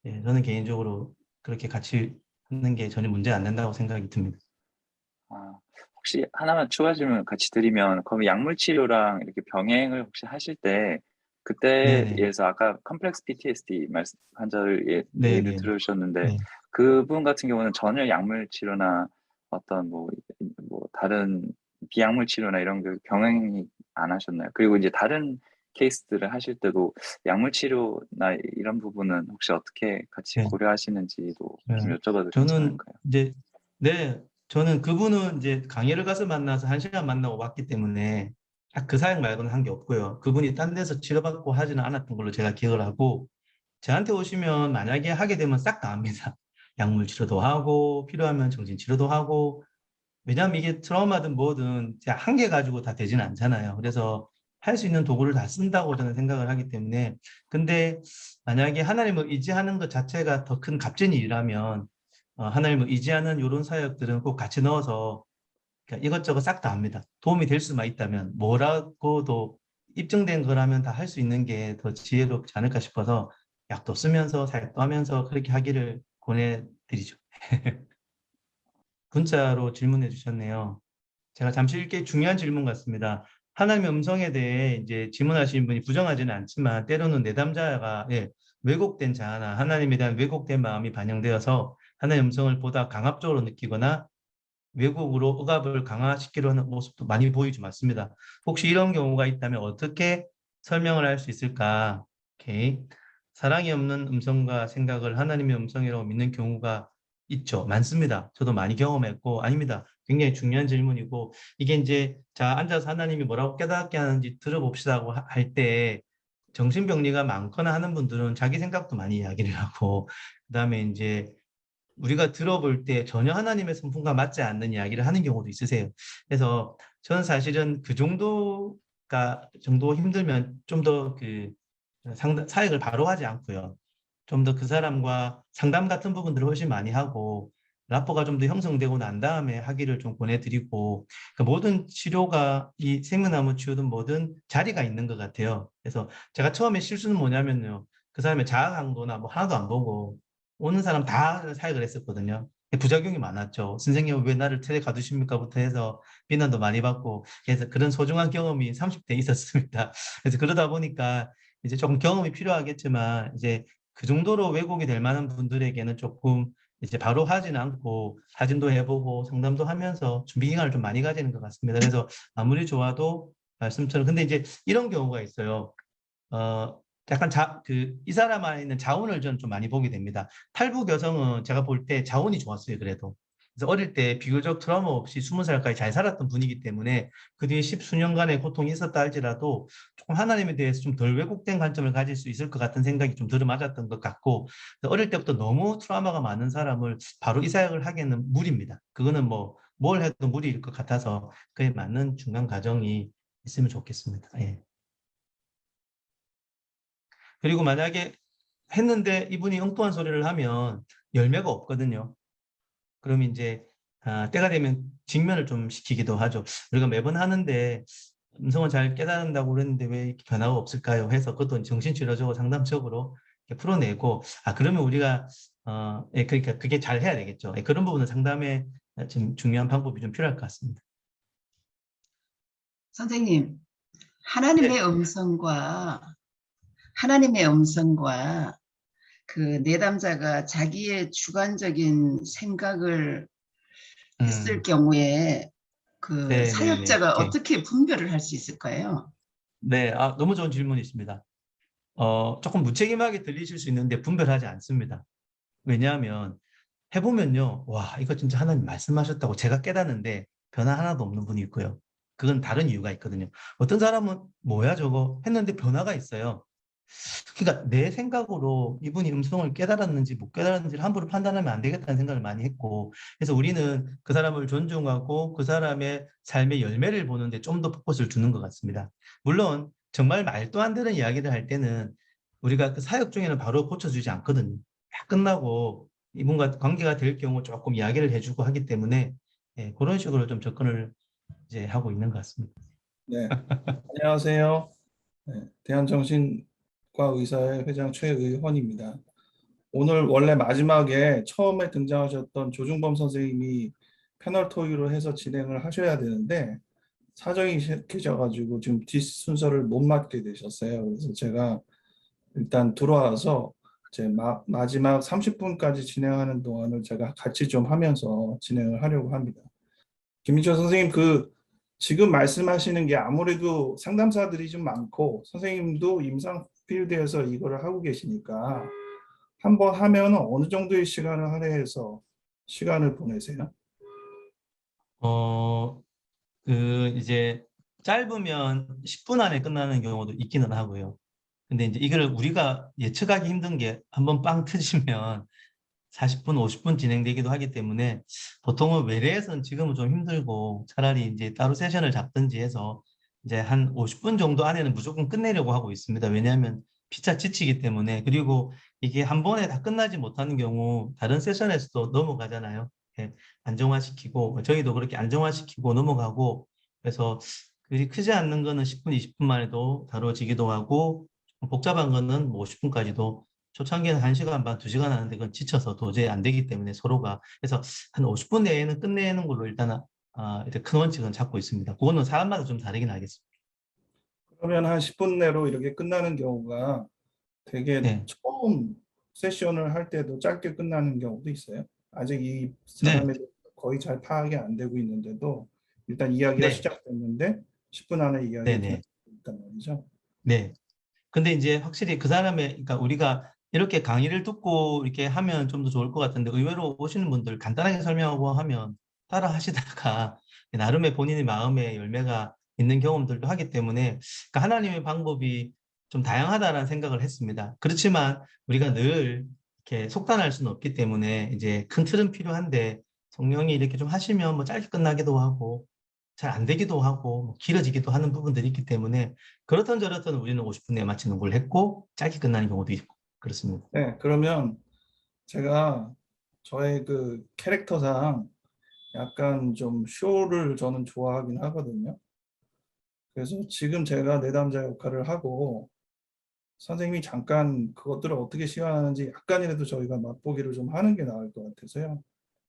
저는 개인적으로 그렇게 같이 하는 게 전혀 문제 안 된다고 생각이 듭니다.
아, 혹시 하나만 추가 질문 같이 드리면, 그럼 약물 치료랑 이렇게 병행을 혹시 하실 때, 그때에
네네.
비해서 아까 컴플렉스 PTSD 말씀 환자를 예를
네네.
들으셨는데,
네.
그분 같은 경우는 전혀 약물 치료나 어떤 뭐 다른 비약물 치료나 이런 그 병행이 안 하셨나요? 그리고 이제 다른 케이스들을 하실 때도 약물 치료나 이런 부분은 혹시 어떻게 같이
네.
고려하시는지도
네.
좀 여쭤봐도
저는
괜찮을까요?
이제 저는 그분은 이제 강의를 가서 만나서 1시간 만나고 왔기 때문에 딱 그 사역 말고는 한 게 없고요. 그분이 딴 데서 치료받고 하지는 않았던 걸로 제가 기억을 하고, 저한테 오시면 만약에 하게 되면 싹 다 합니다. 약물 치료도 하고 필요하면 정신 치료도 하고. 왜냐하면 이게 트라우마든 뭐든 한 개 가지고 다 되지는 않잖아요. 그래서 할 수 있는 도구를 다 쓴다고 저는 생각을 하기 때문에, 근데 만약에 하나님을 의지하는 것 자체가 더 큰 값진 일이라면 하나님을 의지하는 이런 사역들은 꼭 같이 넣어서 그러니까 이것저것 싹 다 합니다. 도움이 될 수만 있다면 뭐라고도 입증된 거라면 다 할 수 있는 게 더 지혜롭지 않을까 싶어서 약도 쓰면서 사역도 하면서 그렇게 하기를 권해드리죠. 문자로 질문해 주셨네요. 제가 잠시 읽게 중요한 질문 같습니다. 하나님의 음성에 대해 이제 질문하시는 분이 부정하지는 않지만 때로는 내담자가 왜곡된 자아나 하나님에 대한 왜곡된 마음이 반영되어서 하나님의 음성을 보다 강압적으로 느끼거나 왜곡으로 억압을 강화시키려 하는 모습도 많이 보이죠. 맞습니다. 혹시 이런 경우가 있다면 어떻게 설명을 할 수 있을까? 오케이. 사랑이 없는 음성과 생각을 하나님의 음성이라고 믿는 경우가 있죠. 많습니다. 저도 많이 경험했고, 아닙니다. 굉장히 중요한 질문이고, 이게 이제 자 앉아서 하나님이 뭐라고 깨닫게 하는지 들어봅시다고 할 때 정신병리가 많거나 하는 분들은 자기 생각도 많이 이야기를 하고, 그다음에 이제 우리가 들어볼 때 전혀 하나님의 성품과 맞지 않는 이야기를 하는 경우도 있으세요. 그래서 저는 사실은 그 정도 힘들면 좀 더 그 사역을 바로 하지 않고요. 좀 더 그 사람과 상담 같은 부분들을 훨씬 많이 하고 라포가 좀 더 형성되고 난 다음에 하기를 좀 권해드리고, 그러니까 모든 치료가 이 생명나무 치유든 뭐든 자리가 있는 것 같아요. 그래서 제가 처음에 실수는 뭐냐면요. 그 사람의 자아 강도나 뭐 하나도 안 보고 오는 사람 다 사역을 했었거든요. 부작용이 많았죠. 선생님 왜 나를 틀에 가두십니까?부터 해서 비난도 많이 받고, 그래서 그런 소중한 경험이 30대에 있었습니다. 그래서 그러다 보니까 이제 조금 경험이 필요하겠지만 이제 그 정도로 왜곡이 될 만한 분들에게는 조금 이제 바로 하지는 않고 사진도 해보고 상담도 하면서 준비 기간을 좀 많이 가지는 것 같습니다. 그래서 아무리 좋아도 말씀처럼, 근데 이제 이런 경우가 있어요. 약간 이 사람 안에 있는 자운을 저는 좀 많이 보게 됩니다. 탈북 여성은 제가 볼 때 자운이 좋았어요, 그래도. 그래서 어릴 때 비교적 트라우마 없이 20살까지 잘 살았던 분이기 때문에 그 뒤에 10수년간의 고통이 있었다 할지라도 조금 하나님에 대해서 좀 덜 왜곡된 관점을 가질 수 있을 것 같은 생각이 좀 들어맞았던 것 같고, 어릴 때부터 너무 트라우마가 많은 사람을 바로 이 사역을 하기에는 무리입니다. 그거는 뭐 뭘 해도 무리일 것 같아서 그에 맞는 중간 과정이 있으면 좋겠습니다. 예. 그리고 만약에 했는데 이분이 엉뚱한 소리를 하면 열매가 없거든요. 그럼 이제 때가 되면 직면을 좀 시키기도 하죠. 우리가 매번 하는데 음성을 잘 깨닫는다고 그랬는데 왜 이렇게 변화가 없을까요? 해서 그것도 정신치료적으로 상담적으로 이렇게 풀어내고, 그러면 우리가 그러니까 그게 잘 해야 되겠죠. 그런 부분은 상담에 좀 중요한 방법이 좀 필요할 것 같습니다.
선생님,
네.
하나님의 음성과 그 내담자가 자기의 주관적인 생각을 했을 경우에 그
네네네.
사역자가
오케이.
어떻게 분별을 할 수 있을까요?
네, 너무 좋은 질문이 있습니다. 조금 무책임하게 들리실 수 있는데 분별하지 않습니다. 왜냐하면 해보면요, 와, 이거 진짜 하나님 말씀하셨다고 제가 깨닫는데 변화 하나도 없는 분이 있고요. 그건 다른 이유가 있거든요. 어떤 사람은 뭐야 저거 했는데 변화가 있어요. 그러니까 내 생각으로 이분이 음성을 깨달았는지 못 깨달았는지를 함부로 판단하면 안 되겠다는 생각을 많이 했고, 그래서 우리는 그 사람을 존중하고 그 사람의 삶의 열매를 보는데 좀 더 포커스를 두는 것 같습니다. 물론 정말 말도 안 되는 이야기를 할 때는 우리가 그 사역 중에는 바로 고쳐주지 않거든요. 다 끝나고 이분과 관계가 될 경우 조금 이야기를 해주고 하기 때문에 그런 식으로 좀 접근을 이제 하고 있는 것 같습니다.
네, 안녕하세요. 네, 대한정신과 의사회 회장 최의헌입니다. 오늘 원래 마지막에 처음에 등장하셨던 조중범 선생님이 패널 토의로 해서 진행을 하셔야 되는데 사정이 계셔가지고 지금 뒷순서를 못 맡게 되셨어요. 그래서 제가 일단 들어와서 제 마지막 30분까지 진행하는 동안을 제가 같이 좀 하면서 진행을 하려고 합니다. 김민철 선생님, 지금 말씀하시는 게 아무래도 상담사들이 좀 많고 선생님도 임상 필드에서 이거를 하고 계시니까 한번 하면 어느 정도의 시간을 할애해서 시간을 보내세요?
이제 짧으면 10분 안에 끝나는 경우도 있기는 하고요. 근데 이제 이걸 우리가 예측하기 힘든 게 한번 빵 터지면 40분, 50분 진행되기도 하기 때문에 보통은 외래에서는 지금은 좀 힘들고 차라리 이제 따로 세션을 잡든지 해서 이제 한 50분 정도 안에는 무조건 끝내려고 하고 있습니다. 왜냐하면 피차 지치기 때문에. 그리고 이게 한 번에 다 끝나지 못하는 경우 다른 세션에서도 넘어가잖아요. 안정화시키고 저희도 그렇게 안정화시키고 넘어가고, 그래서 그리 크지 않는 거는 10분, 20분만 해도 다뤄지기도 하고 복잡한 거는 뭐 50분까지도, 초창기에는 1시간 반, 2시간 하는데 그건 지쳐서 도저히 안 되기 때문에 서로가. 그래서 한 50분 내에는 끝내는 걸로 일단 이렇게 큰 원칙은 잡고 있습니다. 그거는 사람마다 좀 다르긴 하겠습니다.
그러면 한 10분 내로 이렇게 끝나는 경우가 되게
네.
처음 세션을 할 때도 짧게 끝나는 경우도 있어요. 아직 이
네.
사람에 대해서 거의 잘 파악이 안 되고 있는데도 일단 이야기가
네.
시작됐는데 10분 안에 이야기가
네네.
있단 말이죠.
네. 근데 이제 확실히 그 사람의, 그러니까 우리가 이렇게 강의를 듣고 이렇게 하면 좀 더 좋을 것 같은데 의외로 오시는 분들 간단하게 설명하고 하면 따라 하시다가 나름의 본인의 마음의 열매가 있는 경험들도 하기 때문에 그러니까 하나님의 방법이 좀 다양하다라는 생각을 했습니다. 그렇지만 우리가 늘 이렇게 속단할 수는 없기 때문에 이제 큰 틀은 필요한데 성령이 이렇게 좀 하시면 뭐 짧게 끝나기도 하고 잘 안 되기도 하고 뭐 길어지기도 하는 부분들이 있기 때문에 그렇든 저렇든 우리는 50분 내에 마치는 걸 했고 짧게 끝나는 경우도 있고 그렇습니다.
네, 그러면 제가 저의 캐릭터상 약간 좀 쇼를 저는 좋아하긴 하거든요. 그래서 지금 제가 내담자 역할을 하고 선생님이 잠깐 그것들을 어떻게 시연하는지 약간이라도 저희가 맛보기를 좀 하는 게 나을 것 같아서요.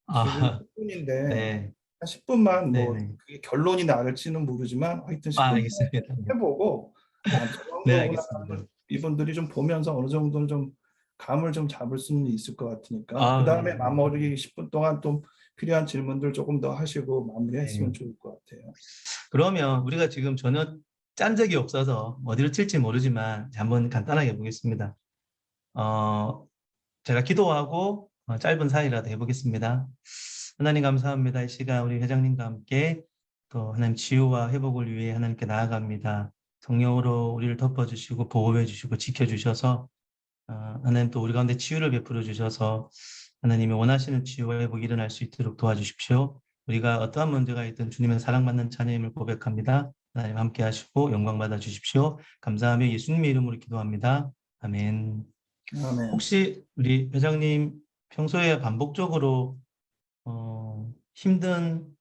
지금
아,
10분인데
네,
한 10분만
네,
뭐
네.
그게 결론이 나을지는 모르지만 하여튼 10분
알겠습니다.
해보고 저
네,
정도구나
알겠습니다.
이분들이 좀 보면서 어느 정도는 좀 감을 좀 잡을 수는 있을 것 같으니까 그 다음에
네,
마무리 10분 동안 좀 필요한 질문들 조금 더 하시고 마무리했으면
네.
좋을 것 같아요.
그러면 우리가 지금 전혀 짠 적이 없어서 어디로 튈지 모르지만 한번 간단하게 보겠습니다. 어, 제가 기도하고 짧은 사이라도 해보겠습니다. 하나님 감사합니다. 이 시간 우리 회장님과 함께 또 하나님 치유와 회복을 위해 하나님께 나아갑니다. 성령으로 우리를 덮어주시고 보호해 주시고 지켜주셔서 하나님 또 우리 가운데 치유를 베풀어 주셔서 하나님이 원하시는 치유와 회복이 일어날 수 있도록 도와주십시오. 우리가 어떠한 문제가 있든 주님의 사랑받는 자녀임을 고백합니다. 하나님 함께 하시고 영광 받아 주십시오. 감사하며 예수님의 이름으로 기도합니다. 아멘.
아멘.
혹시 우리 회장님 평소에 반복적으로 힘든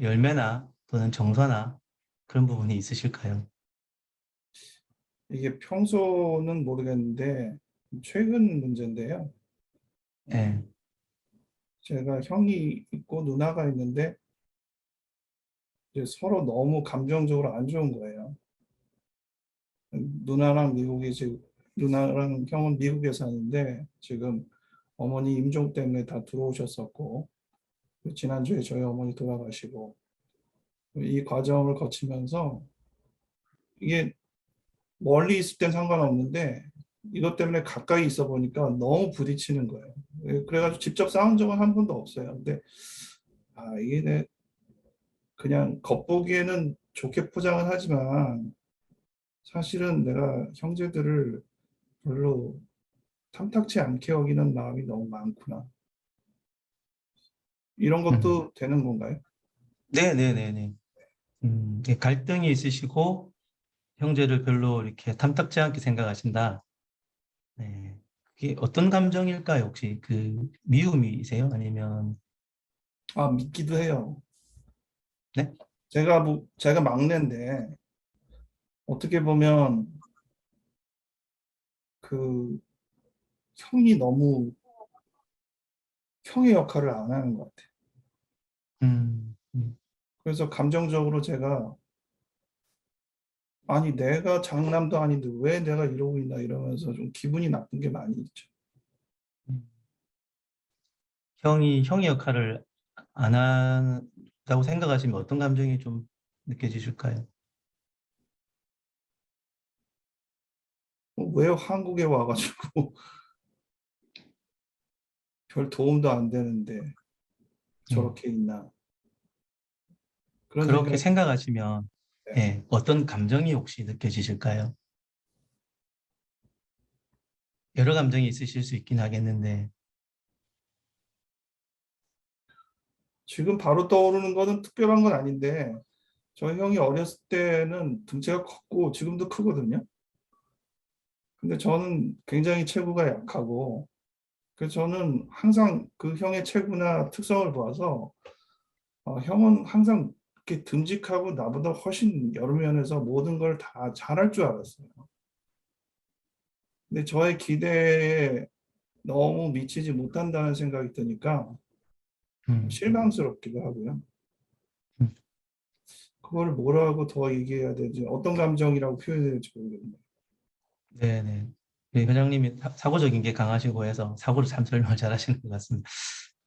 열매나 또는 정서나 그런 부분이 있으실까요?
이게 평소는 모르겠는데 최근 문제인데요.
네.
제가 형이 있고 누나가 있는데 이제 서로 너무 감정적으로 안 좋은 거예요. 누나랑 형은 미국에 사는데 지금 어머니 임종 때문에 다 들어오셨었고 지난주에 저희 어머니 돌아가시고 이 과정을 거치면서 이게 멀리 있을 땐 상관없는데 이것 때문에 가까이 있어 보니까 너무 부딪히는 거예요. 그래가지고 직접 싸운 적은 한 번도 없어요. 근데 이게 그냥 겉보기에는 좋게 포장은 하지만 사실은 내가 형제들을 별로 탐탁치 않게 여기는 마음이 너무 많구나. 이런 것도 되는 건가요?
네네네네. 갈등이 있으시고 형제를 별로 이렇게 탐탁지 않게 생각하신다. 네. 그게 어떤 감정일까요? 혹시 그 미움이세요? 아니면
믿기도 해요.
네?
제가 막내인데 어떻게 보면 그 형이 너무 형의 역할을 안 하는 것 같아요.
음, 음,
그래서 감정적으로 제가 아니 내가 장남도 아닌데 왜 내가 이러고 있나 이러면서 좀 기분이 나쁜 게 많이 있죠.
음. 형의 역할을 안 한다고 생각하시면 어떤 감정이 좀 느껴지실까요?
왜 한국에 와가지고 별 도움도 안 되는데 저렇게 있나 그런
그렇게
생각이
생각하시면
들어요.
예, 어떤 감정이 혹시 느껴지실까요? 여러 감정이 있으실 수 있긴 하겠는데
지금 바로 떠오르는 거는 특별한 건 아닌데 저희 형이 어렸을 때는 등치가 컸고 지금도 크거든요. 근데 저는 굉장히 체구가 약하고 그래서 저는 항상 그 형의 체구나 특성을 보아서 형은 항상 이렇게 듬직하고 나보다 훨씬 여러 면에서 모든 걸 다 잘할 줄 알았어요. 근데 저의 기대에 너무 미치지 못한다는 생각이 드니까
음,
실망스럽기도 하고요.
음,
그걸 뭐라고 더 얘기해야 되지? 어떤 감정이라고 표현해야 될지 모르겠네요.
네네. 예, 회장님이 사고적인 게 강하시고 해서 사고를 참 설명을 잘 하시는 것 같습니다.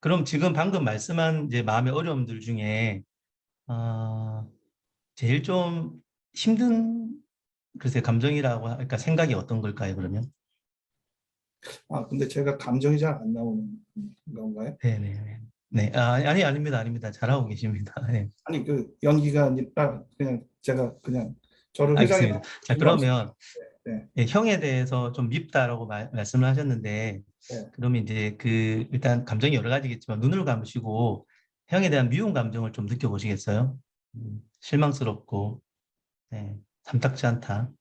그럼 지금 방금 말씀한 이제 마음의 어려움들 중에 제일 좀 힘든 글쎄 감정이라고 할까 생각이 어떤 걸까요, 그러면?
근데 제가 감정이 잘 안 나오는 건가요?
네네. 네. 아닙니다. 아닙니다. 잘하고 계십니다. 네.
아니, 그 연기가 아니라 그냥 제가 그냥 저를
알겠습니다.
회장이라고
자,
생각하시면
그러면
네,
예, 형에 대해서 좀 밉다라고 말씀을 하셨는데,
네.
그러면 이제 일단 감정이 여러 가지겠지만, 눈을 감으시고, 형에 대한 미운 감정을 좀 느껴보시겠어요? 실망스럽고, 네, 탐탁지 않다.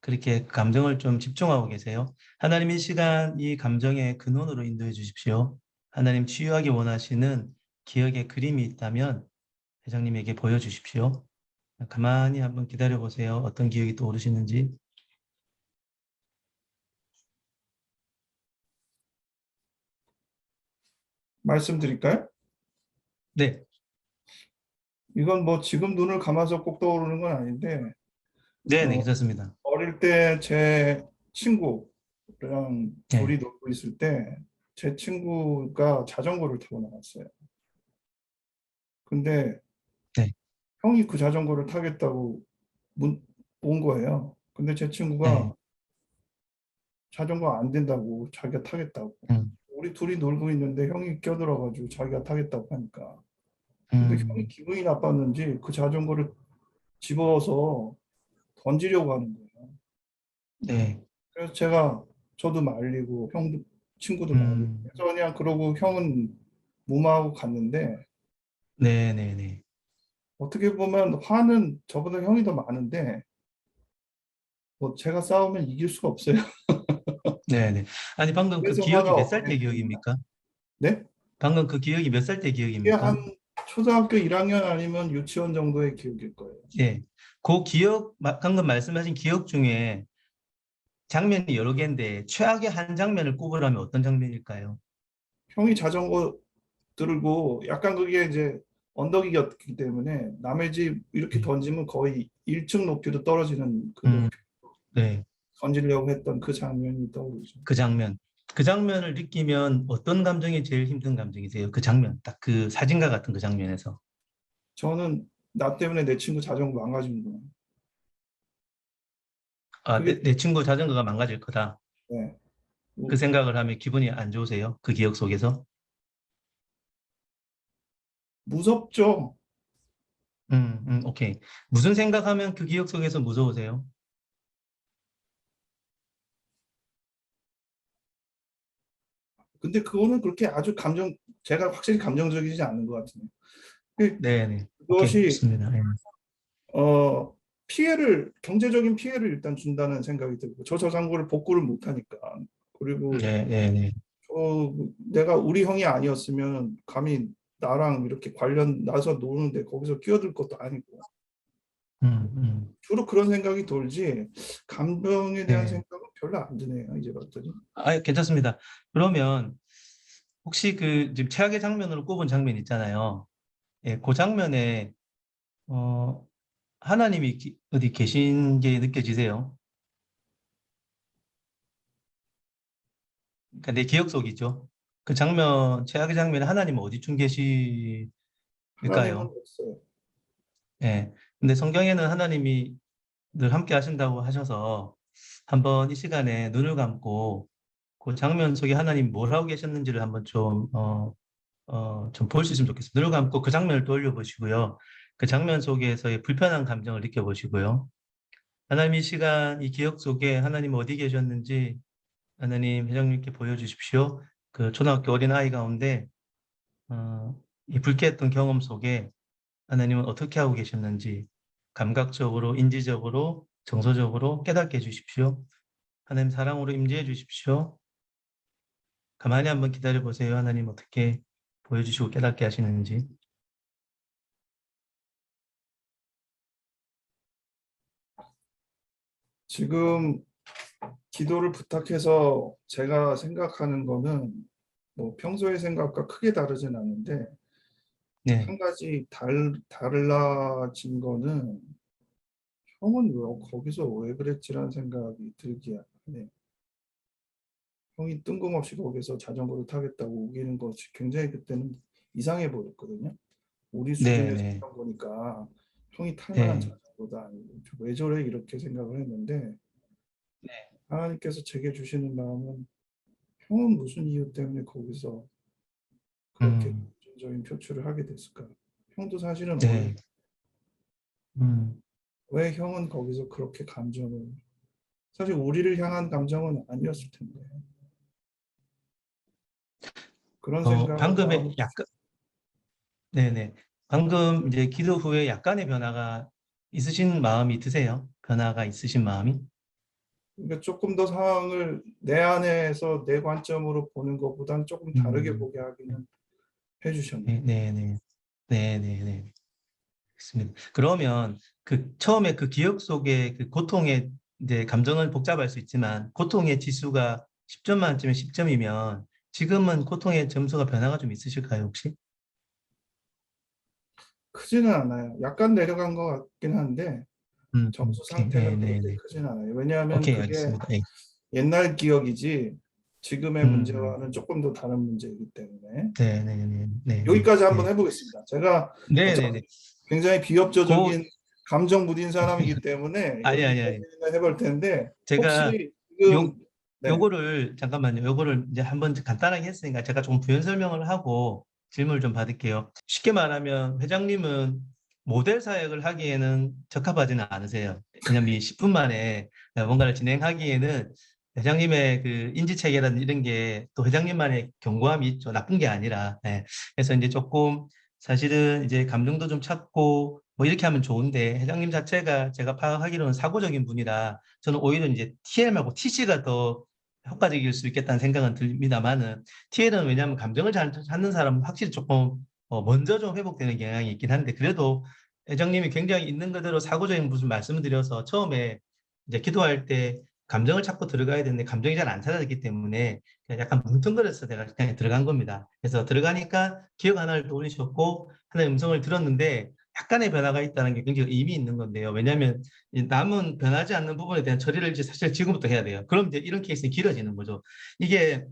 그렇게 감정을 좀 집중하고 계세요. 하나님 이 시간 이 감정의 근원으로 인도해 주십시오. 하나님 치유하기 원하시는 기억의 그림이 있다면 회장님에게 보여주십시오. 가만히 한번 기다려 보세요. 어떤 기억이 떠오르시는지.
말씀드릴까요?
네,
이건 뭐 지금 눈을 감아서 꼭 떠오르는 건 아닌데
네, 네,
어,
괜찮습니다.
어릴 때 제 친구랑
네,
둘이 놀고 있을 때 제 친구가 자전거를 타고 나왔어요. 근데
네,
형이 그 자전거를 타겠다고 온 거예요. 근데 제
네,
친구가 자전거 안 된다고 자기가 타겠다고.
음,
우리 둘이 놀고 있는데 형이 껴들어가지고 자기가 타겠다고 하니까. 근데 형이
음,
기분이 나빴는지 그 자전거를 집어서 던지려고 하는 거예요.
네,
그래서 저도 말리고 형도 친구도 말리고
음,
그래서 그냥 그러고 형은 무마하고 갔는데
네, 네, 네,
어떻게 보면 화는 저보다 형이 더 많은데 뭐 제가 싸우면 이길 수가 없어요.
네, 네. 아니, 방금 그
그래서
기억이
화가
몇 살 때
억눌리는 거예요.
기억입니까?
네?
방금 그 기억이 몇 살 때
이게 한
기억입니까?
초등학교 1학년 아니면 유치원 정도의 기억일 거예요.
예. 그 기억, 방금 말씀하신 기억 중에 장면이 여러 개인데 최악의 한 장면을 꼽으라면 어떤 장면일까요?
형이 자전거 들고 약간 그게 이제 언덕이었기 때문에 남의 집 이렇게
네.
던지면 거의 1층 높이로 떨어지는 그
음,
높이
네.
던지려고 했던 그 장면이 떠오르죠.
그 장면. 그 장면을 느끼면 어떤 감정이 제일 힘든 감정이세요? 그 장면, 딱 그 사진과 같은 그 장면에서.
저는 나 때문에 내 친구 자전거 망가지는구나.
내 친구 자전거가 망가질 거다.
네.
그 생각을 하면 기분이 안 좋으세요? 그 기억 속에서?
무섭죠.
오케이. 무슨 생각하면 그 기억 속에서 무서우세요?
근데 그거는 그렇게 아주 제가 확실히 감정적이지 않은 것 같은데.
네네. 오케이,
그것이
좋습니다. 네.
경제적인 피해를 일단 준다는 생각이 들고, 저 자전거를 복구를 못 하니까. 그리고
네, 네, 네.
내가 우리 형이 아니었으면 감히 나랑 이렇게 관련 나서 노는데 거기서 끼어들 것도 아니고. 주로 그런 생각이 돌지, 감정에 대한
네.
생각은 별로 안 드네요, 이제 봤더니.
괜찮습니다. 그러면 혹시 그 지금 최악의 장면으로 꼽은 장면 있잖아요. 예, 그 장면에 하나님이 어디 계신 게 느껴지세요? 그러니까 내 기억 속이죠. 그 장면, 최악의 장면에 하나님은 어디쯤
하나님은
계실까요?
없어요.
예. 근데 성경에는 하나님이 늘 함께 하신다고 하셔서 한번 이 시간에 눈을 감고 그 장면 속에 하나님 뭘 하고 계셨는지를 한번 좀 볼 수 있으면 좋겠어요. 눈을 감고 그 장면을 떠올려 보시고요. 그 장면 속에서의 불편한 감정을 느껴보시고요. 하나님 이 시간, 이 기억 속에 하나님 어디 계셨는지 하나님 회장님께 보여주십시오. 그 초등학교 어린 아이 가운데 이 불쾌했던 경험 속에 하나님은 어떻게 하고 계셨는지 감각적으로, 인지적으로, 정서적으로 깨닫게 해주십시오. 하나님 사랑으로 임재해 주십시오. 가만히 한번 기다려 보세요. 하나님 어떻게 보여주시고 깨닫게 하시는지.
지금 기도를 부탁해서 제가 생각하는 거는 뭐 평소의 생각과 크게 다르진 않은데,
네.
한 가지 달라진 거는, 형은 거기서 왜 그랬지라는 생각이 들기야 해. 형이 뜬금없이 거기서 자전거를 타겠다고 우기는 것이 굉장히 그때는 이상해 보였거든요. 우리
네,
수준의
네,
자전거니까 형이 탈 만한
네,
자전거도 아니고 왜 저래 이렇게 생각을 했는데,
네.
하나님께서 제게 주시는 마음은, 형은 무슨 이유 때문에 거기서 그렇게
음,
감정적인 표출을 하게 됐을까? 형도 사실은 어린,
네, 음,
왜 형은 거기서 그렇게 감정을, 사실 우리를 향한 감정은 아니었을 텐데, 그런 생각을
방금의
마음을.
약간, 네네. 방금 이제 기도 후에 약간의 변화가 있으신 마음이 드세요? 변화가 있으신 마음이?
그러니까 조금 더 상황을 내 안에서 내 관점으로 보는 것보단 조금 다르게
음,
보게 하기는 해주셨네요.
네네네. 네네네. 알겠습니다. 그러면 그 처음에 그 기억 속에 그 고통의 이제 감정은 복잡할 수 있지만 고통의 지수가 10점 만점에 10점이면 지금은 고통의 점수가 변화가 좀 있으실까요, 혹시?
크지는 않아요. 약간 내려간 것 같긴 한데 점수
오케이.
상태가 그렇게
네네네.
크진 않아요. 왜냐하면
오케이,
그게
알겠습니다. 네.
옛날 기억이지 지금의
음,
문제와는 조금 더 다른 문제이기 때문에
네네네. 네네.
여기까지 한번
네.
해보겠습니다. 제가
네네네.
어차피 굉장히
고,
비협조적인 감정 무딘 사람이기 때문에
아니.
여기까지는 해볼 텐데,
제가
혹시 지금.
요,
네.
요거를, 잠깐만요. 요거를 이제 한번 간단하게 했으니까 제가 조금 부연 설명을 하고 질문을 좀 받을게요. 쉽게 말하면 회장님은 모델 사역을 하기에는 적합하지는 않으세요. 왜냐면 이 10분 만에 뭔가를 진행하기에는 회장님의 그 인지체계라든 이런 게 또 회장님만의 견고함이 있죠. 나쁜 게 아니라. 네. 그래서 이제 조금 사실은 이제 감정도 좀 찾고 뭐 이렇게 하면 좋은데 회장님 자체가 제가 파악하기로는 사고적인 분이라 저는 오히려 이제 TL하고 TC가 더 효과적일 수 있겠다는 생각은 듭니다만은 TL은 왜냐하면 감정을 잘 찾는 사람은 확실히 조금 먼저 좀 회복되는 경향이 있긴 한데 그래도 회장님이 굉장히 있는 그대로 사고적인 무슨 말씀을 드려서 처음에 이제 기도할 때 감정을 찾고 들어가야 되는데 감정이 잘 안 찾아졌기 때문에 그냥 약간 뭉뚱그려서 내가 그냥 들어간 겁니다. 그래서 들어가니까 기억 하나를 떠올리셨고 하나의 음성을 들었는데 약간의 변화가 있다는 게 굉장히 의미 있는 건데요. 왜냐하면 이 남은 변하지 않는 부분에 대한 처리를 이제 사실 지금부터 해야 돼요. 그럼 이제 이런 케이스는 길어지는 거죠. 이게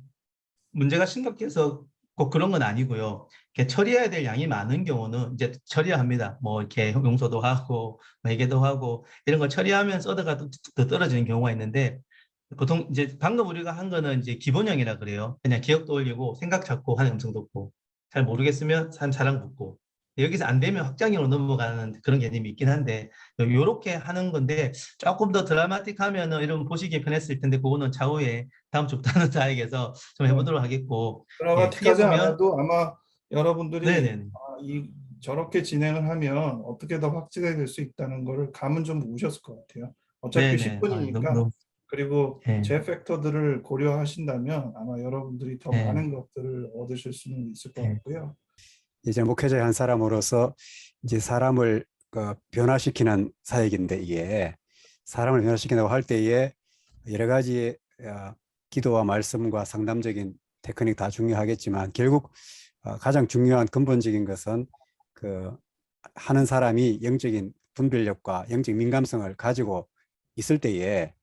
문제가 심각해서 꼭 그런 건 아니고요. 이렇게 처리해야 될 양이 많은 경우는 이제 처리합니다. 뭐 이렇게 용서도 하고 회개도 하고 이런 거 처리하면 서드가 더 떨어지는 경우가 있는데 보통 이제 방금 우리가 한 거는 이제 기본형이라 그래요. 그냥 기억도 올리고 생각 잡고 하는 음성 듣고 잘 모르겠으면 사랑 붙고 여기서 안 되면 확장형으로 넘어가는 그런 개념이 있긴 한데 요렇게 하는 건데 조금 더 드라마틱하면은 이런 보시기 편했을 텐데 그거는 차후에 다음 주 단어 자에게서 좀 해보도록 하겠고 예, 크게
드라마틱하지
보면
않아도 아마 여러분들이
네네
저렇게 진행을 하면 어떻게 더 확증이 될 수 있다는 거를 감은 좀 오셨을 것 같아요. 어차피
네네 아,
10분이니까. 그리고
예,
제 팩터들을 고려하신다면 아마 여러분들이 더
예,
많은 것들을 얻으실 수는 있을 것
예.
같고요.
이제 목회자의 한 사람으로서 이제 사람을 변화시키는 사역인데 이게 사람을 변화시킨다고 할 때에 여러 가지 기도와 말씀과 상담적인 테크닉 다 중요하겠지만 결국 가장 중요한 근본적인 것은 그 하는 사람이 영적인 분별력과 영적 민감성을 가지고 있을 때에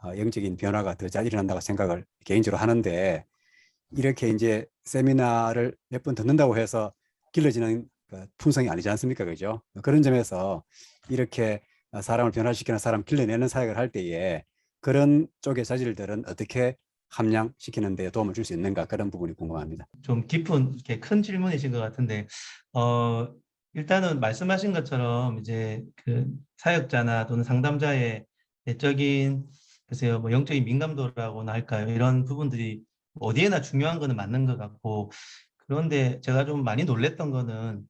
영적인 변화가 더 잘 일어난다고 생각을 개인적으로 하는데 이렇게 이제 세미나를 몇 번 듣는다고 해서 길러지는 그 품성이 아니지 않습니까? 그죠? 그런 점에서 이렇게 사람을 변화시키는 사람 길러내는 사역을 할 때에 그런 쪽의 자질들은 어떻게 함양시키는 데 도움을 줄 수 있는가 그런 부분이 궁금합니다.
좀 깊은 이렇게 큰 질문이신 것 같은데 일단은 말씀하신 것처럼 이제 그 사역자나 또는 상담자의 내적인 글쎄요 뭐 영적인 민감도라고나 할까요 이런 부분들이 어디에나 중요한 거는 맞는 것 같고 그런데 제가 좀 많이 놀랬던 거는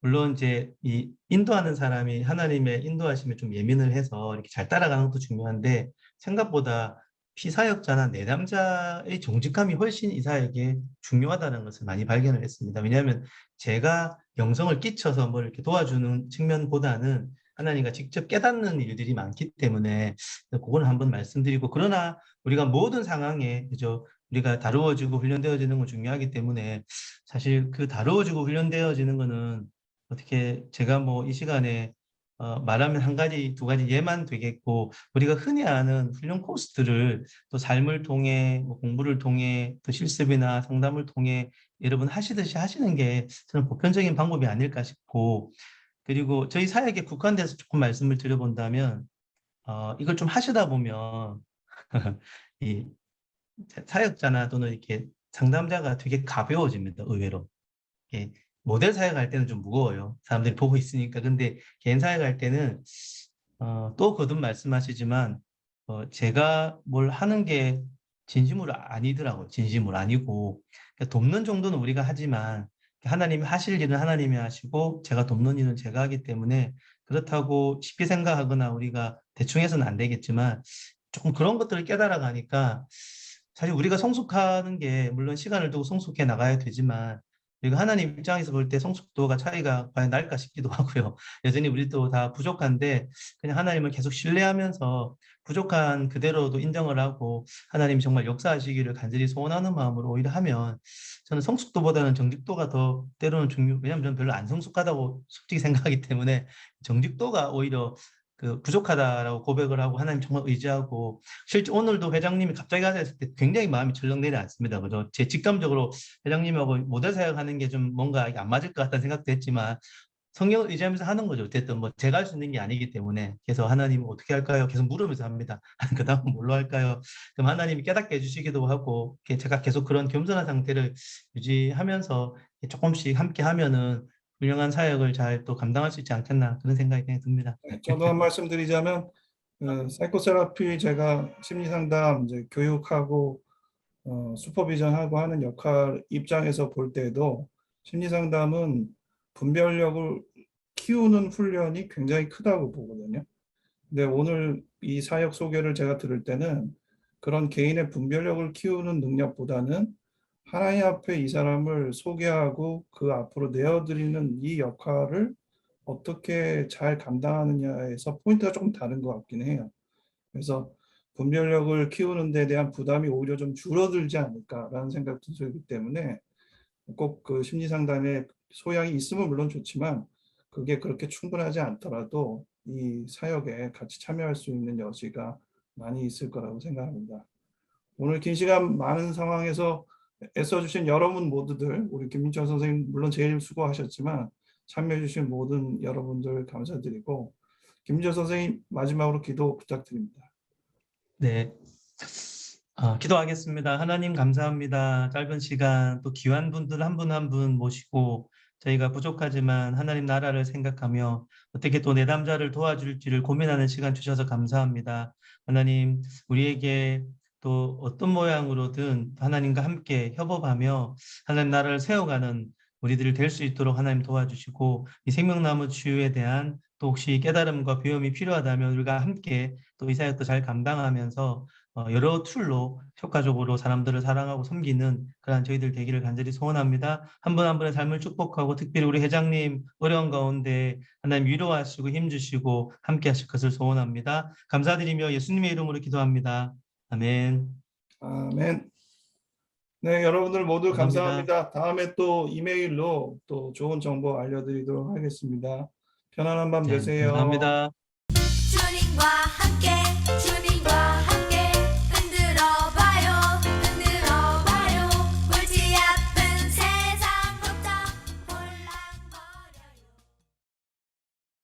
물론 이제 이 인도하는 사람이 하나님의 인도하심에 좀 예민을 해서 이렇게 잘 따라가는 것도 중요한데 생각보다 피사역자나 내담자의 정직함이 훨씬 이 사역에 중요하다는 것을 많이 발견을 했습니다. 왜냐하면 제가 영성을 끼쳐서 뭘 이렇게 도와주는 측면보다는 하나님과 직접 깨닫는 일들이 많기 때문에 그거는 한번 말씀드리고 그러나 우리가 모든 상황에 그죠 우리가 다루어지고 훈련되어지는 건 중요하기 때문에 사실 그 다루어지고 훈련되어지는 거는 어떻게 제가 뭐 이 시간에 말하면 한 가지, 두 가지 예만 되겠고 우리가 흔히 아는 훈련 코스들을 또 삶을 통해 뭐 공부를 통해 또 실습이나 상담을 통해 여러분 하시듯이 하시는 게 저는 보편적인 방법이 아닐까 싶고 그리고 저희 사역에 국한돼서 조금 말씀을 드려본다면 이걸 좀 하시다 보면 이 사역자나 또는 이렇게 상담자가 되게 가벼워집니다. 의외로. 예, 모델 사역할 때는 좀 무거워요. 사람들이 보고 있으니까. 근데 개인 사역할 때는 또 거듭 말씀하시지만 제가 뭘 하는 게 진심으로 아니더라고요. 진심으로 아니고 그러니까 돕는 정도는 우리가 하지만 하나님이 하실 일은 하나님이 하시고 제가 돕는 일은 제가 하기 때문에 그렇다고 쉽게 생각하거나 우리가 대충 해서는 안 되겠지만 조금 그런 것들을 깨달아 가니까 사실 우리가 성숙하는 게 물론 시간을 두고 성숙해 나가야 되지만 우리가 하나님 입장에서 볼 때 성숙도가 차이가 과연 날까 싶기도 하고요. 여전히 우리도 다 부족한데 그냥 하나님을 계속 신뢰하면서 부족한 그대로도 인정을 하고 하나님이 정말 역사하시기를 간절히 소원하는 마음으로 오히려 하면 저는 성숙도보다는 정직도가 더 때로는 왜냐하면 저는 별로 안 성숙하다고 솔직히 생각하기 때문에 정직도가 오히려 그 부족하다라고 고백을 하고 하나님 정말 의지하고 실제 오늘도 회장님이 갑자기 하셨을 때 굉장히 마음이 철렁 내려앉습니다. 그죠? 제 직감적으로 회장님하고 모델 사역하는 게 좀 뭔가 안 맞을 것 같다는 생각도 했지만 성경을 의지하면서 하는 거죠. 어쨌든 뭐 제가 할 수 있는 게 아니기 때문에 그래서 하나님 어떻게 할까요? 계속 물으면서 합니다. 그 다음 뭘로 할까요? 그럼 하나님이 깨닫게 해주시기도 하고 제가 계속 그런 겸손한 상태를 유지하면서 조금씩 함께 하면은 훌륭한 사역을 잘 또 감당할 수 있지 않겠나 그런 생각이 그냥 듭니다.
저도 한 말씀 드리자면 사이코세라피 제가 심리상담 이제 교육하고 슈퍼비전하고 하는 역할 입장에서 볼 때도 심리상담은 분별력을 키우는 훈련이 굉장히 크다고 보거든요. 근데 오늘 이 사역 소개를 제가 들을 때는 그런 개인의 분별력을 키우는 능력보다는 하나님 앞에 이 사람을 소개하고 그 앞으로 내어드리는 이 역할을 어떻게 잘 감당하느냐에서 포인트가 조금 다른 것 같긴 해요. 그래서 분별력을 키우는 데 대한 부담이 오히려 좀 줄어들지 않을까라는 생각도 들기 때문에 꼭 그 심리상담의 소양이 있으면 물론 좋지만 그게 그렇게 충분하지 않더라도 이 사역에 같이 참여할 수 있는 여지가 많이 있을 거라고 생각합니다. 오늘 긴 시간 많은 상황에서 애써주신 여러분 모두들, 우리 김민철 선생님 물론 제일 수고하셨지만 참여해주신 모든 여러분들 감사드리고, 김민철 선생님 마지막으로 기도 부탁드립니다.
네. 기도하겠습니다. 하나님 감사합니다. 짧은 시간 또 귀한 분들 한 분 한 분 모시고 저희가 부족하지만 하나님 나라를 생각하며 어떻게 또 내담자를 도와줄지를 고민하는 시간 주셔서 감사합니다. 하나님 우리에게 또 어떤 모양으로든 하나님과 함께 협업하며 하나님 나라를 세워가는 우리들이 될 수 있도록 하나님 도와주시고 이 생명나무 치유에 대한 또 혹시 깨달음과 배움이 필요하다면 우리가 함께 또 이 사역도 잘 감당하면서 여러 툴로 효과적으로 사람들을 사랑하고 섬기는 그러한 저희들 되기를 간절히 소원합니다. 한 분 한 분의 삶을 축복하고 특별히 우리 회장님 어려운 가운데 하나님 위로하시고 힘주시고 함께 하실 것을 소원합니다. 감사드리며 예수님의 이름으로 기도합니다. 아멘.
아멘. 네, 여러분들 모두
감사합니다.
감사합니다. 다음에 또 이메일로 또 좋은 정보 알려드리도록 하겠습니다. 편안한 밤
네,
되세요.
감사합니다.